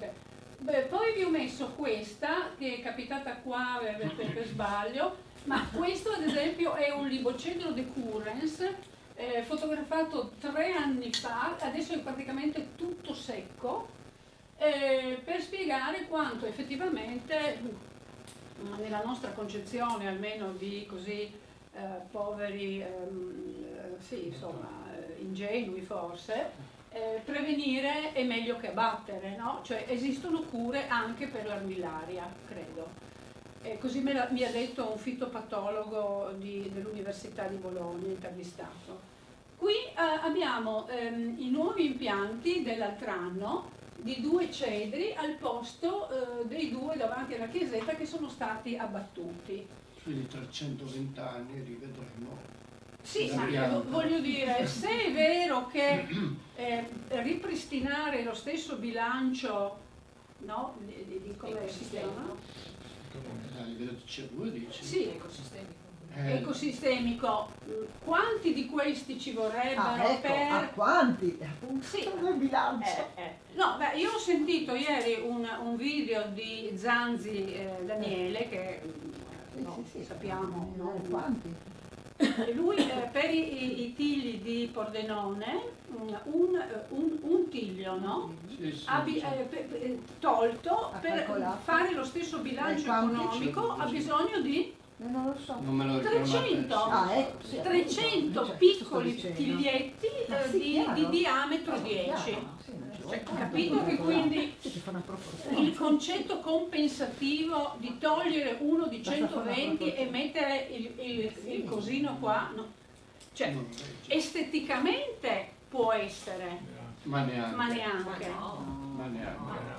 poi vi ho messo questa, che è capitata qua per sbaglio, ma questo ad esempio è un libocedro decurrens, fotografato 3 anni fa, adesso è praticamente tutto secco, per spiegare quanto effettivamente nella nostra concezione, almeno di così poveri, sì, insomma, ingenui forse, prevenire è meglio che abbattere, no? Cioè esistono cure anche per l'armillaria, credo. Così mi ha detto un fitopatologo dell'Università di Bologna, intervistato. Qui abbiamo i nuovi impianti dell'altro anno di 2 cedri al posto dei 2 davanti alla chiesetta che sono stati abbattuti. Quindi tra 120 anni rivedremo. Sì, ma voglio dire, se è vero che ripristinare lo stesso bilancio, no, di come si chiama? A livello di CO2 dici? Sì, ecosistemico. Quanti di questi ci vorrebbero per... quanti? Sì. Il bilancio. No, beh, io ho sentito ieri un video di Zanzi Daniele che sappiamo quanti. Lui per i tigli di Pordenone un tiglio, no? Tolto per fare lo stesso bilancio economico ha bisogno di non lo so. Non me lo 300 piccoli tiglietti di diametro 10. Cioè, capito che quindi il concetto compensativo di togliere uno di 120 e mettere il cosino qua, no. Cioè, esteticamente può essere, ma neanche.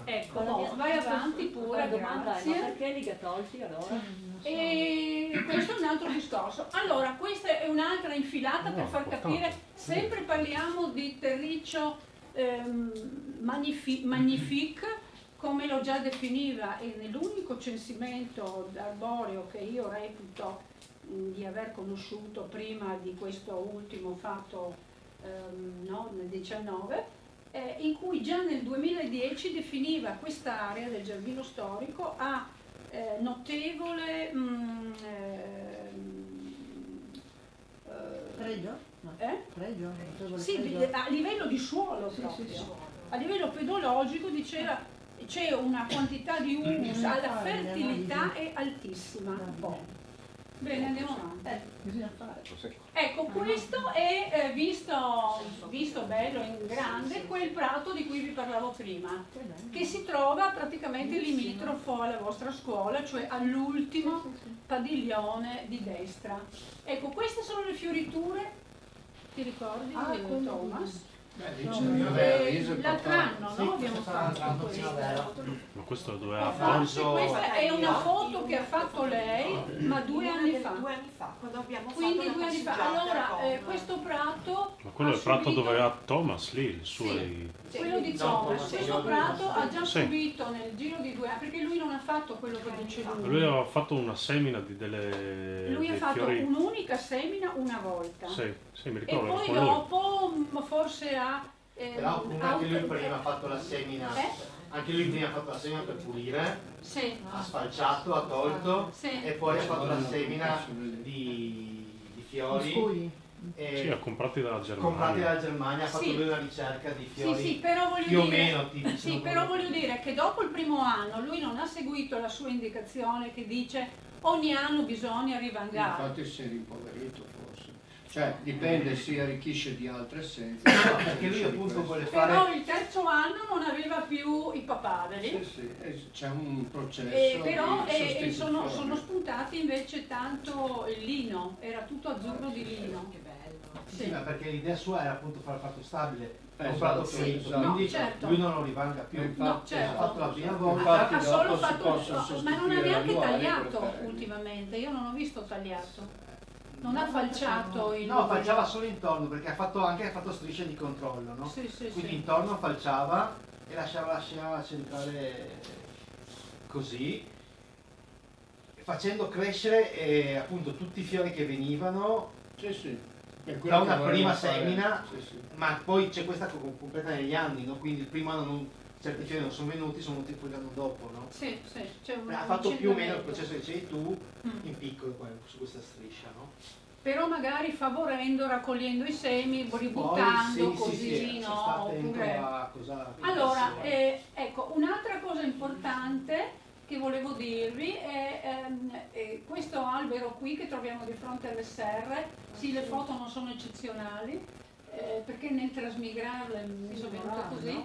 Ecco, vai avanti pure. La domanda è: grazie. ma perché li ha tolti allora? E questo è un altro discorso. Allora, questa è un'altra infilata per far capire, sempre parliamo di terriccio magnifique, come lo già definiva, e nell'unico censimento arboreo che io reputo di aver conosciuto prima di questo ultimo fatto nel 19, in cui già nel 2010 definiva quest'area del giardino storico a notevole pregio? No. Pregio? Sì, a livello di suolo proprio. Sì. A livello pedologico diceva c'è una quantità di humus, la fertilità è altissima. Bene, andiamo avanti. Bisogna fare. Ecco, questo è visto bello in grande quel prato di cui vi parlavo prima, che si trova praticamente limitrofo alla vostra scuola, cioè all'ultimo padiglione di destra. Ecco, queste sono le fioriture, ti ricordi, Thomas? L'altro anno, no? Abbiamo fatto questo. Ma questo dove ha fatto? Questa è una foto che ha fatto lei, ma 2 anni fa. 2 anni fa, quando abbiamo Quindi fatto 2 anni fa. Allora, questo prato. Ma quello è il prato dove ha Thomas lì, il suo. Quello di Thomas. Questo prato ha già subito nel giro di 2 anni, perché lui non ha fatto quello che dice lui. Lui aveva fatto una semina di delle. Lui ha fatto fiori. Un'unica semina una volta. Sì, mi E ricordo. poi dopo forse ha. Però anche lui prima ha fatto la semina. Anche lui prima ha fatto la semina per pulire, ha sfalciato, ha tolto e poi ha fatto la semina di fiori. Sì, ha comprati dalla Germania. Ha fatto lui una ricerca di fiori. Sì, però voglio più dire, o meno tipici. Sì, però voglio dire che dopo il primo anno lui non ha seguito la sua indicazione che dice ogni anno bisogna rivangare. Infatti si è rimpoverito forse. Cioè dipende, si arricchisce di altre essenze. Perché lui appunto vuole fare. Però il terzo anno non aveva più i papaveri. Sì, c'è un processo. Però sono spuntati invece tanto il lino, era tutto azzurro di lino. Che bello. Sì, ma perché l'idea sua era appunto fare il fatto stabile, un prato prato finito, quindi lui non lo rivanga più. Infatti, ha fatto la prima volta. Ha solo fatto, ma non ha neanche tagliato ultimamente, io non ho visto tagliato. Non ha falciato il. No, falciava solo intorno perché ha fatto strisce di controllo, no? Quindi intorno falciava e lasciava centrale così, facendo crescere appunto tutti i fiori che venivano da una prima semina, ma poi c'è questa completa negli anni, no? Quindi il primo anno certi fiori non sono venuti poi l'anno dopo, no? Sì, ha fatto più o meno il processo che dicevi tu in piccolo su questa striscia, no? Però magari favorendo, raccogliendo i semi, ributtando così, no? Oppure. Allora, ecco, un'altra cosa importante che volevo dirvi è questo albero qui che troviamo di fronte alle serre. Sì, le foto non sono eccezionali, perché nel trasmigrarle mi sono venuta così.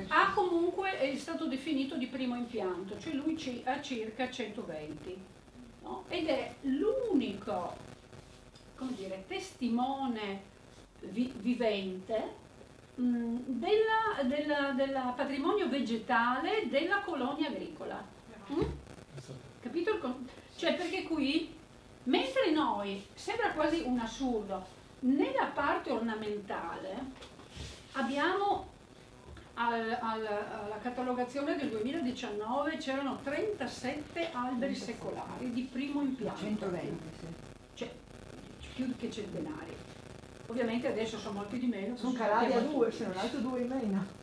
Ha comunque è stato definito di primo impianto, cioè lui ha circa 120, no? Ed è l'unico, come dire, testimone vivente del patrimonio vegetale della colonia agricola. Capito? Cioè, perché qui, mentre noi, sembra quasi un assurdo, nella parte ornamentale abbiamo alla catalogazione del 2019 c'erano 37 alberi secolari di primo impianto. 120, cioè più che centenari. Ovviamente adesso sono molti di meno. Sono calati a 2, se non altro 2 in meno.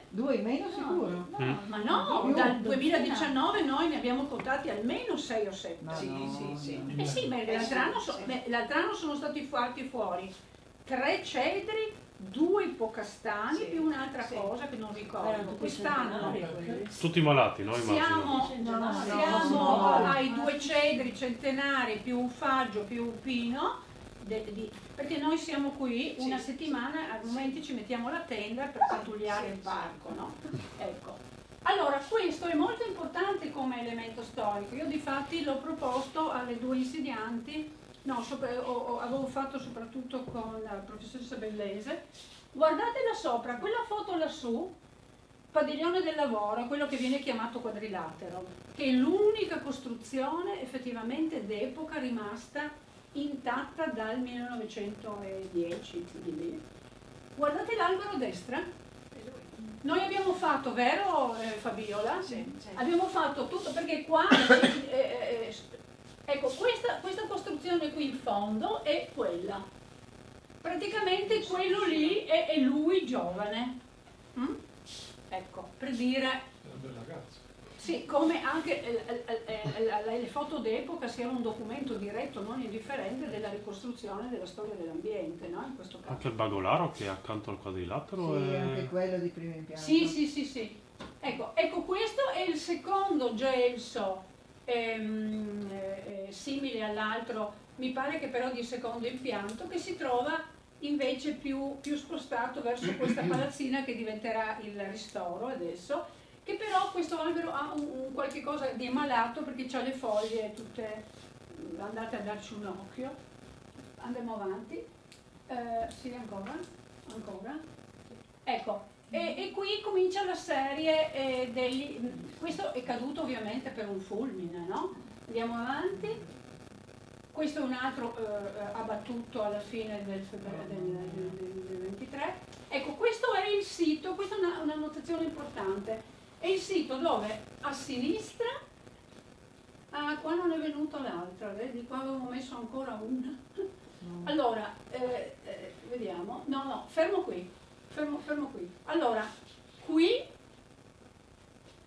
2 in meno sicuro? No, ma no, dal 2019 noi ne abbiamo contati almeno 6 o 7. Sì. Sì, ma l'altro anno sono stati fatti fuori 3 cedri, 2 ipocastani più un'altra cosa che non ricordo. Quest'anno tutti malati, no? Immagino. Siamo ai 2 cedri centenari più un faggio più un pino perché noi siamo qui una settimana, a momenti ci mettiamo la tenda per pattugliare il parco, no? Ecco. Allora, questo è molto importante come elemento storico. Io difatti l'ho proposto alle due insegnanti, avevo fatto soprattutto con la professoressa Bellese. Guardate là sopra, quella foto lassù, padiglione del lavoro, quello che viene chiamato quadrilatero, che è l'unica costruzione effettivamente d'epoca rimasta intatta dal 1910. Quindi. Guardate l'albero a destra. Noi abbiamo fatto, vero Fabiola? Sì. Abbiamo fatto tutto, perché qua, ecco, questa costruzione qui in fondo è quella. Praticamente quello lì è lui giovane. Ecco, per dire... È una bella ragazza. Sì, come anche le foto d'epoca siano un documento diretto, non indifferente, della ricostruzione della storia dell'ambiente, no? In questo caso. Anche il bagolaro che è accanto al quadrilatero sì, anche quello di primo impianto. Sì. Ecco, questo è il secondo gelso simile all'altro, mi pare che però di secondo impianto, che si trova invece più spostato verso questa palazzina che diventerà il ristoro adesso, che però questo albero ha un qualche cosa di malato perché ha le foglie tutte, andate a darci un occhio, andiamo avanti, sì ancora, ecco, e qui comincia la serie questo è caduto ovviamente per un fulmine, no? Andiamo avanti, questo è un altro abbattuto alla fine del 23, ecco questo è il sito, questa è una notazione importante. È il sito dove a sinistra, qua non è venuta l'altra, vedi? Qua avevo messo ancora una. Allora, vediamo, no, fermo qui. Allora, qui,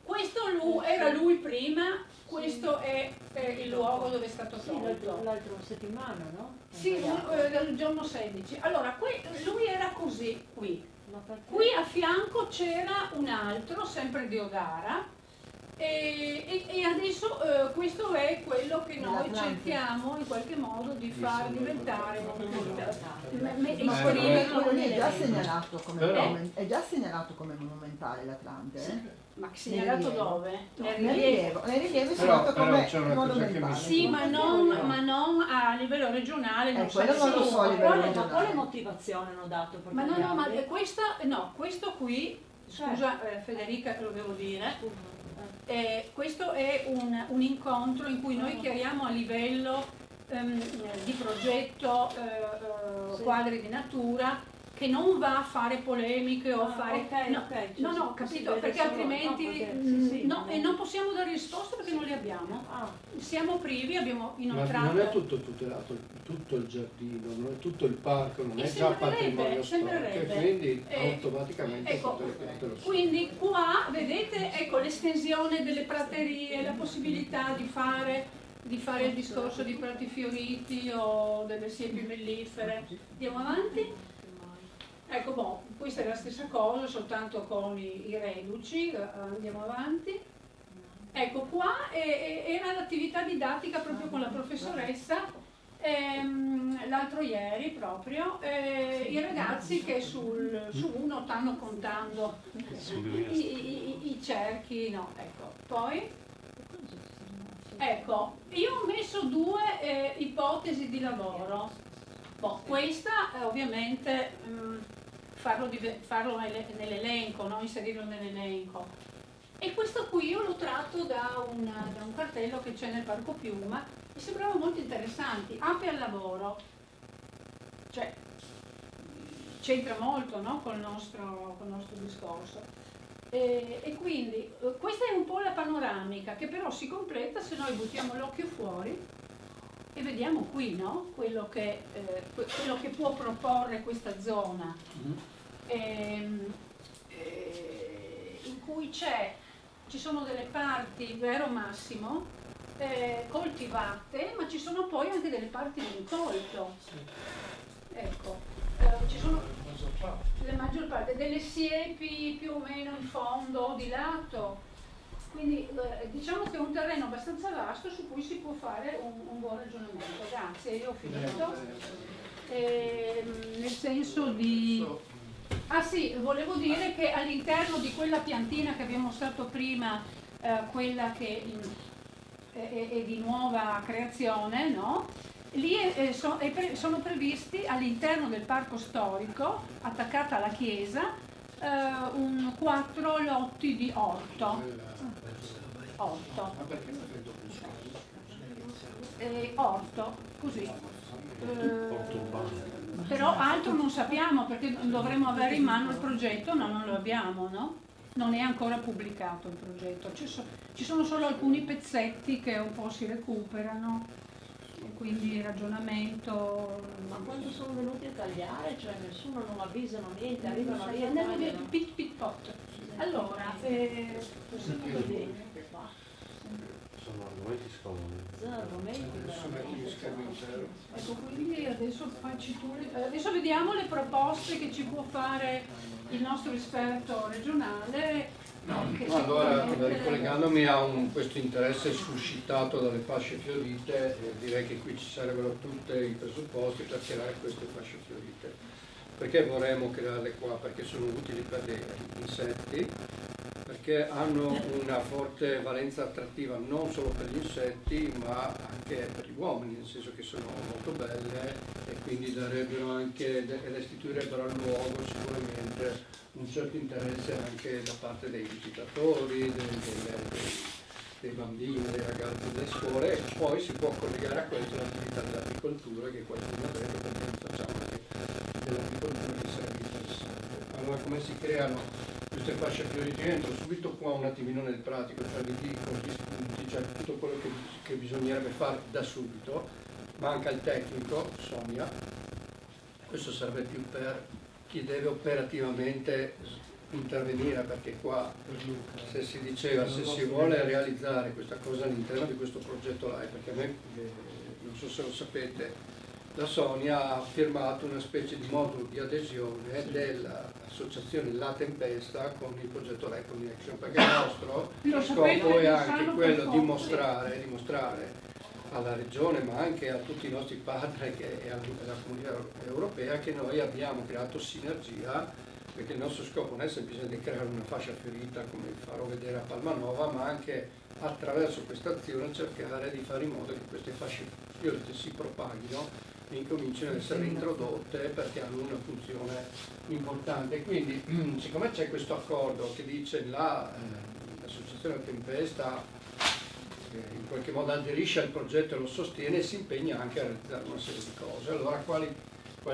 questo era lui prima, questo è il luogo dove è stato tolto. L'altra settimana, no? Sì, il giorno 16. Allora, lui era così, qui. Qui a fianco c'era un altro, sempre di Odara, e adesso questo è quello che noi cerchiamo in qualche modo di far diventare quello lì è già segnalato come monumentale l'Atlante, Ma segnalato dove? Nel rilievo è segnato come monumentale. Sì, ma non a livello regionale. Quello non lo so a livello regionale. Quale motivazione hanno dato per questo qui, scusa Federica, te lo devo dire. Questo è un incontro in cui noi chiariamo a livello di progetto quadri di natura, che non va a fare polemiche o fare... No, capito, perché altrimenti non possiamo dare risposte perché non le abbiamo. Siamo privi, abbiamo inoltrato... Ma non è tutto tutelato, tutto il giardino, non è tutto il parco, non è già patrimonio storico, quindi automaticamente quindi qua, vedete, ecco l'estensione delle praterie, la possibilità di fare il discorso di prati fioriti o delle siepi mellifere. Andiamo avanti? Ecco, questa è la stessa cosa, soltanto con i reduci. Andiamo avanti. Ecco, qua era l'attività didattica proprio con la professoressa, l'altro ieri proprio, i ragazzi che su uno stanno contando i cerchi, no, ecco. Poi, ecco, io ho messo due ipotesi di lavoro. Questa ovviamente... farlo nell'elenco, no? Inserirlo nell'elenco. E questo qui io l'ho tratto da un cartello che c'è nel Parco Piuma, mi sembrava molto interessante. Ape al lavoro, cioè c'entra molto, no? Col nostro discorso. E quindi questa è un po' la panoramica, che però si completa se noi buttiamo l'occhio fuori e vediamo qui, no? Quello che può proporre questa zona, in cui ci sono delle parti, vero Massimo, coltivate, ma ci sono poi anche delle parti di incolto. Ecco, ci sono la maggior parte delle siepi più o meno in fondo, di lato. Quindi diciamo che è un terreno abbastanza vasto su cui si può fare un buon ragionamento. Grazie, io ho finito. nel senso di... Ah sì, volevo dire che all'interno di quella piantina che abbiamo mostrato prima, quella che è di nuova creazione, no? Lì sono previsti all'interno del parco storico, attaccata alla chiesa, 4 lotti di orto. Orto, così. Però altro non sappiamo perché dovremmo avere in mano il progetto, no, non lo abbiamo, no? Non è ancora pubblicato il progetto, ci sono solo alcuni pezzetti che un po' si recuperano, e quindi il ragionamento... Ma quando sono venuti a tagliare, cioè nessuno non avvisano niente, arrivano lì e tagliano pit pit pot. Allora, sono argomenti scomodi. Ecco, quindi adesso vediamo le proposte che ci può fare il nostro esperto regionale. Allora, ricollegandomi a questo interesse suscitato dalle fasce fiorite, direi che qui ci sarebbero tutti i presupposti per creare queste fasce fiorite. Perché vorremmo crearle qua? Perché sono utili per gli insetti, perché hanno una forte valenza attrattiva non solo per gli insetti ma anche per gli uomini, nel senso che sono molto belle e quindi darebbero anche e restituirebbero al luogo sicuramente un certo interesse anche da parte dei visitatori, dei bambini, dei ragazzi delle scuole, e poi si può collegare a questo l'attività dell'agricoltura che qualcuno ha detto, perché non facciamo anche dell'agricoltura che sarebbe interessante. Allora come si creano queste fasce fiorite? Io entro subito qua un attimino nel pratico, cioè vi dico gli spunti, cioè tutto quello che bisognerebbe fare da subito. Manca il tecnico, Sonia, questo serve più per chi deve operativamente intervenire, perché qua se si diceva se si vuole realizzare questa cosa all'interno di questo progetto là, perché a me non so se lo sapete, la Sonia ha firmato una specie di modulo di adesione dell'associazione La Tempesta con il progetto Life Connection, perché il nostro scopo è anche quello di dimostrare alla Regione ma anche a tutti i nostri partner e alla Comunità Europea che noi abbiamo creato sinergia, perché il nostro scopo non è semplicemente creare una fascia fiorita come farò vedere a Palmanova, ma anche attraverso questa azione cercare di fare in modo che queste fasce fiorite si propaghino e incominciano ad essere introdotte, perché hanno una funzione importante. Quindi siccome c'è questo accordo che dice l'associazione Tempesta in qualche modo aderisce al progetto e lo sostiene e si impegna anche a realizzare una serie di cose. Allora quali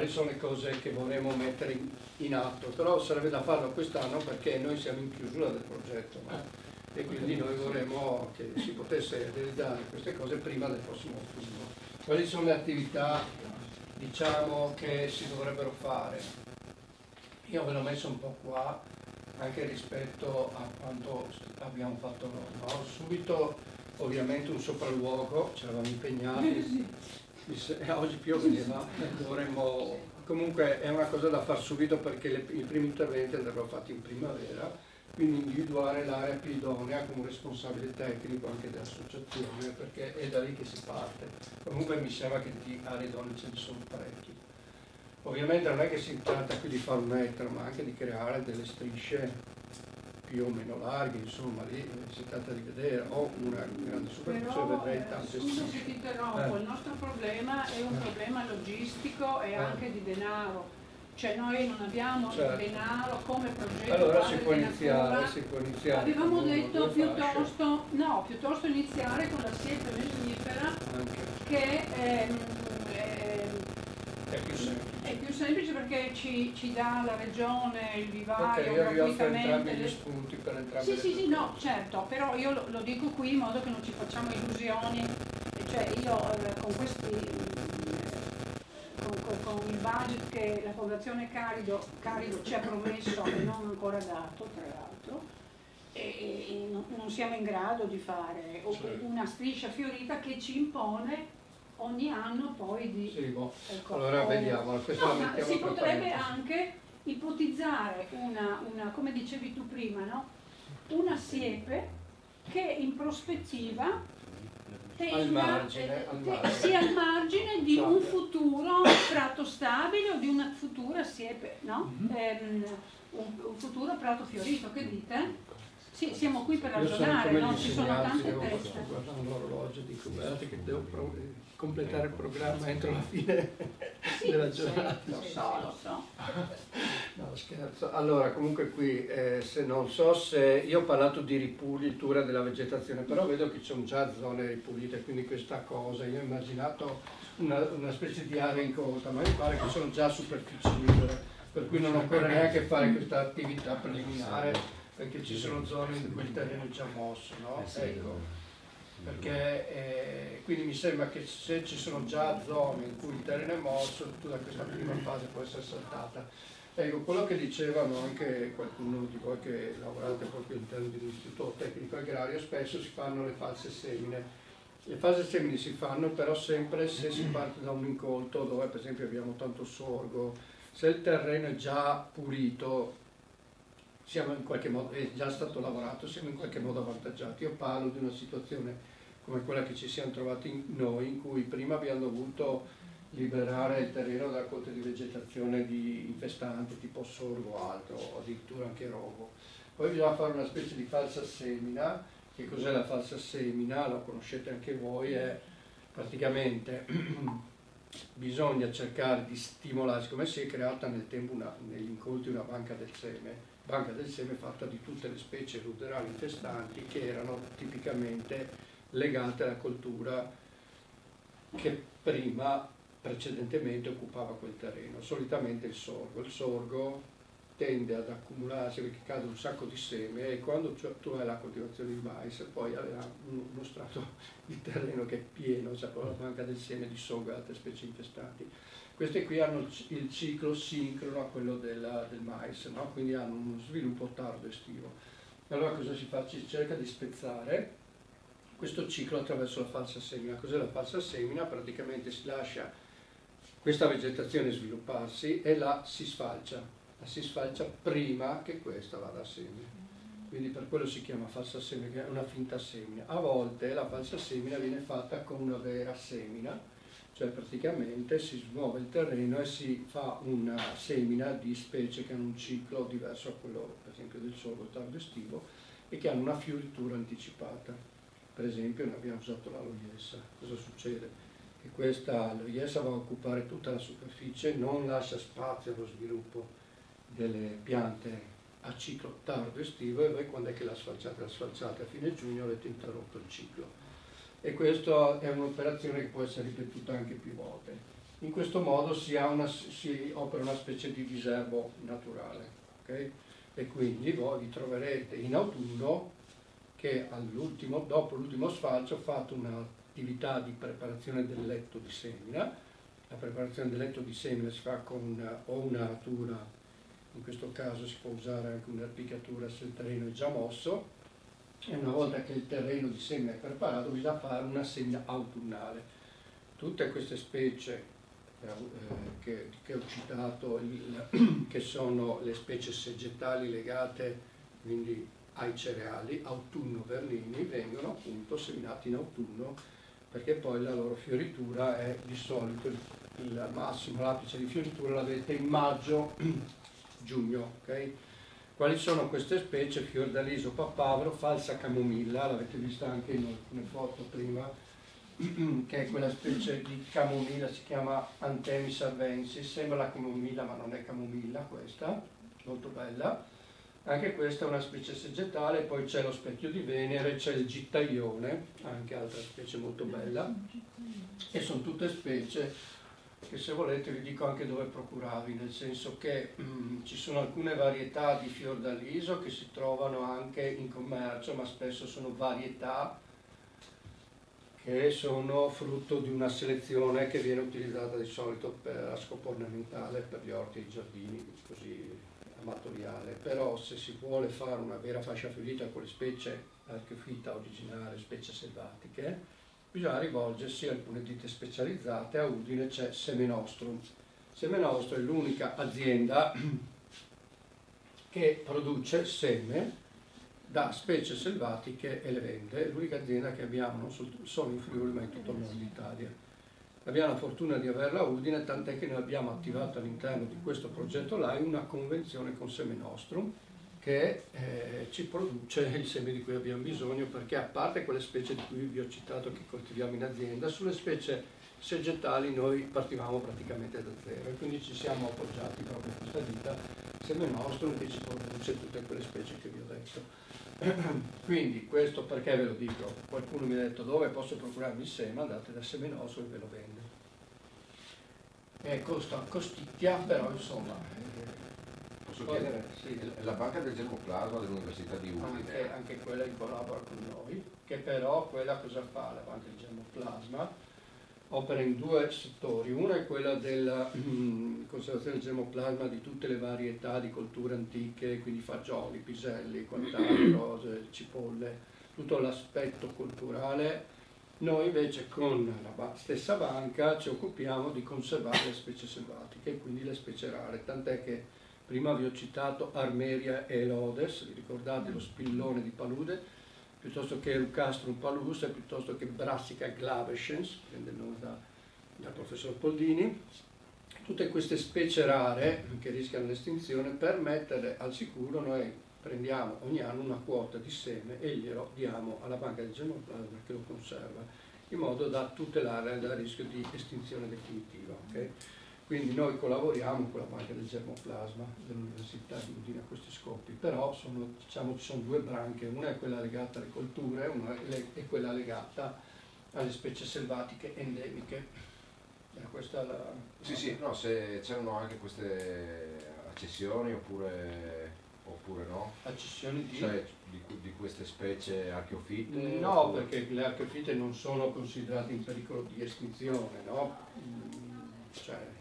sono le cose che vorremmo mettere in atto? Però sarebbe da farlo quest'anno perché noi siamo in chiusura del progetto, no? E quindi noi vorremmo che si potesse realizzare queste cose prima del prossimo autunno. Quali sono le attività, diciamo, che si dovrebbero fare? Io ve l'ho messo un po' qua anche rispetto a quanto abbiamo fatto noi, no? Subito ovviamente un sopralluogo, ci eravamo impegnati, oggi pioveva, dovremmo, comunque è una cosa da far subito perché i primi interventi andrebbero fatti in primavera, quindi individuare l'area più idonea come responsabile tecnico anche dell'associazione, perché è da lì che si parte. Comunque mi sembra che di aree idonee ce ne sono parecchi. Ovviamente non è che si tratta qui di fare un ettaro, ma anche di creare delle strisce più o meno larghe, insomma lì si tratta di vedere, o una grande superficie, vedrei tante scusa se ti interrompo, il nostro problema è un problema logistico e anche di denaro, cioè noi non abbiamo denaro come progetto. Allora si può iniziare. Avevamo detto piuttosto iniziare con la siepe mellifera che è più semplice perché ci dà la regione il vivaio gratuitamente. Gli spunti per entrambe sì, no, certo, però io lo dico qui in modo che non ci facciamo illusioni, cioè io con il budget che la Fondazione Carido ci ha promesso e non ancora dato, tra l'altro, e non siamo in grado di fare una striscia fiorita che ci impone ogni anno poi di... allora vediamo. Si potrebbe anche ipotizzare una, come dicevi tu prima, no? Una siepe che in prospettiva tenda sia al margine di un futuro prato stabile o di una futura siepe, no? Un futuro prato fiorito, che dite? Sì, siamo qui per ragionare, no? Ci sono tante teste. Guarda un orologio, dico, guardate che devo completare il programma entro la fine della giornata. Lo so. No, scherzo. Allora, comunque qui, non so se io ho parlato di ripulitura della vegetazione, però vedo che ci sono già zone ripulite, quindi questa cosa, io ho immaginato una specie di area incolta, ma mi pare che sono già superfici libere, per cui non occorre neanche fare questa attività preliminare, perché ci sono zone in cui il terreno è già mosso, no? Ecco, perché quindi mi sembra che se ci sono già zone in cui il terreno è mosso, tutta questa prima fase può essere saltata. Ecco, quello che dicevano anche qualcuno di voi che lavorate proprio all'interno di un istituto tecnico agrario, spesso si fanno le false semine. Le false semine si fanno però sempre se si parte da un incolto dove per esempio abbiamo tanto sorgo, se il terreno è già pulito, siamo in qualche modo, è già stato lavorato, siamo in qualche modo avvantaggiati. Io parlo di una situazione come quella che ci siamo trovati noi, in cui prima abbiamo dovuto liberare il terreno da colture di vegetazione di infestanti tipo sorgo o altro, o addirittura anche rovo. Poi bisogna fare una specie di falsa semina. Che cos'è la falsa semina? Lo conoscete anche voi, è praticamente bisogna cercare di stimolare, siccome si è creata nel tempo negli incolti una banca del seme fatta di tutte le specie ruderali infestanti che erano tipicamente legate alla coltura che precedentemente occupava quel terreno, solitamente il sorgo. Il sorgo tende ad accumularsi perché cade un sacco di seme e quando tu hai la coltivazione di mais poi aveva uno strato di terreno che è pieno, cioè la banca del seme di sorgo e altre specie infestanti. Queste qui hanno il ciclo sincrono a quello del mais, no? Quindi hanno uno sviluppo tardo estivo. Allora cosa si fa? Si cerca di spezzare questo ciclo attraverso la falsa semina. Cos'è la falsa semina? Praticamente si lascia questa vegetazione svilupparsi e la si sfalcia prima che questa vada a seme. Quindi per quello si chiama falsa semina, che è una finta semina. A volte la falsa semina viene fatta con una vera semina, cioè praticamente si smuove il terreno e si fa una semina di specie che hanno un ciclo diverso a quello per esempio del sorgo tardo estivo e che hanno una fioritura anticipata. Per esempio noi abbiamo usato l'aloiessa. Cosa succede? Che questa aloiessa va a occupare tutta la superficie, non lascia spazio allo sviluppo delle piante a ciclo tardo estivo e voi quando è che la sfalciate a fine giugno avete interrotto il ciclo. E questa è un'operazione che può essere ripetuta anche più volte. In questo modo si opera una specie di diserbo naturale, okay? E quindi voi vi troverete in autunno che dopo l'ultimo sfalcio fate un'attività di preparazione del letto di semina. La preparazione del letto di semina si fa con o una natura, in questo caso si può usare anche un'erpicatura se il terreno è già mosso, e una volta che il terreno di semina è preparato bisogna fare una semina autunnale. Tutte queste specie che ho citato, che sono le specie seggetali legate quindi ai cereali, autunno-verlini, vengono appunto seminati in autunno perché poi la loro fioritura è di solito il massimo, l'apice di fioritura l'avete in maggio giugno, ok? Quali sono queste specie? Fiordaliso, papavero, falsa camomilla, l'avete vista anche in alcune foto prima, che è quella specie di camomilla, si chiama Anthemis arvensis, sembra la camomilla ma non è camomilla questa, molto bella. Anche questa è una specie seggetale, poi c'è lo specchio di Venere, c'è il gittaione, anche altra specie molto bella, e sono tutte specie che se volete vi dico anche dove procurarvi, nel senso che ci sono alcune varietà di fiordaliso che si trovano anche in commercio, ma spesso sono varietà che sono frutto di una selezione che viene utilizzata di solito a scopo ornamentale per gli orti e i giardini, così amatoriale. Però se si vuole fare una vera fascia fiorita con le specie archefita originale, specie selvatiche, bisogna rivolgersi a alcune ditte specializzate. A Udine c'è Semenostrum. Semenostrum è l'unica azienda che produce seme da specie selvatiche e le vende. È l'unica azienda che abbiamo non solo in Friuli ma in tutto il nord d'Italia. Abbiamo la fortuna di averla a Udine, tant'è che noi abbiamo attivato all'interno di questo progetto LAI una convenzione con Seme Nostrum che ci produce il seme di cui abbiamo bisogno, perché a parte quelle specie di cui vi ho citato che coltiviamo in azienda, sulle specie segetali noi partivamo praticamente da zero e quindi ci siamo appoggiati proprio a questa ditta Seme Nostrum che ci produce tutte quelle specie che vi ho detto. Quindi questo perché ve lo dico? Qualcuno mi ha detto dove posso procurarmi il seme? Andate da Seme Nostrum e ve lo vende. Costicchia, però insomma... Posso chiedere? Sì. La banca del germoplasma dell'Università di Udine. Anche quella collabora con noi, che però quella cosa fa? La banca del germoplasma opera in due settori. Uno è quella della conservazione del germoplasma di tutte le varietà di colture antiche, quindi fagioli, piselli, quant'altro, cipolle, tutto l'aspetto culturale. Noi invece con la stessa banca ci occupiamo di conservare le specie selvatiche e quindi le specie rare, tant'è che prima vi ho citato Armeria e Elodes, vi ricordate lo spillone di palude, piuttosto che Eucastrum palus, piuttosto che Brassica glabescens, prende il nome dal professor Poldini. Tutte queste specie rare che rischiano l'estinzione, per metterle al sicuro noi prendiamo ogni anno una quota di seme e glielo diamo alla banca del germoplasma che lo conserva, in modo da tutelare dal rischio di estinzione definitiva. Okay? Quindi noi collaboriamo con la banca del germoplasma dell'Università di Udine a questi scopi, però ci sono due branche, una è quella legata alle colture, una è quella legata alle specie selvatiche endemiche. Questa è la... Sì, no, se c'erano anche queste accessioni oppure no? Accessioni di? Cioè di queste specie archeofite? No, oppure... perché le archeofite non sono considerate in pericolo di estinzione, no? Cioè,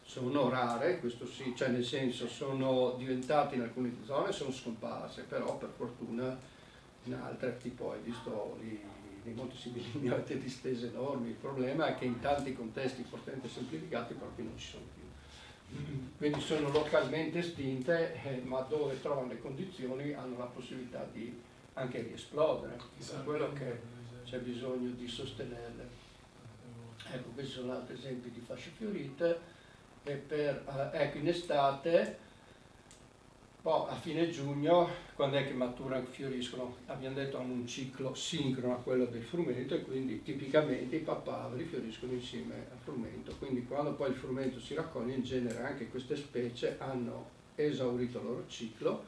sono rare, questo sì, cioè nel senso sono diventate in alcune zone, sono scomparse, però per fortuna in altre, tipo hai visto nei Monti Sibillini avete distese enormi, il problema è che in tanti contesti fortemente semplificati proprio non ci sono più. Quindi sono localmente estinte, ma dove trovano le condizioni hanno la possibilità di anche riesplodere, per quello che c'è bisogno di sostenerle. Ecco, questi sono altri esempi di fasce fiorite. E ecco, in estate, a fine giugno, quando è che maturano, fioriscono, abbiamo detto hanno un ciclo sincrono a quello del frumento e quindi tipicamente i papaveri fioriscono insieme al frumento. Quindi quando poi il frumento si raccoglie, in genere anche queste specie hanno esaurito il loro ciclo,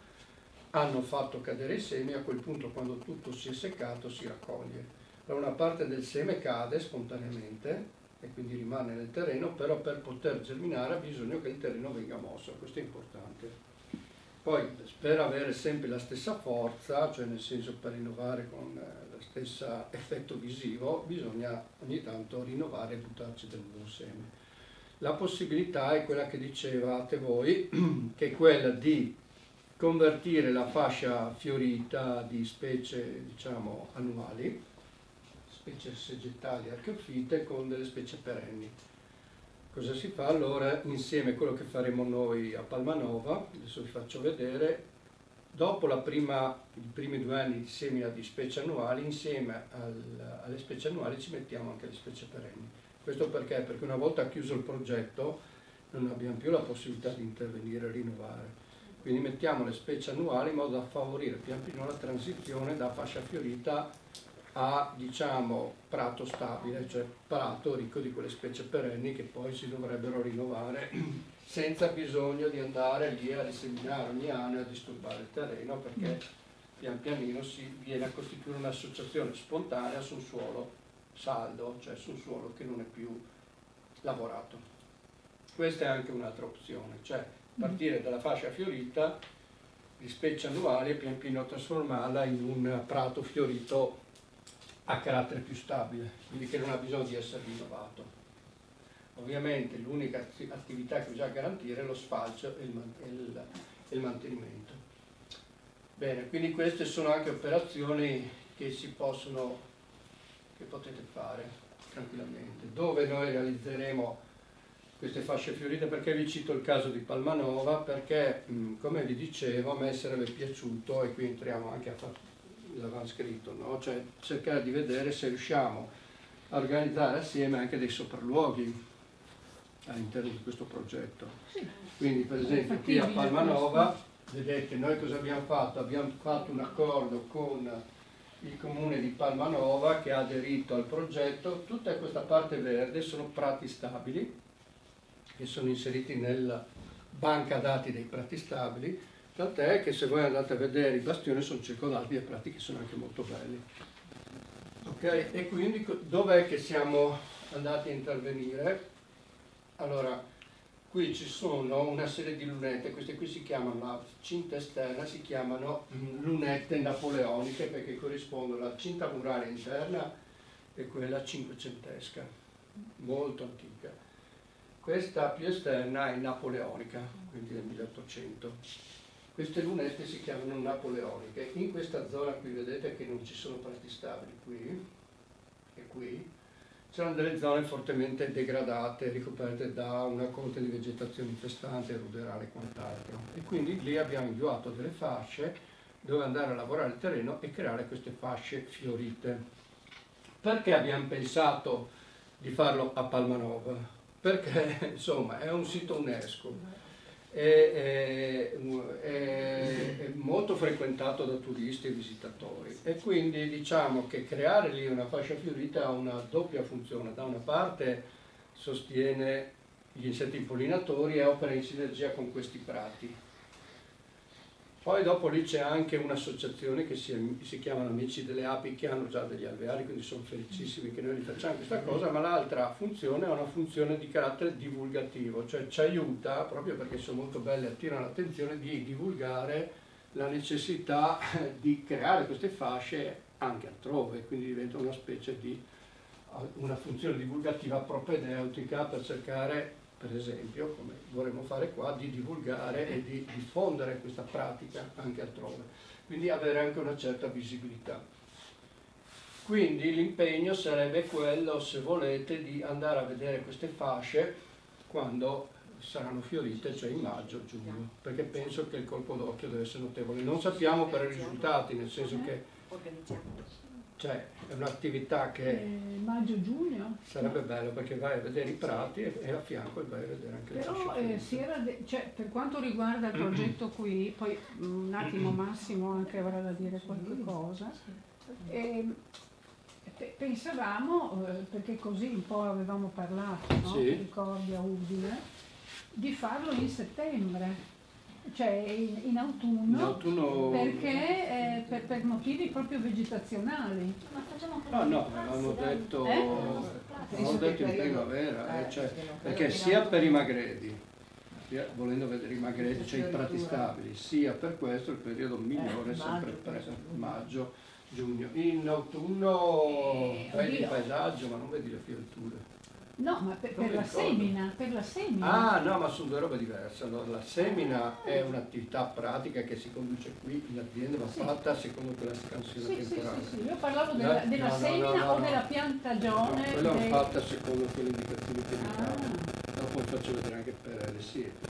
hanno fatto cadere i semi, a quel punto quando tutto si è seccato si raccoglie. Una parte del seme cade spontaneamente e quindi rimane nel terreno, però per poter germinare ha bisogno che il terreno venga mosso, questo è importante. Poi per avere sempre la stessa forza, cioè nel senso per rinnovare con lo stesso effetto visivo, bisogna ogni tanto rinnovare e buttarci del nuovo seme. La possibilità è quella che dicevate voi, che è quella di convertire la fascia fiorita di specie, diciamo, annuali, specie segetali archeofite con delle specie perenni. Cosa si fa? Allora, insieme a quello che faremo noi a Palmanova, adesso vi faccio vedere, dopo i primi 2 anni di semina di specie annuali, insieme alle specie annuali ci mettiamo anche le specie perenni. Questo perché? Perché una volta chiuso il progetto non abbiamo più la possibilità di intervenire e rinnovare. Quindi mettiamo le specie annuali in modo da favorire pian piano la transizione da fascia fiorita a, diciamo, prato stabile, cioè prato ricco di quelle specie perenni che poi si dovrebbero rinnovare senza bisogno di andare lì a riseminare ogni anno e a disturbare il terreno, perché pian pianino si viene a costituire un'associazione spontanea su un suolo saldo, cioè su un suolo che non è più lavorato. Questa è anche un'altra opzione, cioè partire dalla fascia fiorita di specie annuali e pian piano trasformarla in un prato fiorito a carattere più stabile, quindi che non ha bisogno di essere rinnovato. Ovviamente l'unica attività che bisogna garantire è lo sfalcio e il mantenimento. Bene, quindi queste sono anche operazioni che potete fare tranquillamente. Dove noi realizzeremo queste fasce fiorite. Perché vi cito il caso di Palmanova? Perché, come vi dicevo, a me sarebbe piaciuto, e qui entriamo anche a fare l'avevamo scritto, no? Cioè cercare di vedere se riusciamo a organizzare assieme anche dei sopralluoghi all'interno di questo progetto. Quindi per esempio qui a Palmanova, vedete, noi cosa abbiamo fatto? Abbiamo fatto un accordo con il comune di Palmanova che ha aderito al progetto. Tutta questa parte verde sono prati stabili che sono inseriti nella banca dati dei prati stabili, tant'è che se voi andate a vedere i bastioni sono circondati da prati che sono anche molto belli. Ok? E quindi dov'è che siamo andati a intervenire? Allora, qui ci sono una serie di lunette, queste qui si chiamano, la cinta esterna si chiamano lunette napoleoniche perché corrispondono alla cinta muraria interna e quella cinquecentesca, molto antica. Questa più esterna è napoleonica, quindi del 1800. Queste lunette si chiamano napoleoniche. In questa zona qui vedete che non ci sono prati stabili, qui e qui. C'erano delle zone fortemente degradate, ricoperte da una corte di vegetazione infestante, ruderale e quant'altro. E quindi lì abbiamo individuato delle fasce dove andare a lavorare il terreno e creare queste fasce fiorite. Perché abbiamo pensato di farlo a Palmanova? Perché insomma è un sito UNESCO. È molto frequentato da turisti e visitatori e quindi diciamo che creare lì una fascia fiorita ha una doppia funzione. Da una parte sostiene gli insetti impollinatori e opera in sinergia con questi prati. Poi dopo lì c'è anche un'associazione che si chiamano Amici delle Api, che hanno già degli alveari, quindi sono felicissimi che noi gli facciamo questa cosa, ma l'altra funzione è una funzione di carattere divulgativo, cioè ci aiuta, proprio perché sono molto belle e attirano l'attenzione, di divulgare la necessità di creare queste fasce anche altrove, quindi diventa una specie di una funzione divulgativa propedeutica per cercare, per esempio, come vorremmo fare qua, di divulgare e di diffondere questa pratica anche altrove, quindi avere anche una certa visibilità. Quindi l'impegno sarebbe quello, se volete, di andare a vedere queste fasce quando saranno fiorite, cioè in maggio, giugno, perché penso che il colpo d'occhio deve essere notevole. Non sappiamo per i risultati, nel senso che cioè è un'attività che maggio-giugno sarebbe bello, perché vai a vedere i prati e a fianco vai a vedere anche le fasce. Però cioè, per quanto riguarda il progetto qui, poi un attimo Massimo anche avrà da dire qualche cosa, pensavamo, perché così un po' avevamo parlato, no? Sì. Ricordi a Udine, di farlo in settembre. Cioè in autunno, perché per motivi proprio vegetazionali. No, avevamo detto in primavera, cioè, perché sia per i magredi, volendo vedere i magredi, cioè i prati stabili, sia per questo il periodo migliore è sempre per maggio, giugno. In autunno vedi il paesaggio, ma non vedi le fioriture. No, ma per la semina, Ah, no, ma sono due robe diverse. Allora, la semina è un'attività pratica che si conduce qui in azienda, ma fatta secondo quella scansione temporale. Sì, io parlavo della semina o della piantagione. No, quella è fatta secondo quelle indicazioni che vi davo. Dopo vi faccio vedere anche per le siepi.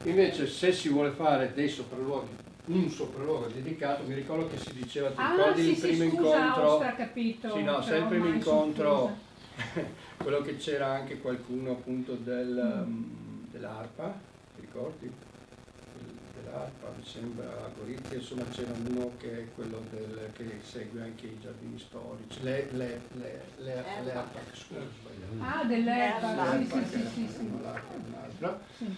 Invece, se si vuole fare dei sopralluoghi, un sopralluogo dedicato, mi ricordo che si diceva, ti ricordi il primo incontro? Capito, sì, no, sai il primo incontro. Quello che c'era anche qualcuno appunto dell'ARPA, ti ricordi? Dell'ARPA, mi sembra a Gorizia, insomma c'era uno che è quello che segue anche i giardini storici, l'ARPA, scusa, ah, dell'ERPA, sì.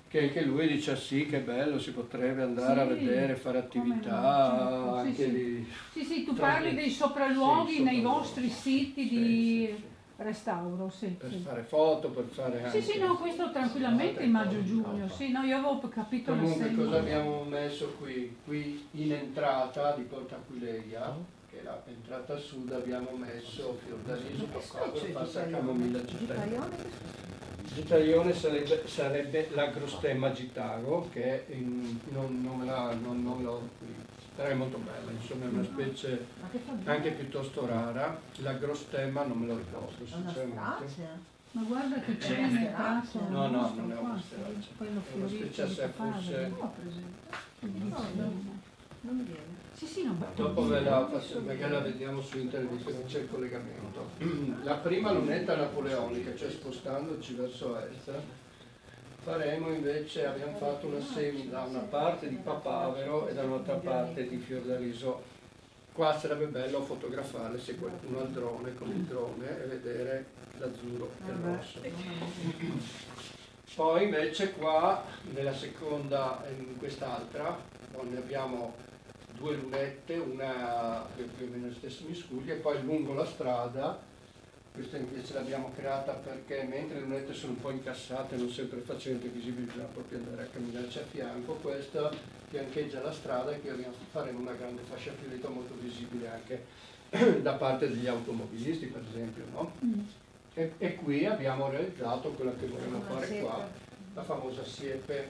Che anche lui dice sì, che bello, si potrebbe andare a vedere, fare attività anche lì. Sì, tu parli dei sopralluoghi nei vostri siti di restauro, per fare foto, per fare anche... Sì, no, questo tranquillamente in maggio-giugno, sì, no, io avevo capito. Comunque cosa abbiamo messo qui? Qui in entrata di Porta Aquileia, che è l'entrata sud, abbiamo messo Fiordaliso, passa Camomilla Gitaglione. Gitaglione sarebbe l'agrostemma Gitago, che non l'ho qui, però è molto bella, insomma è una specie anche piuttosto rara. L'agrostemma non me lo ricordo sinceramente. Ma guarda che c'è nel prato. No, non è una straccia. Quello fiorito di forse... Non mi viene. Sì, no, dopo magari la vediamo su internet, non c'è il collegamento. La prima lunetta napoleonica, cioè spostandoci verso est, faremo invece, abbiamo fatto una semi da una parte di papavero e da un'altra parte di fiordaliso. Qua sarebbe bello fotografare se qualcuno ha il drone, con il drone, e vedere l'azzurro e il rosso. Poi invece qua, nella seconda e in quest'altra, ne abbiamo due lunette, una più o meno gli stessi miscugli, e poi lungo la strada. Questa invece l'abbiamo creata perché mentre le lunette sono un po' incassate, non sempre facilmente visibili, bisogna proprio andare a camminarci a fianco, questa fiancheggia la strada e qui faremo una grande fascia fiorita molto visibile anche da parte degli automobilisti, per esempio, no? E qui abbiamo realizzato quello che vorremmo fare qua, la famosa siepe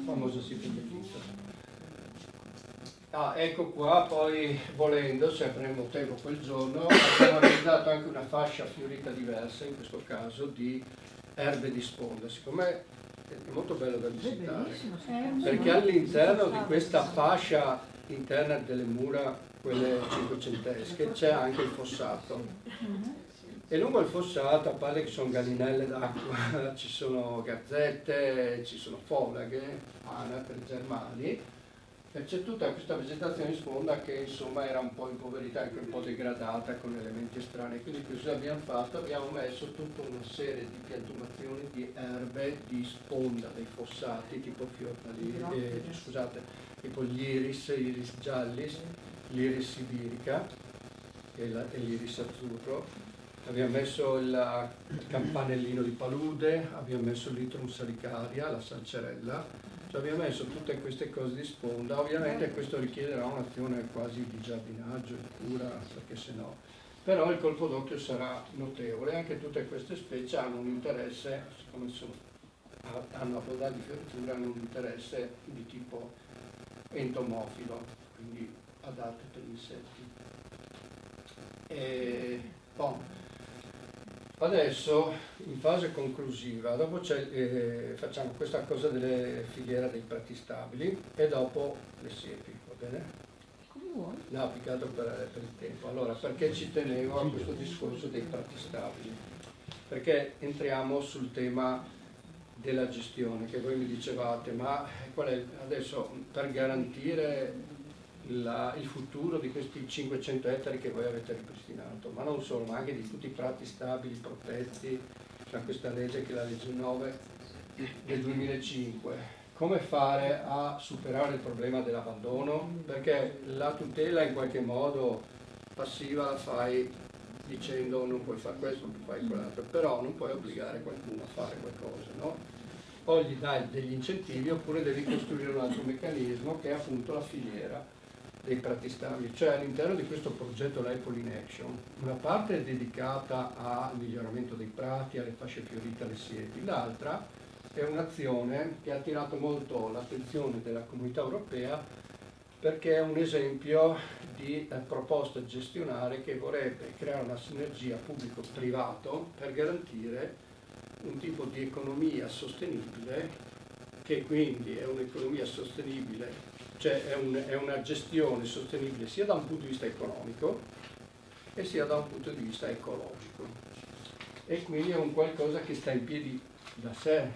bianchissima. Ecco qua, poi volendo, se avremo tempo quel giorno, abbiamo realizzato anche una fascia fiorita diversa, in questo caso di erbe di sponda. Siccome è molto bello da visitare, perché all'interno di questa fascia interna delle mura, quelle cinquecentesche, c'è anche il fossato. E lungo il fossato, a parte che ci sono gallinelle d'acqua, ci sono gazzette, ci sono folaghe, anape, germani, e c'è tutta questa vegetazione di sponda che insomma era un po' impoverita, anche un po' degradata con elementi strani. Quindi cosa abbiamo fatto? Abbiamo messo tutta una serie di piantumazioni di erbe di sponda dei fossati, tipo tipo gli iris giallis, l'iris sibirica e l'iris azzurro. Abbiamo messo il campanellino di palude, abbiamo messo l'itrum salicaria, la salcerella. Abbiamo messo tutte queste cose di sponda, ovviamente questo richiederà un'azione quasi di giardinaggio, di cura, perché se no. Però il colpo d'occhio sarà notevole, anche tutte queste specie hanno un interesse, siccome hanno abbondanti fioriture, hanno un interesse di tipo entomofilo, quindi adatte per gli insetti. Adesso, in fase conclusiva, dopo facciamo questa cosa delle filiere dei prati stabili e dopo le siepi, va bene? Come vuoi? No, più che altro per il tempo. Allora, perché ci tenevo a questo discorso dei prati stabili? Perché entriamo sul tema della gestione, che voi mi dicevate, ma qual è adesso per garantire il futuro di questi 500 ettari che voi avete ripristinato, ma non solo, ma anche di tutti i prati stabili, protetti, c'è questa legge che è la legge 9 del 2005. Come fare a superare il problema dell'abbandono? Perché la tutela in qualche modo passiva la fai dicendo non puoi fare questo, non puoi fare quell'altro, però non puoi obbligare qualcuno a fare qualcosa, no? O gli dai degli incentivi oppure devi costruire un altro meccanismo che è appunto la filiera dei prati stabili, cioè all'interno di questo progetto L'Apple in Action una parte è dedicata al miglioramento dei prati, alle fasce fiorite, alle siepi, l'altra è un'azione che ha attirato molto l'attenzione della comunità europea perché è un esempio di proposta gestionale che vorrebbe creare una sinergia pubblico-privato per garantire un tipo di economia sostenibile che quindi è un'economia sostenibile, cioè è una gestione sostenibile sia da un punto di vista economico e sia da un punto di vista ecologico. E quindi è un qualcosa che sta in piedi da sé,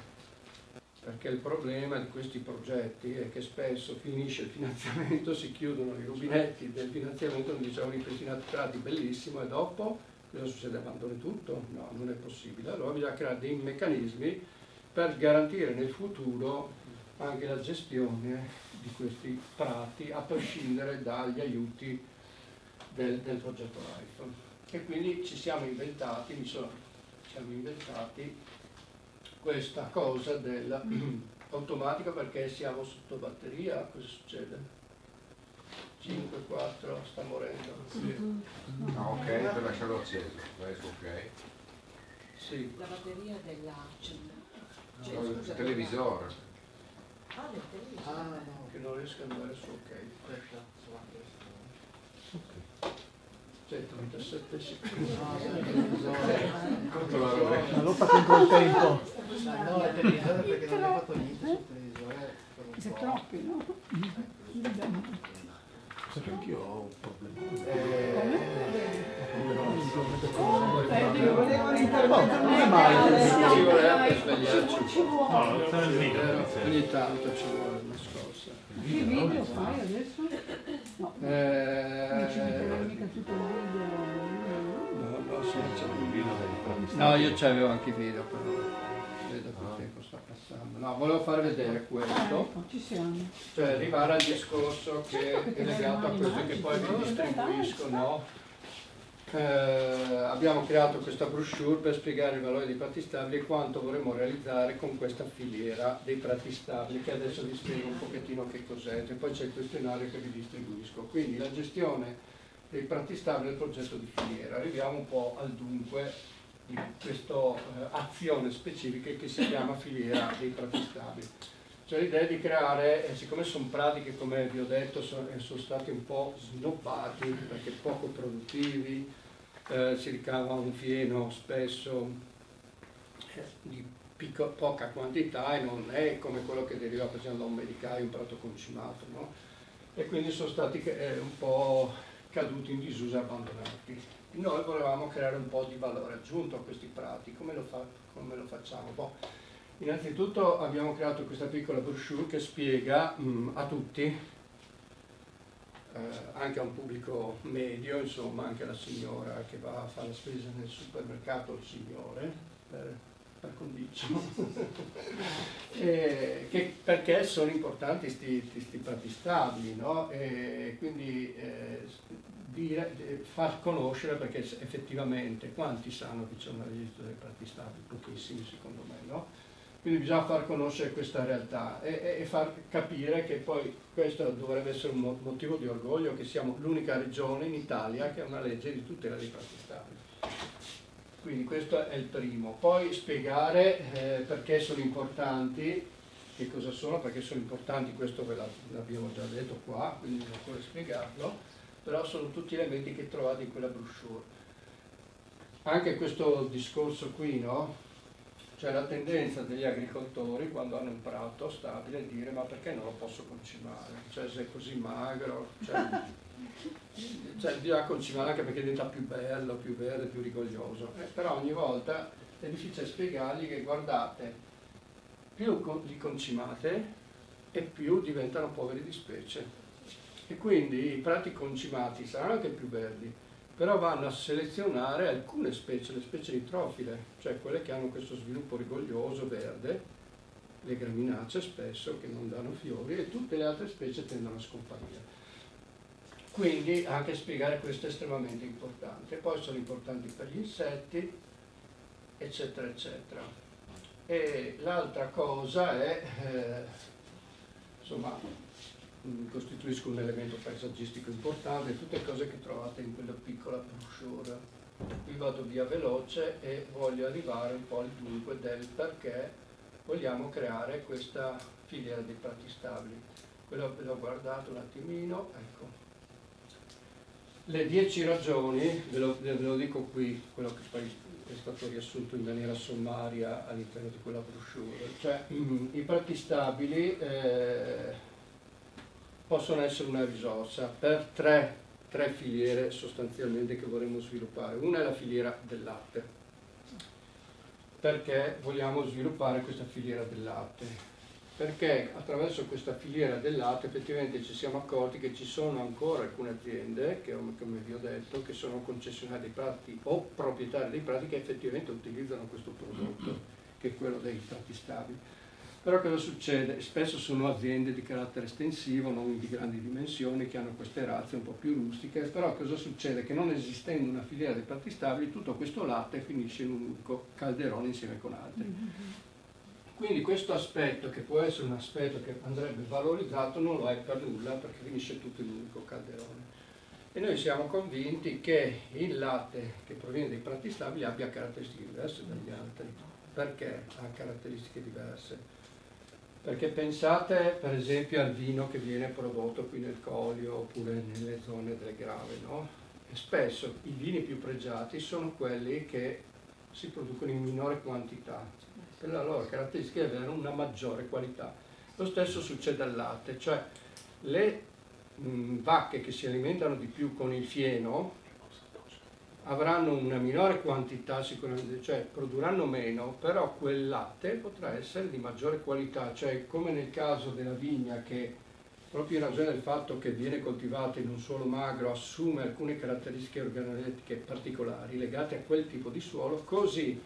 perché il problema di questi progetti è che spesso finisce il finanziamento, si chiudono i rubinetti del finanziamento, non dicevano ripristinati prati, bellissimo, e dopo cosa succede? Abbandoni tutto? No, non è possibile. Allora bisogna creare dei meccanismi per garantire nel futuro anche la gestione di questi prati a prescindere dagli aiuti del progetto LIFE. E quindi siamo inventati questa cosa dell'automatico perché siamo sotto batteria. Cosa succede? 5, 4, sta morendo. Sì. No, ok, per lasciarlo acceso, adesso ok. Sì. La batteria della cioè, il televisore. Del televisore. No, che non riesco ad andare su ok. Aspetta, Ok. 117 La lotta contro il tempo. No, il televisore perché non ho fatto niente sul televisore. Sei troppi, no? Sai che anch'io ho un problema. Non è male. Ci vuole svegliarci. Ogni tanto ci vuole una scossa. Che video fai adesso? No. Non ci metterai mica tutto il video. No, io c'avevo anche i video, però vedo che il tempo sta passando. No, volevo far vedere questo. Ci siamo. Cioè arrivare al discorso che è legato a questo che poi vi distribuiscono. Abbiamo creato questa brochure per spiegare il valore dei prati stabili e quanto vorremmo realizzare con questa filiera dei prati stabili, che adesso vi spiego un pochettino che cos'è, e poi c'è il questionario che vi distribuisco. Quindi la gestione dei prati stabili del progetto di filiera. Arriviamo un po' al dunque di questa azione specifica che si chiama filiera dei prati stabili. Cioè l'idea di creare, siccome sono prati che come vi ho detto sono stati un po' snobbati perché poco produttivi, si ricava un fieno spesso di poca quantità e non è come quello che deriva per esempio da un medicaio, un prato concimato, no? E quindi sono stati un po' caduti in disuso e abbandonati. Noi volevamo creare un po' di valore aggiunto a questi prati. Come lo facciamo? Innanzitutto abbiamo creato questa piccola brochure che spiega a tutti, anche a un pubblico medio, insomma anche la signora che va a fare la spesa nel supermercato, il signore, per condicio, perché sono importanti questi prati stabili, no? E quindi far conoscere, perché effettivamente quanti sanno che c'è una registro dei prati stabili? Pochissimi secondo me, no? Quindi bisogna far conoscere questa realtà e far capire che poi questo dovrebbe essere un motivo di orgoglio, che siamo l'unica regione in Italia che ha una legge di tutela dei prati stabili. Quindi questo è il primo. Poi spiegare perché sono importanti, che cosa sono, perché sono importanti, questo ve l'abbiamo già detto qua, quindi non occorre spiegarlo, però sono tutti elementi che trovate in quella brochure. Anche questo discorso qui, no? C'è la tendenza degli agricoltori, quando hanno un prato stabile, a dire ma perché non lo posso concimare? Cioè se è così magro, bisogna concimare anche perché diventa più bello, più verde, più rigoglioso. Però ogni volta è difficile spiegargli che guardate, più li concimate e più diventano poveri di specie. E quindi i prati concimati saranno anche più verdi, però vanno a selezionare alcune specie, le specie nitrofile, cioè quelle che hanno questo sviluppo rigoglioso, verde, le graminacee spesso che non danno fiori, e tutte le altre specie tendono a scomparire. Quindi anche spiegare questo è estremamente importante. Poi sono importanti per gli insetti, eccetera, eccetera. E l'altra cosa è, insomma, costituiscono un elemento paesaggistico importante, tutte cose che trovate in quella piccola brochure. Qui vado via veloce e voglio arrivare un po' al dunque del perché vogliamo creare questa filiera dei prati stabili. Quello l'ho guardato un attimino, ecco. Le 10 ragioni, ve lo dico qui, quello che poi è stato riassunto in maniera sommaria all'interno di quella brochure. Cioè, i prati stabili possono essere una risorsa per tre filiere sostanzialmente che vorremmo sviluppare. Una è la filiera del latte. Perché vogliamo sviluppare questa filiera del latte? Perché attraverso questa filiera del latte effettivamente ci siamo accorti che ci sono ancora alcune aziende, che come vi ho detto, che sono concessionarie dei prati o proprietarie dei prati che effettivamente utilizzano questo prodotto, che è quello dei prati stabili. Però cosa succede? Spesso sono aziende di carattere estensivo, non di grandi dimensioni, che hanno queste razze un po' più rustiche, però cosa succede? Che non esistendo una filiera dei prati stabili, tutto questo latte finisce in un unico calderone insieme con altri. Quindi questo aspetto, che può essere un aspetto che andrebbe valorizzato, non lo è per nulla, perché finisce tutto in un unico calderone. E noi siamo convinti che il latte che proviene dai prati stabili abbia caratteristiche diverse dagli altri. Perché ha caratteristiche diverse? Perché pensate per esempio al vino che viene prodotto qui nel Collio oppure nelle zone del Grave, no? spesso i vini più pregiati sono quelli che si producono in minore quantità, per la loro caratteristica di avere una maggiore qualità. Lo stesso succede al latte, cioè le vacche che si alimentano di più con il fieno avranno una minore quantità sicuramente, cioè produrranno meno, però quel latte potrà essere di maggiore qualità, cioè come nel caso della vigna che proprio in ragione del fatto che viene coltivata in un suolo magro assume alcune caratteristiche organolettiche particolari legate a quel tipo di suolo, così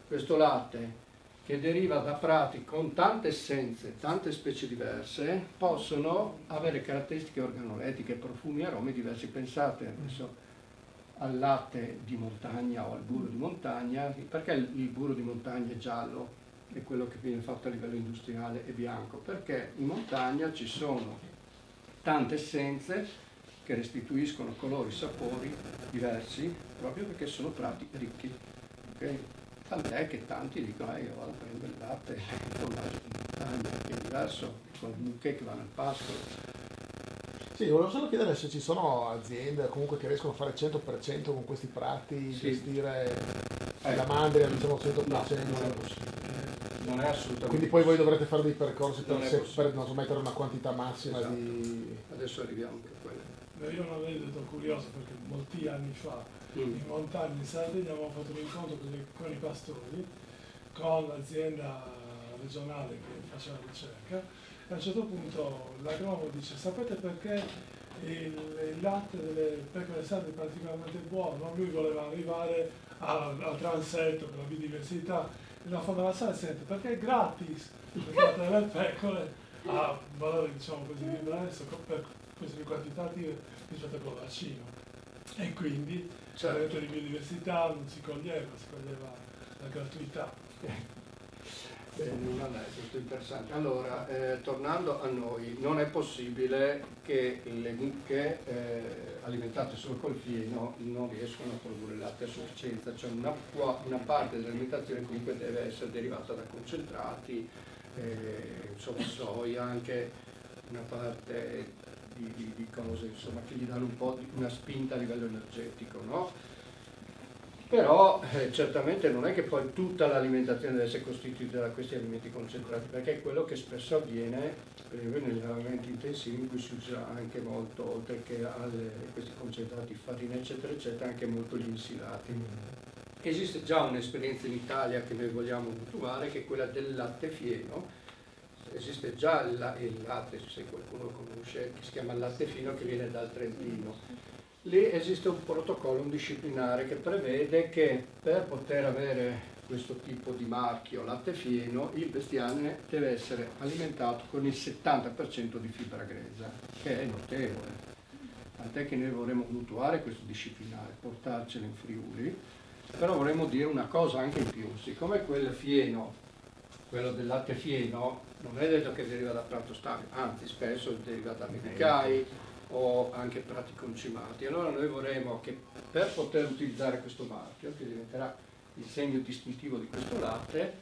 questo latte che deriva da prati con tante essenze, tante specie diverse, possono avere caratteristiche organolettiche, profumi e aromi diversi. Pensate adesso al latte di montagna o al burro di montagna. Perché il burro di montagna è giallo e quello che viene fatto a livello industriale è bianco? Perché in montagna ci sono tante essenze che restituiscono colori, sapori diversi, proprio perché sono prati ricchi. Okay? Tant'è che tanti dicono io vado a prendere il latte, il formaggio di montagna, che è diverso, sono buche che vanno al pascolo. Sì, volevo solo chiedere se ci sono aziende comunque che riescono a fare 100% con questi prati, sì. Gestire la mandria diciamo 100%. No, non è possibile. Non è assolutamente. Quindi poi voi dovrete fare dei percorsi per non mettere una quantità massima esatto. di... Adesso arriviamo anche a quello. Io ho un aneddoto curioso perché molti anni fa in montagna in Sardegna avevamo fatto un incontro con i pastori, con l'azienda regionale che faceva ricerca, e a un certo punto l'agronomo dice sapete perché il latte delle pecore sarde è particolarmente buono? Lui voleva arrivare al transetto per la biodiversità e la fondamentale sente perché è gratis, perché il latte delle pecore ha valore diciamo così diverso per queste quantitative rispetto a quello vaccino, e quindi l'evento di biodiversità non si coglieva la gratuità. Non è tutto interessante. Allora, tornando a noi, non è possibile che le mucche alimentate solo col fieno non riescono a produrre latte a sufficienza, cioè una parte dell'alimentazione comunque deve essere derivata da concentrati, insomma soia, anche una parte di cose insomma, che gli danno un po' una spinta a livello energetico, no? Però certamente non è che poi tutta l'alimentazione deve essere costituita da questi alimenti concentrati, perché è quello che spesso avviene per esempio negli allevamenti intensivi in cui si usa anche molto, oltre che a questi concentrati farina eccetera eccetera, anche molto gli insilati. Esiste già un'esperienza in Italia che noi vogliamo mutuare, che è quella del latte fieno. Esiste già il latte, se qualcuno lo conosce, che si chiama latte fino, che viene dal Trentino. Lì esiste un protocollo, un disciplinare che prevede che per poter avere questo tipo di marchio latte fieno il bestiame deve essere alimentato con il 70% di fibra grezza, che è notevole. Tant'è che noi vorremmo mutuare questo disciplinare, portarcelo in Friuli, però vorremmo dire una cosa anche in più, siccome quel fieno, quello del latte fieno, non è detto che deriva da prato stabile, anzi spesso deriva da medicai o anche prati concimati. Allora noi vorremmo che per poter utilizzare questo marchio, che diventerà il segno distintivo di questo latte,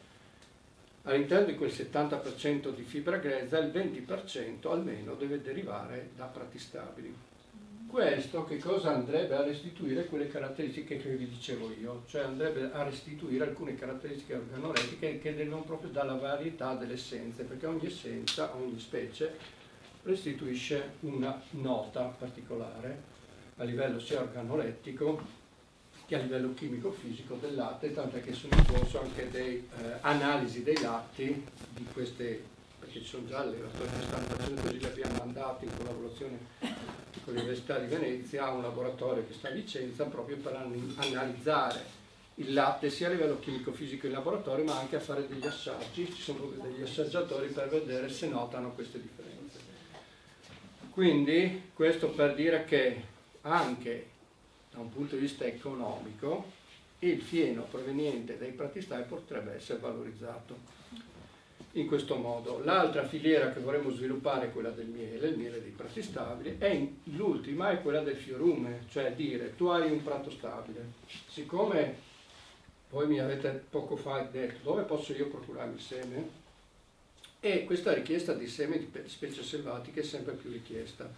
all'interno di quel 70% di fibra grezza il 20% almeno deve derivare da prati stabili. Questo che cosa andrebbe a restituire? Quelle caratteristiche che vi dicevo io, cioè andrebbe a restituire alcune caratteristiche organolettiche che derivano proprio dalla varietà delle essenze, perché ogni essenza, ogni specie restituisce una nota particolare a livello sia organolettico che a livello chimico-fisico del latte, tant'è che sono in corso anche delle analisi dei latti di queste, perché ci sono già allevatori che stanno facendo così, li abbiamo mandati in collaborazione con l'Università di Venezia a un laboratorio che sta a Vicenza proprio per analizzare il latte sia a livello chimico-fisico in laboratorio, ma anche a fare degli assaggi, ci sono degli assaggiatori per vedere se notano queste differenze. Quindi questo per dire che anche da un punto di vista economico il fieno proveniente dai prati stabili potrebbe essere valorizzato in questo modo. L'altra filiera che vorremmo sviluppare è quella del miele, il miele dei prati stabili, e l'ultima è quella del fiorume, cioè dire tu hai un prato stabile, siccome voi mi avete poco fa detto dove posso io procurarmi il seme? E questa richiesta di seme di specie selvatiche è sempre più richiesta.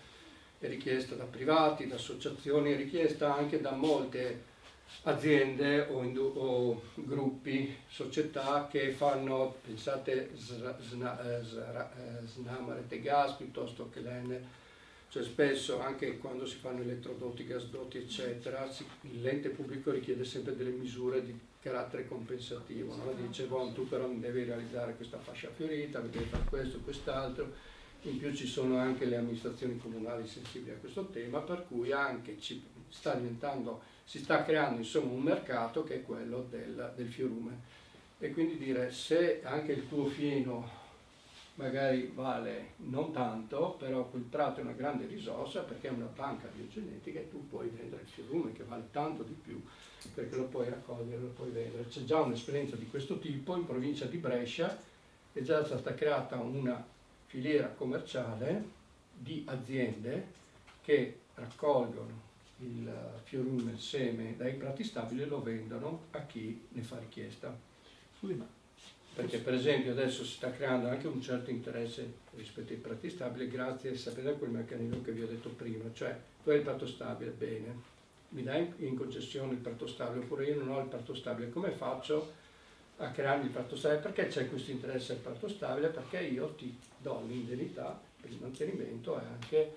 è richiesta da privati, da associazioni, è richiesta anche da molte aziende o gruppi, società che fanno, pensate, Snamare de Gas piuttosto che l'Enel, cioè spesso anche quando si fanno elettrodotti, gasdotti eccetera, l'ente pubblico richiede sempre delle misure di carattere compensativo, no? Dice, tu però mi devi realizzare questa fascia fiorita, mi devi fare questo, quest'altro. In più ci sono anche le amministrazioni comunali sensibili a questo tema, per cui anche si sta creando insomma un mercato che è quello del fiorume. E quindi dire, se anche il tuo fieno magari vale non tanto, però quel prato è una grande risorsa perché è una banca biogenetica e tu puoi vendere il fiorume che vale tanto di più, perché lo puoi raccogliere, lo puoi vendere. C'è già un'esperienza di questo tipo in provincia di Brescia, è già stata creata una filiera commerciale di aziende che raccolgono il fiorume, il seme dai prati stabili e lo vendono a chi ne fa richiesta. Perché per esempio adesso si sta creando anche un certo interesse rispetto ai prati stabili grazie, sapete, a quel meccanismo che vi ho detto prima, cioè tu hai il prato stabile, bene, mi dai in concessione il prato stabile oppure io non ho il prato stabile, come faccio a crearmi il prato stabile? Perché c'è questo interesse al prato stabile? Perché io ti do l'indennità per il mantenimento e anche,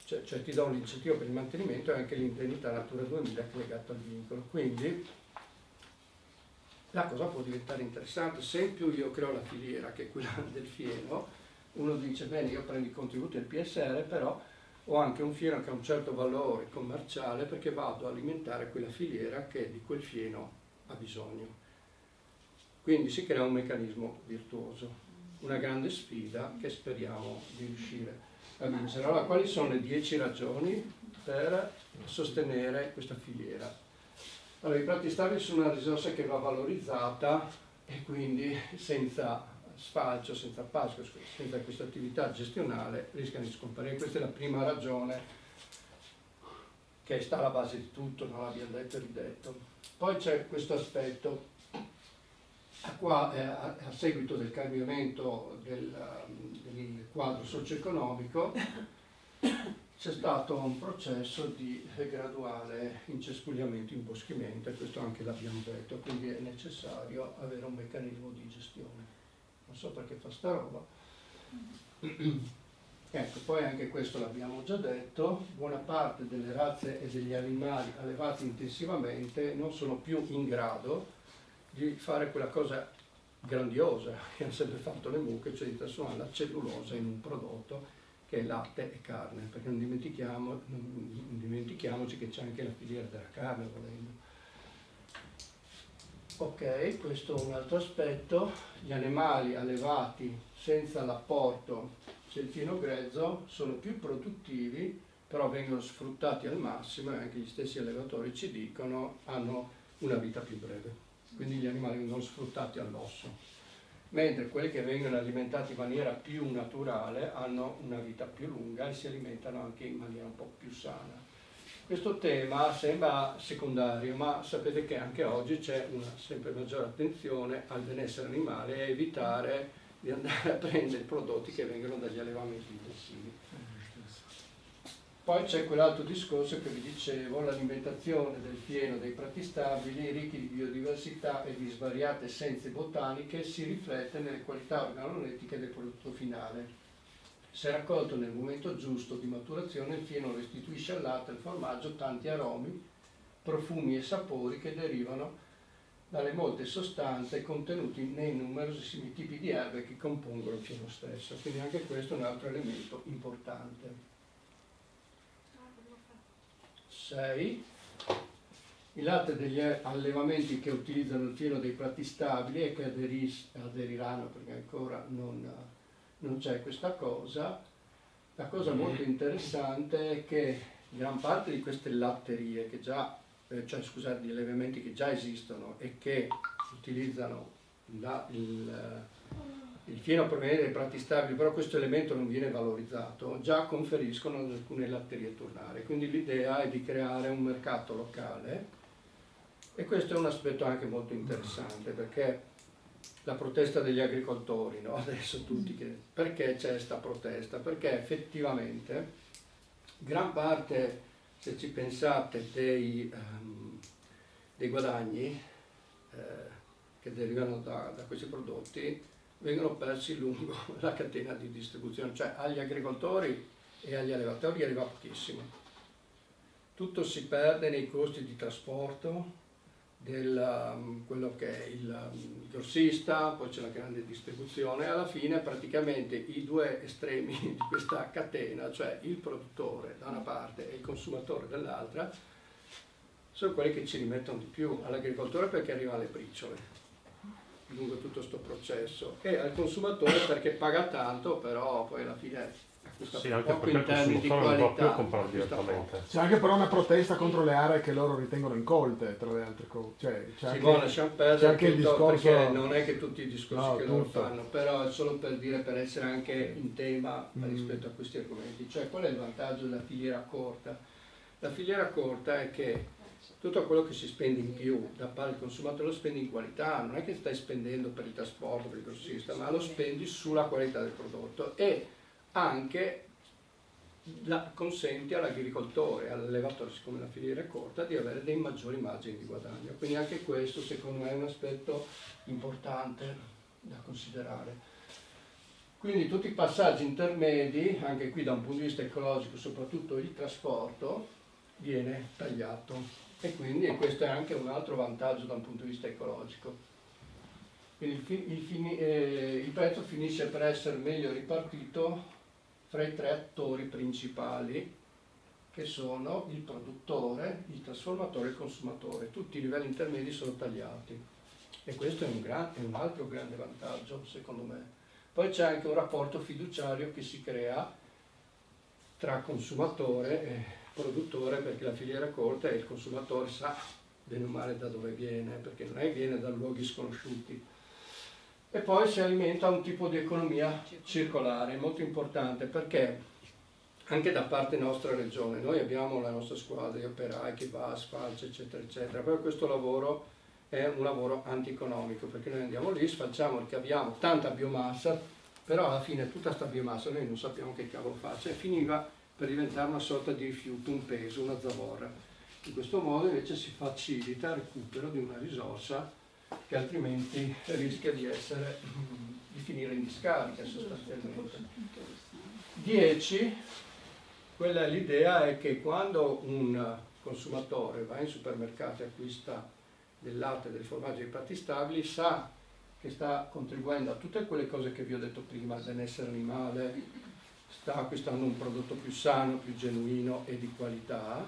cioè ti do l'incentivo per il mantenimento e anche l'indennità Natura 2000 che è legata al vincolo. Quindi la cosa può diventare interessante. Se in più io creo la filiera che è quella del fieno, uno dice bene, io prendo i contributi del PSR, però ho anche un fieno che ha un certo valore commerciale perché vado a alimentare quella filiera che di quel fieno ha bisogno. Quindi si crea un meccanismo virtuoso, una grande sfida che speriamo di riuscire a vincere. Allora, quali sono le 10 ragioni per sostenere questa filiera? Allora, i prati stabili sono una risorsa che va valorizzata e quindi senza sfalcio, senza pascolo, senza questa attività gestionale rischiano di scomparire. Questa è la prima ragione che sta alla base di tutto, non l'abbiamo detto e ridetto. Poi c'è questo aspetto. A seguito del cambiamento del quadro socio-economico c'è stato un processo di graduale incespugliamento, imboschimento, e questo anche l'abbiamo detto, quindi è necessario avere un meccanismo di gestione. Non so perché fa sta roba. Ecco, poi anche questo l'abbiamo già detto, buona parte delle razze e degli animali allevati intensivamente non sono più in grado di fare quella cosa grandiosa che hanno sempre fatto le mucche, cioè di trasformare la cellulosa in un prodotto che è latte e carne, perché non dimentichiamoci che c'è anche la filiera della carne volendo. Ok, questo è un altro aspetto. Gli animali allevati senza l'apporto del fieno grezzo sono più produttivi, però vengono sfruttati al massimo e anche gli stessi allevatori ci dicono hanno una vita più breve. Quindi gli animali vengono sfruttati all'osso, mentre quelli che vengono alimentati in maniera più naturale hanno una vita più lunga e si alimentano anche in maniera un po' più sana. Questo tema sembra secondario, ma sapete che anche oggi c'è una sempre maggiore attenzione al benessere animale e evitare di andare a prendere prodotti che vengono dagli allevamenti intensivi. Poi c'è quell'altro discorso che vi dicevo, l'alimentazione del fieno dei prati stabili ricchi di biodiversità e di svariate essenze botaniche si riflette nelle qualità organolettiche del prodotto finale. Se raccolto nel momento giusto di maturazione, il fieno restituisce al latte e al formaggio tanti aromi, profumi e sapori che derivano dalle molte sostanze contenute nei numerosissimi tipi di erbe che compongono il fieno stesso. Quindi anche questo è un altro elemento importante. 6. Il latte degli allevamenti che utilizzano il fieno dei prati stabili e che aderiranno perché ancora non c'è questa cosa. La cosa molto interessante è che gran parte di queste latterie che già, di allevamenti che già esistono e che utilizzano il fieno proveniente dai prati stabili, però questo elemento non viene valorizzato, già conferiscono ad alcune latterie turnare. Quindi l'idea è di creare un mercato locale e questo è un aspetto anche molto interessante perché la protesta degli agricoltori, no? Adesso tutti perché c'è questa protesta? Perché effettivamente gran parte, se ci pensate, dei guadagni che derivano da questi prodotti vengono persi lungo la catena di distribuzione, cioè agli agricoltori e agli allevatori arriva pochissimo. Tutto si perde nei costi di trasporto, quello che è il grossista, poi c'è la grande distribuzione, alla fine praticamente i due estremi di questa catena, cioè il produttore da una parte e il consumatore dall'altra, sono quelli che ci rimettono di più all'agricoltore perché arriva alle briciole lungo tutto questo processo, e al consumatore perché paga tanto, però poi alla fine sì, anche perché il consumatore non può più comprare direttamente. C'è anche però una protesta contro le aree che loro ritengono incolte, tra le altre cose. C'è anche il discorso, perché non è che tutti i discorsi che loro fanno, però è solo per dire, per essere anche in tema rispetto a questi argomenti. Cioè, qual è il vantaggio della filiera corta? La filiera corta è che tutto quello che si spende in più da parte del consumatore lo spendi in qualità, non è che stai spendendo per il trasporto, per il grossista, ma lo spendi sulla qualità del prodotto, e anche consente all'agricoltore, all'allevatore, siccome la filiera è corta, di avere dei maggiori margini di guadagno. Quindi anche questo secondo me è un aspetto importante da considerare. Quindi tutti i passaggi intermedi, anche qui da un punto di vista ecologico, soprattutto il trasporto, viene tagliato, e quindi questo è anche un altro vantaggio da un punto di vista ecologico. Quindi il prezzo finisce per essere meglio ripartito fra i tre attori principali, che sono il produttore, il trasformatore e il consumatore. Tutti i livelli intermedi sono tagliati, e questo è un altro grande vantaggio secondo me. Poi c'è anche un rapporto fiduciario che si crea tra consumatore e produttore, perché la filiera corta e il consumatore sa bene o male da dove viene, perché non è che viene da luoghi sconosciuti. E poi si alimenta un tipo di economia circolare molto importante, perché anche da parte nostra regione, noi abbiamo la nostra squadra di operai che va, sfalcia, eccetera, eccetera, però questo lavoro è un lavoro antieconomico, perché noi andiamo lì, sfalciamo, ricaviamo tanta biomassa, però alla fine tutta questa biomassa noi non sappiamo che cavolo faccia, e finiva per diventare una sorta di rifiuto, un peso, una zavorra. In questo modo invece si facilita il recupero di una risorsa che altrimenti rischia di finire in discarica sostanzialmente. 10, quella è l'idea, è che quando un consumatore va in supermercato e acquista del latte, del formaggio e dei piatti stabili, sa che sta contribuendo a tutte quelle cose che vi ho detto prima, il benessere animale, sta acquistando un prodotto più sano, più genuino e di qualità,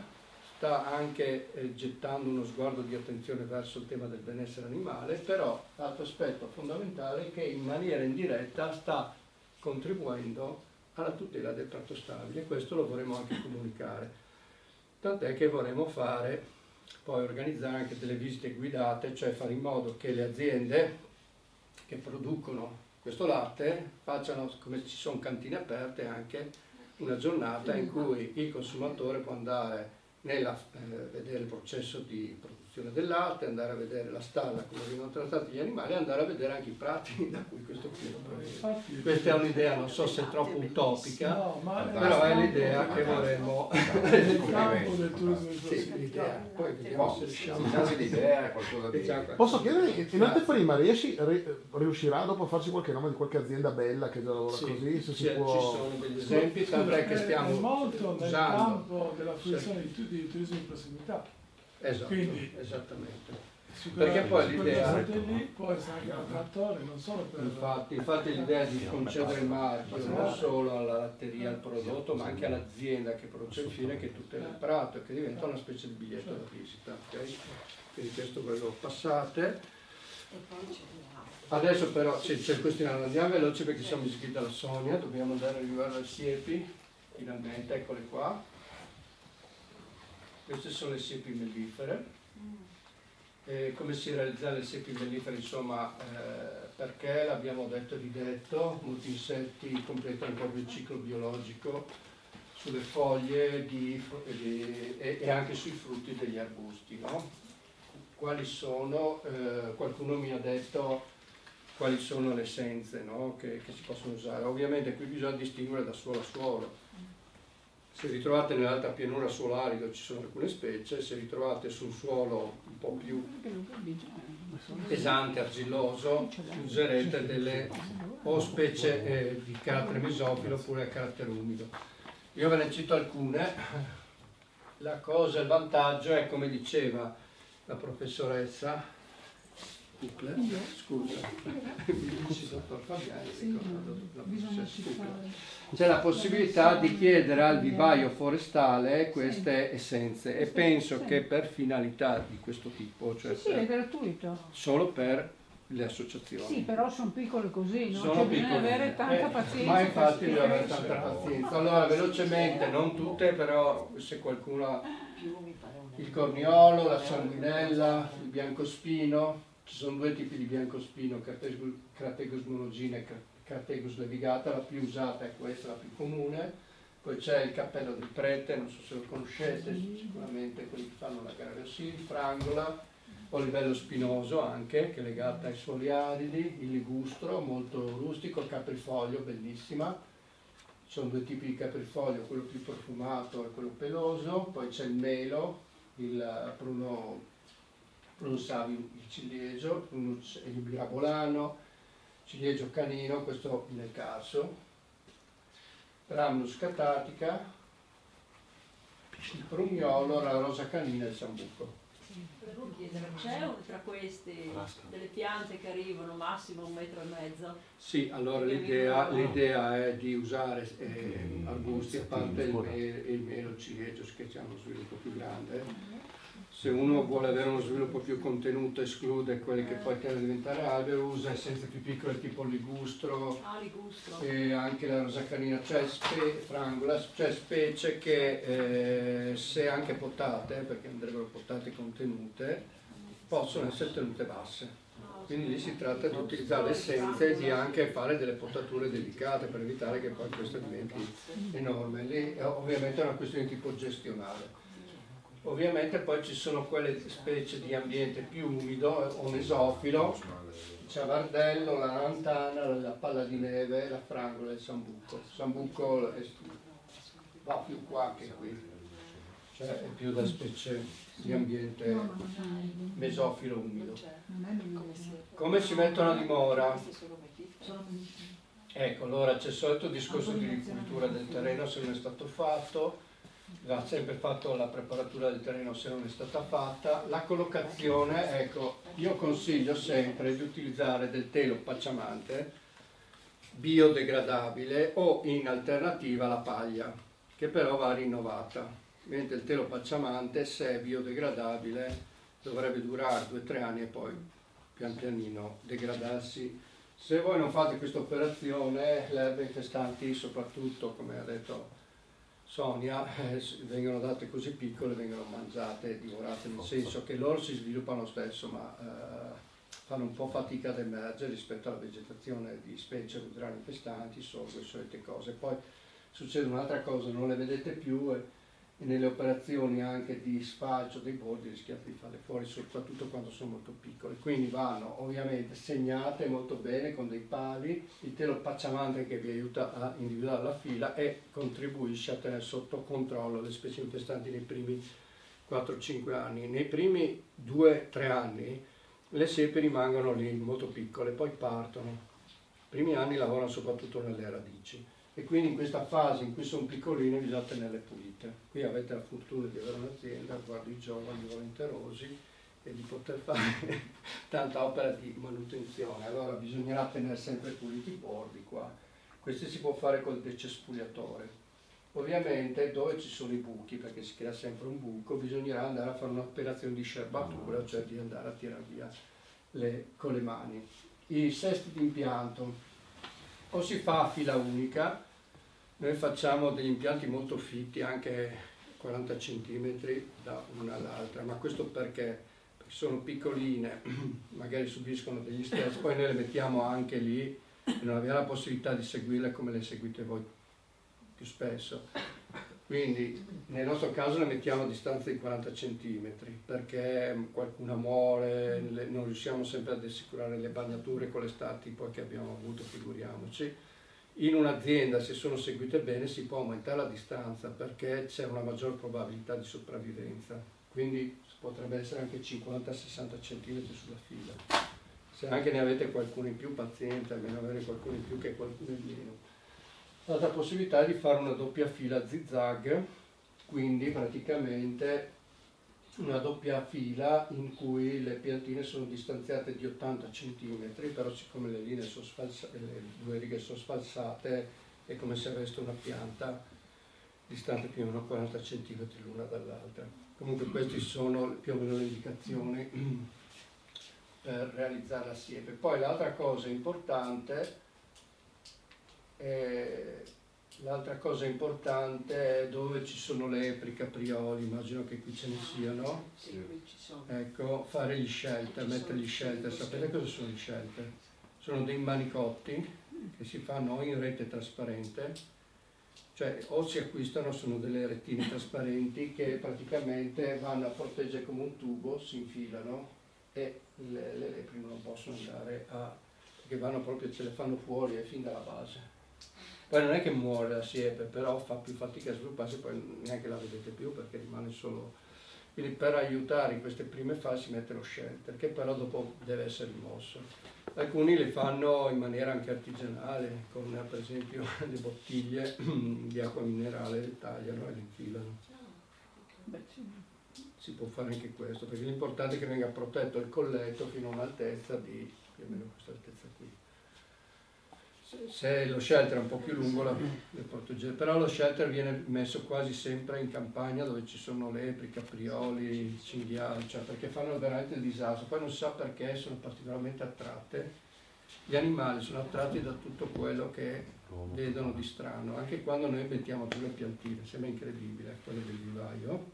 sta anche gettando uno sguardo di attenzione verso il tema del benessere animale, però l'altro aspetto fondamentale è che in maniera indiretta sta contribuendo alla tutela del tratto stabile, e questo lo vorremmo anche comunicare. Tant'è che vorremmo poi organizzare anche delle visite guidate, cioè fare in modo che le aziende che producono questo latte facciano, come ci sono cantine aperte, anche una giornata in cui il consumatore può andare vedere il processo di produzione del latte, andare a vedere la stalla come vengono trattati gli animali, e andare a vedere anche i prati da cui questo fieno proviene. Questa è un'idea, non so se è troppo utopica, però è l'idea che vorremmo. Sì, l'idea. Poi vediamo se riusciamo. L'idea è qualcosa di... Posso chiedere, in anteprima riuscirà dopo a farci qualche nome di qualche azienda bella che già lavora così? Se si può... Ci sono degli esempi, tant'è che stiamo molto nel usando. campo della fruizione di turismo in prossimità. Esatto, quindi, esattamente. Perché poi l'idea lì può essere anche un trattore, non solo per... Infatti l'idea di concedere il marchio non solo alla latteria, al prodotto, ma anche all'azienda che produce il fieno, che tutela il prato e che diventa una specie di biglietto da visita. Okay? Quindi questo ve lo passate. Adesso però c'è il questionario, andiamo veloci perché siamo iscritti alla Sonia, dobbiamo andare a arrivare al siepi, finalmente, eccole qua. Queste sono le siepi mellifere. Come si realizzano le siepi mellifere? Insomma, perché l'abbiamo detto e ridetto, molti insetti completano proprio il ciclo biologico sulle foglie e anche sui frutti degli arbusti, no? Quali sono, qualcuno mi ha detto quali sono le essenze, no? che si possono usare. Ovviamente qui bisogna distinguere da suolo a suolo. Se ritrovate nell'alta pianura suolo arido ci sono alcune specie, se ritrovate su un suolo un po' più pesante, argilloso, userete delle o specie di carattere mesofilo oppure a carattere umido. Io ve ne cito alcune. La cosa, il vantaggio è, come diceva la professoressa Kukler, scusa, il dottor Fabiani, c'è la possibilità di chiedere al vivaio forestale queste essenze e penso che per finalità di questo tipo, cioè è gratuito. Solo per le associazioni. Sì, però sono piccole così, no? Sono bisogna avere tanta pazienza. Ma infatti bisogna avere tanta pazienza. Allora, velocemente, non tutte, però se qualcuno ha il corniolo, la sanguinella, il biancospino, ci sono due tipi di biancospino, Crategus monogina e Crategus levigata, la più usata è questa, la più comune. Poi c'è il cappello del prete, non so se lo conoscete, sicuramente quelli che fanno la gara sì, frangola, o livello spinoso anche, che è legata ai suoli aridi, il ligustro, molto rustico, il caprifoglio, bellissima. Ci sono due tipi di caprifoglio, quello più profumato e quello peloso, poi c'è il melo, il pruno savio, il ciliegio, il mirabolano, ciliegio canino, questo nel caso, Rhamnus catatica, il prugnolo, la rosa canina e il sambuco. Volevo chiedere, c'è tra queste delle piante che arrivano massimo 1,5 metri? Sì, allora l'idea è di usare arbusti, a parte il melo, il ciliegio, che hanno uno sviluppo più grande. Se uno vuole avere uno sviluppo più contenuto, esclude quelli che poi tendono a diventare albero, usa essenze più piccole tipo il ligustro, e anche la rosa canina, cioè frangola, cioè specie che se anche potate, perché andrebbero potate contenute, possono essere tenute basse. Quindi lì si tratta di utilizzare le essenze e di anche fare delle potature delicate per evitare che poi questo diventi enorme. Lì ovviamente è una questione di tipo gestionale. Ovviamente poi ci sono quelle specie di ambiente più umido o mesofilo, il ciavardello, la lantana, la palla di neve, la frangola e il sambuco. Il sambuco va più qua che qui, cioè è più da specie di ambiente mesofilo umido. Come si mettono a dimora? Ecco, allora c'è il solito discorso di ripulitura del terreno se non è stato fatto. Va sempre fatto la preparatura del terreno se non è stata fatta. La collocazione, ecco, io consiglio sempre di utilizzare del telo pacciamante biodegradabile o in alternativa la paglia, che però va rinnovata, mentre il telo pacciamante, se è biodegradabile, dovrebbe durare 2-3 anni e poi pian pianino degradarsi. Se voi non fate questa operazione, le erbe infestanti, soprattutto come ha detto Sonia, vengono date così piccole, vengono mangiate e divorate, nel senso che loro si sviluppano lo stesso, ma fanno un po' fatica ad emergere rispetto alla vegetazione di specie ruderane infestanti, sorgo e solite cose. Poi succede un'altra cosa, non le vedete più e nelle operazioni anche di sfalcio dei bordi rischiate di farle fuori, soprattutto quando sono molto piccole. Quindi vanno ovviamente segnate molto bene con dei pali, il telo pacciamante che vi aiuta a individuare la fila e contribuisce a tenere sotto controllo le specie infestanti nei primi 4-5 anni. Nei primi 2-3 anni le siepi rimangono lì molto piccole, poi partono. I primi anni lavorano soprattutto nelle radici. E quindi in questa fase in cui sono piccoline bisogna tenerle pulite. Qui avete la fortuna di avere un'azienda, guardi i giovani volenterosi e di poter fare tanta opera di manutenzione. Allora bisognerà tenere sempre puliti i bordi qua. Questi si può fare col decespugliatore. Ovviamente dove ci sono i buchi, perché si crea sempre un buco, bisognerà andare a fare un'operazione di scerbatura, cioè di andare a tirare via con le mani. I sesti d'impianto. O si fa a fila unica, noi facciamo degli impianti molto fitti, anche 40 cm da una all'altra, ma questo perché? Perché sono piccoline, magari subiscono degli stress, poi noi le mettiamo anche lì e non abbiamo la possibilità di seguirle come le seguite voi più spesso. Quindi nel nostro caso le mettiamo a distanza di 40 cm perché qualcuna muore, non riusciamo sempre ad assicurare le bagnature con le stati poi che abbiamo avuto, figuriamoci. In un'azienda, se sono seguite bene, si può aumentare la distanza perché c'è una maggior probabilità di sopravvivenza, quindi potrebbe essere anche 50-60 cm sulla fila. Se anche ne avete qualcuno in più, paziente, almeno avere qualcuno in più che qualcuno in meno. L'altra possibilità è di fare una doppia fila zigzag, quindi praticamente una doppia fila in cui le piantine sono distanziate di 80 cm, però siccome le linee sono le due righe sono sfalsate è come se aveste una pianta distante più o meno 40 cm l'una dall'altra. Comunque queste sono più o meno le indicazioni per realizzare la siepe. Poi l'altra cosa importante è dove ci sono lepri, caprioli, immagino che qui ce ne siano. Sì, qui ci sono. Ecco, fare gli shelter, mettere gli shelter. Sapete cosa sono gli shelter? Sono dei manicotti che si fanno in rete trasparente, cioè o si acquistano, sono delle rettine trasparenti che praticamente vanno a proteggere come un tubo, si infilano e le lepri non possono andare perché vanno proprio, ce le fanno fuori fin dalla base. Poi non è che muore la siepe, però fa più fatica a svilupparsi, poi neanche la vedete più perché rimane solo. Quindi per aiutare in queste prime fasi si mette lo shelter, che però dopo deve essere rimosso. Alcuni le fanno in maniera anche artigianale, con per esempio le bottiglie di acqua minerale, le tagliano e le infilano. Si può fare anche questo, perché l'importante è che venga protetto il colletto fino a un'altezza di più o meno questa altezza qui. Se lo shelter è un po' più lungo, però lo shelter viene messo quasi sempre in campagna dove ci sono lepri, caprioli, cinghiali, cioè perché fanno veramente il disastro. Poi non si sa perché sono particolarmente attratte. Gli animali sono attratti da tutto quello che vedono di strano, anche quando noi mettiamo giù le piantine, sembra incredibile, quelle del vivaio.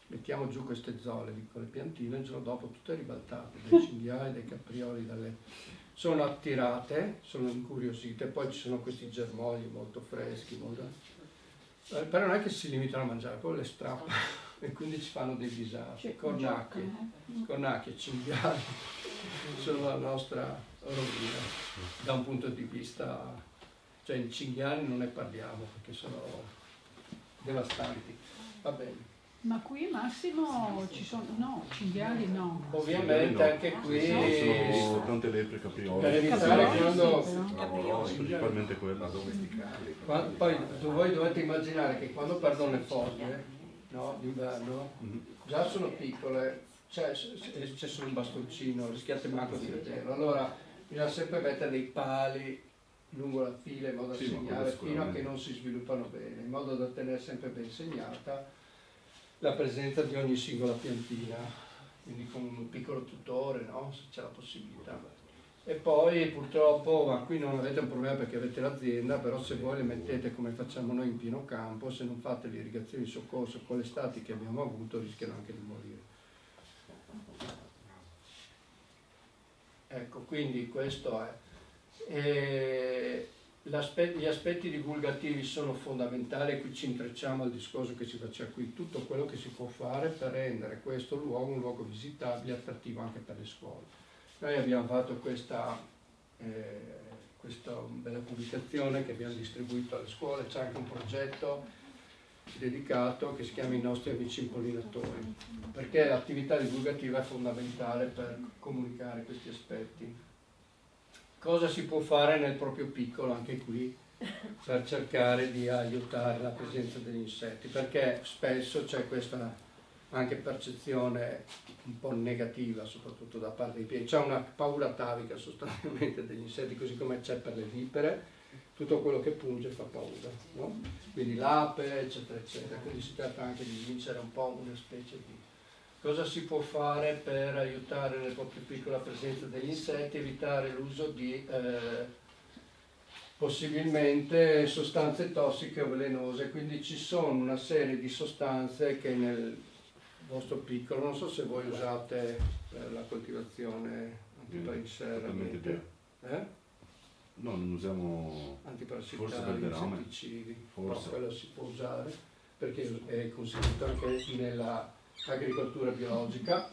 Mettiamo giù queste zole con le piantine, il giorno dopo tutte ribaltate, dai cinghiali, dai caprioli, sono attirate, sono incuriosite, poi ci sono questi germogli molto freschi, però non è che si limitano a mangiare, poi le strappano e quindi ci fanno dei disastri. Cornacchie, cinghiali sono la nostra rovina da un punto di vista, cioè i cinghiali non ne parliamo perché sono devastanti. Va bene. Ma qui Massimo ci sono, no, cinghiali no. Ovviamente anche qui sono tante lepri, caprioli. Per evitare quando principalmente quella domesticali. Poi voi dovete immaginare che quando perdono le foglie, no, d'inverno, già sono piccole, c'è solo un bastoncino, rischiate manco di vederlo. Allora bisogna sempre mettere dei pali lungo la fila in modo da segnare fino a che non si sviluppano bene, in modo da tenere sempre ben segnata la presenza di ogni singola piantina, quindi con un piccolo tutore, no? Se c'è la possibilità. E poi purtroppo, ma qui non avete un problema perché avete l'azienda, però se voi le mettete come facciamo noi in pieno campo, se non fate le irrigazioni di soccorso con le estati che abbiamo avuto, rischiano anche di morire. Ecco, quindi questo è. Gli aspetti divulgativi sono fondamentali e qui ci intrecciamo al discorso che si faceva qui, tutto quello che si può fare per rendere questo luogo un luogo visitabile e attrattivo anche per le scuole. Noi abbiamo fatto questa bella pubblicazione che abbiamo distribuito alle scuole, c'è anche un progetto dedicato che si chiama I nostri amici impollinatori, perché l'attività divulgativa è fondamentale per comunicare questi aspetti. Cosa si può fare nel proprio piccolo, anche qui, per cercare di aiutare la presenza degli insetti? Perché spesso c'è questa anche percezione un po' negativa, soprattutto da parte dei piedi. C'è una paura atavica sostanzialmente degli insetti, così come c'è per le vipere, tutto quello che punge fa paura, no? Quindi l'ape, eccetera, eccetera. Quindi si tratta anche di vincere un po' una specie di... Cosa si può fare per aiutare nel proprio piccolo la presenza degli insetti, evitare l'uso di possibilmente sostanze tossiche o velenose? Quindi ci sono una serie di sostanze che nel vostro piccolo, non so se voi usate per la coltivazione antiparisera, No, non usiamo antiparassitari, insetticidi, però quello si può usare perché è consentito anche nella agricoltura biologica.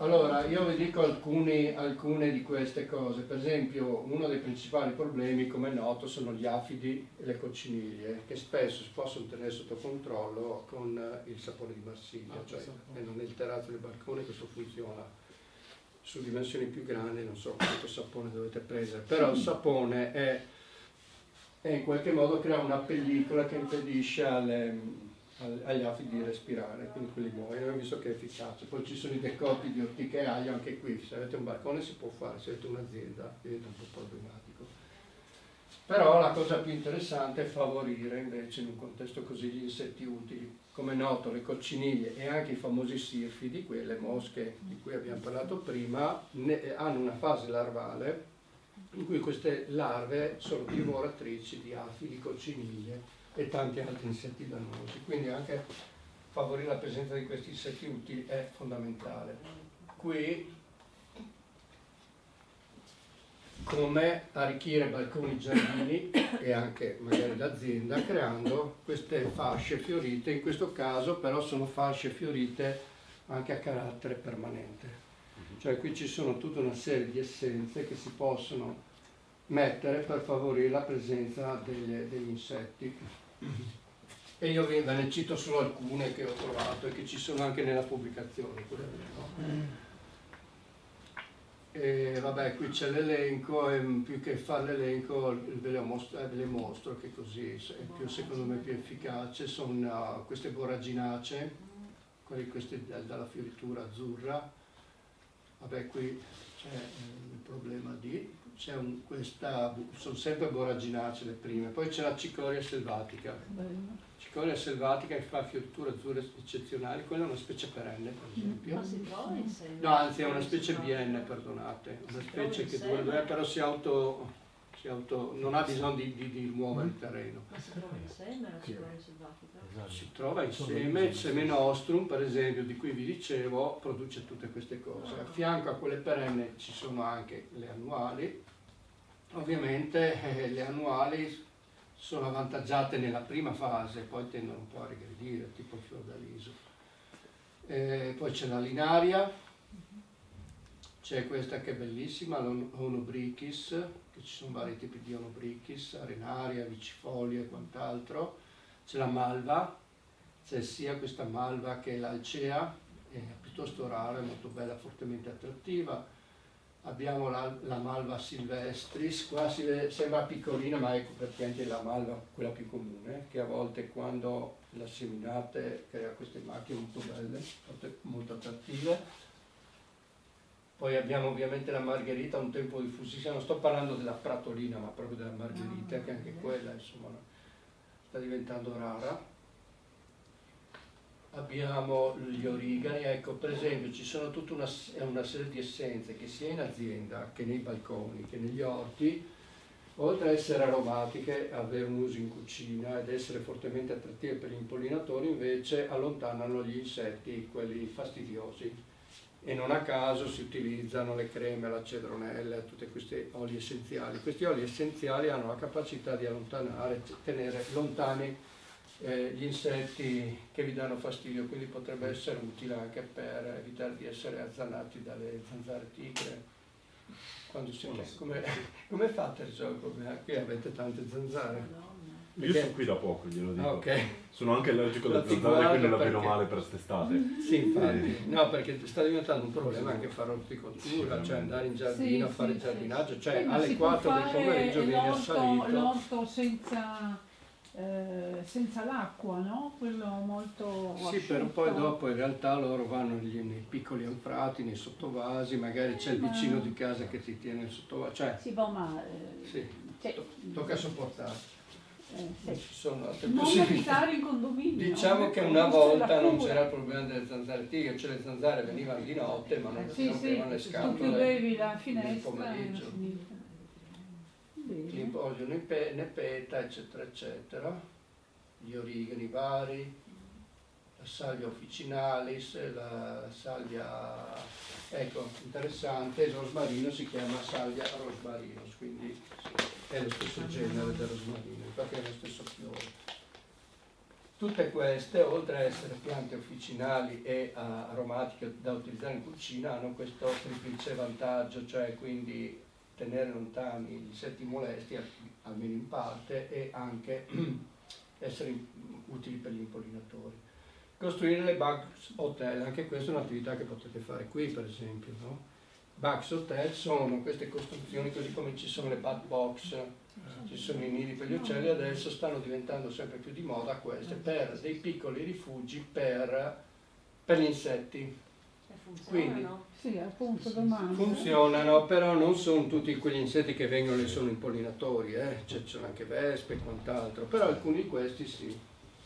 Allora, io vi dico alcune di queste cose. Per esempio, uno dei principali problemi, come è noto, sono gli afidi e le cocciniglie, che spesso si possono tenere sotto controllo con il sapone di Marsiglia, cioè nel terrazzo del balcone questo funziona. Su dimensioni più grandi non so quanto sapone dovete prendere, però il sapone è in qualche modo crea una pellicola che impedisce agli afidi di respirare, quindi quelli muoiono. Abbiamo visto che è efficace. Poi ci sono i decotti di ortica e aglio, anche qui se avete un balcone si può fare, se avete un'azienda diventa un po' problematico. Però la cosa più interessante è favorire invece in un contesto così gli insetti utili. Come è noto, le cocciniglie e anche i famosi sirfidi, quelle mosche di cui abbiamo parlato prima, hanno una fase larvale in cui queste larve sono divoratrici di afidi, cocciniglie e tanti altri insetti dannosi, quindi anche favorire la presenza di questi insetti utili è fondamentale. Qui come arricchire balconi, giardini e anche magari l'azienda creando queste fasce fiorite, in questo caso però sono fasce fiorite anche a carattere permanente, cioè qui ci sono tutta una serie di essenze che si possono mettere per favorire la presenza degli insetti. E io ve ne cito solo alcune che ho trovato e che ci sono anche nella pubblicazione. E vabbè, qui c'è l'elenco e più che fare l'elenco ve le mostro che così è più, secondo me, più efficace. Sono queste boraginacee, queste dalla fioritura azzurra. Vabbè, qui c'è il problema di sono sempre boraginacee le prime, poi c'è la cicoria selvatica. Cicoria selvatica che fa fioriture azzurre eccezionali, quella è una specie perenne, per esempio. Ma si trova in seme? No, anzi è una specie bienne, perdonate, una specie che dura, però non ha bisogno di rimuovere il terreno. Ma si trova insieme la cicoria selvatica? Si trova insieme, il semenostrum per esempio, di cui vi dicevo, produce tutte queste cose. A fianco a quelle perenne ci sono anche le annuali. Ovviamente le annuali sono avvantaggiate nella prima fase, poi tendono un po' a regredire, tipo il fiordaliso. Poi c'è la linaria, c'è questa che è bellissima, l'Onobrichis, che ci sono vari tipi di Onobrichis, arenaria, vicifolia e quant'altro. C'è la malva, c'è sia questa malva che l'alcea, è piuttosto rara, è molto bella, fortemente attrattiva. Abbiamo la malva silvestris, qua sembra piccolina, ma ecco perché anche la malva, quella più comune, che a volte quando la seminate crea queste macchie molto belle, molto attrattive. Poi abbiamo ovviamente la margherita, un tempo diffusissima, non sto parlando della pratolina, ma proprio della margherita, che anche quella insomma sta diventando rara. Abbiamo gli origani, ecco per esempio ci sono tutta una serie di essenze che sia in azienda che nei balconi che negli orti, oltre ad essere aromatiche, avere un uso in cucina ed essere fortemente attrattive per gli impollinatori, invece allontanano gli insetti, quelli fastidiosi, e non a caso si utilizzano le creme, la cedronella, tutti questi oli essenziali. Questi oli essenziali hanno la capacità di allontanare, tenere lontani gli insetti che vi danno fastidio, quindi potrebbe essere utile anche per evitare di essere azzannati dalle zanzare tigre. Come fate a risolvere il problema? Qui avete tante zanzare. Io sono qui da poco, glielo dico. Okay. Sono anche allergico alle zanzare, quindi la vedo male per quest'estate. Sì, infatti. No, perché sta diventando un problema anche fare orticoltura, cioè andare in giardino a fare il giardinaggio, cioè alle 4 del pomeriggio viene assalito. L'orto senza l'acqua, no? Quello molto asciutto. Sì, però poi dopo in realtà loro vanno nei piccoli anfrati, nei sottovasi, magari c'è il vicino di casa che ti tiene il sottovaso, cioè sì, boh, ma tocca sopportare. Sì. Ci sono altre non abitare in condominio. Diciamo che una volta non c'era il problema delle zanzare tigre, cioè le zanzare venivano di notte ma non rompevano le scatole. Tu chiudevi la finestra nel pomeriggio. Li vogliono in nepeta, eccetera, eccetera. Gli origani vari, la salvia officinalis, la salvia, ecco, interessante, il rosmarino si chiama salvia rosmarinus, quindi sì, è lo stesso genere del rosmarino, infatti è lo stesso fiore. Tutte queste, oltre a essere piante officinali e aromatiche da utilizzare in cucina, hanno questo triplice vantaggio, cioè quindi tenere lontani gli insetti molesti, almeno in parte, e anche essere utili per gli impollinatori. Costruire le bugs hotel, anche questa è un'attività che potete fare qui, per esempio, no? Bugs hotel sono queste costruzioni, così come ci sono le bug box, ci sono i nidi per gli uccelli, adesso stanno diventando sempre più di moda queste, per dei piccoli rifugi per gli insetti. Quindi sì, appunto, domanda. Funzionano, però non sono tutti quegli insetti che vengono e sono impollinatori, ci sono anche vespe e quant'altro, però alcuni di questi sì.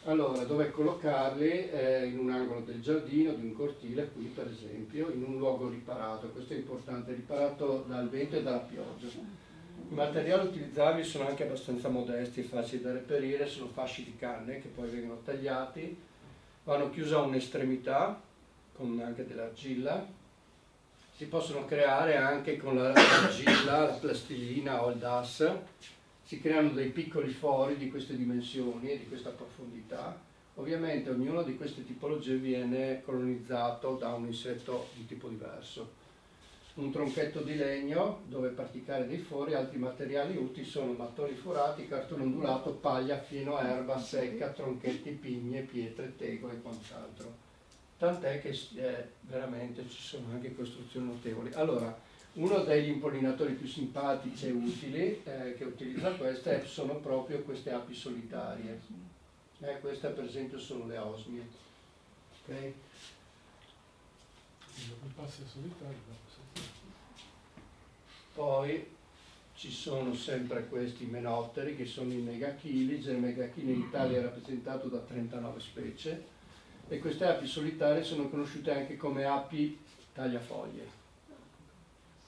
Allora, dove collocarli? In un angolo del giardino, di un cortile, qui per esempio, in un luogo riparato, questo è importante, riparato dal vento e dalla pioggia. I materiali utilizzabili sono anche abbastanza modesti e facili da reperire, sono fasci di canne che poi vengono tagliati, vanno chiusi a un'estremità con anche dell'argilla, si possono creare anche con l'argilla, la plastilina o il DAS, si creano dei piccoli fori di queste dimensioni e di questa profondità. Ovviamente ognuno di queste tipologie viene colonizzato da un insetto di tipo diverso. Un tronchetto di legno dove praticare dei fori, altri materiali utili sono mattoni forati, cartone ondulato, paglia, fieno, erba secca, tronchetti, pigne, pietre, tegole e quant'altro. Tant'è che veramente ci sono anche costruzioni notevoli. Allora, uno degli impollinatori più simpatici e utili che utilizza queste sono proprio queste api solitarie. Queste per esempio sono le osmie. Okay? Poi ci sono sempre questi menotteri che sono i megachilice. Il megachile in Italia è rappresentato da 39 specie e queste api solitarie sono conosciute anche come api tagliafoglie.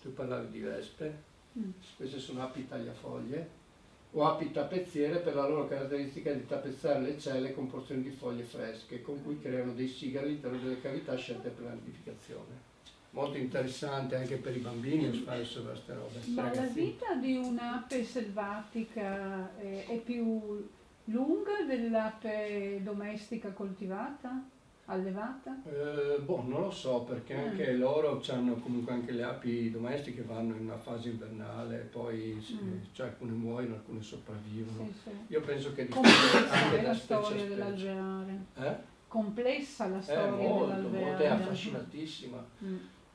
Tu parlavi di vespe, queste sono api tagliafoglie o api tappezziere per la loro caratteristica di tappezzare le celle con porzioni di foglie fresche con cui creano dei sigari all'interno delle cavità scelte per la nidificazione. Molto interessante anche per i bambini fare queste robe. Ma la vita di un'ape selvatica è più lunga dell'ape domestica coltivata? Allevata? Non lo so, perché anche loro hanno comunque anche le api domestiche vanno in una fase invernale, poi cioè alcune muoiono, alcune sopravvivono. Sì. Io penso che dipende anche da storia dell'alveare. Complessa la storia dell'alveare. Molto, è affascinatissima.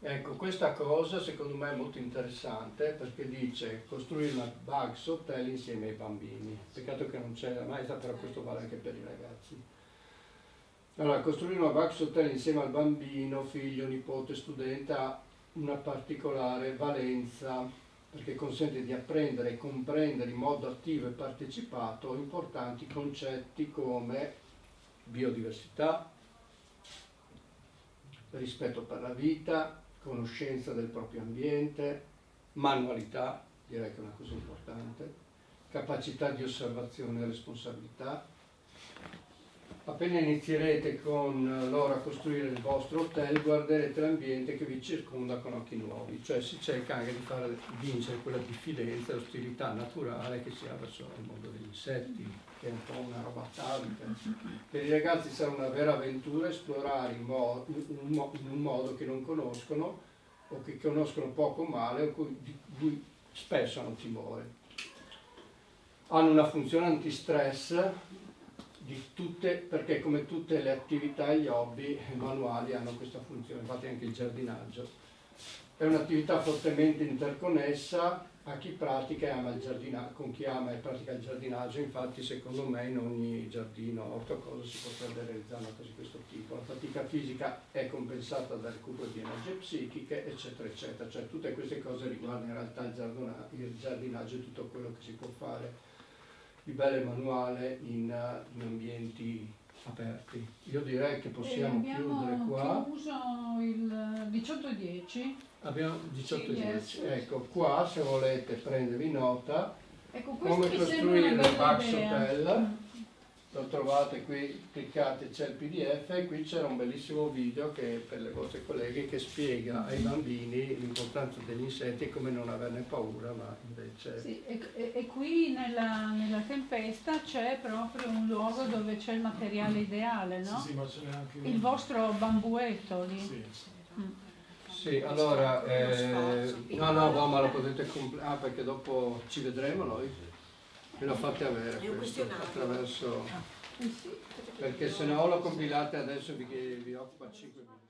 Ecco, questa cosa secondo me è molto interessante perché dice costruire una bugs hotel insieme ai bambini. Peccato che non c'è la maestra, però questo vale anche per i ragazzi. Allora, costruire una bugs hotel insieme al bambino, figlio, nipote, studente ha una particolare valenza perché consente di apprendere e comprendere in modo attivo e partecipato importanti concetti come biodiversità, rispetto per la vita, conoscenza del proprio ambiente, manualità, direi che è una cosa importante, capacità di osservazione e responsabilità. Appena inizierete con loro a costruire il vostro hotel, guarderete l'ambiente che vi circonda con occhi nuovi, cioè si cerca anche di far vincere quella diffidenza e l'ostilità naturale che si ha verso il mondo degli insetti, che è un po' una roba atavica. Per i ragazzi sarà una vera avventura esplorare in un modo che non conoscono o che conoscono poco o male o di cui spesso hanno timore. Hanno una funzione antistress perché come tutte le attività e gli hobby manuali hanno questa funzione, infatti anche il giardinaggio. È un'attività fortemente interconnessa a chi pratica e ama il giardinaggio, con chi ama e pratica il giardinaggio, infatti secondo me in ogni giardino, orto cosa si potrebbe realizzare una cosa di questo tipo. La fatica fisica è compensata dal recupero di energie psichiche, eccetera, eccetera, cioè tutte queste cose riguardano in realtà il giardinaggio e tutto quello che si può fare di bello e manuale in ambienti aperti. Io direi che possiamo chiudere qua. Abbiamo chiuso il 18:10. Abbiamo 18:10. Ecco, qua se volete prendervi nota, ecco, come costruire il Bugs Hotel. lo trovate qui, cliccate, c'è il PDF e qui c'era un bellissimo video che per le vostre colleghe che spiega ai bambini l'importanza degli insetti e come non averne paura, ma invece... Sì, e qui nella tempesta c'è proprio un luogo dove c'è il materiale ideale, no? Sì, ma ce n'è anche il vostro bambuetto lì. Sì. Sì, allora, no, ma lo potete perché dopo ci vedremo noi. Me lo fate avere questo attraverso, perché se no lo compilate adesso vi occupa 5 minuti.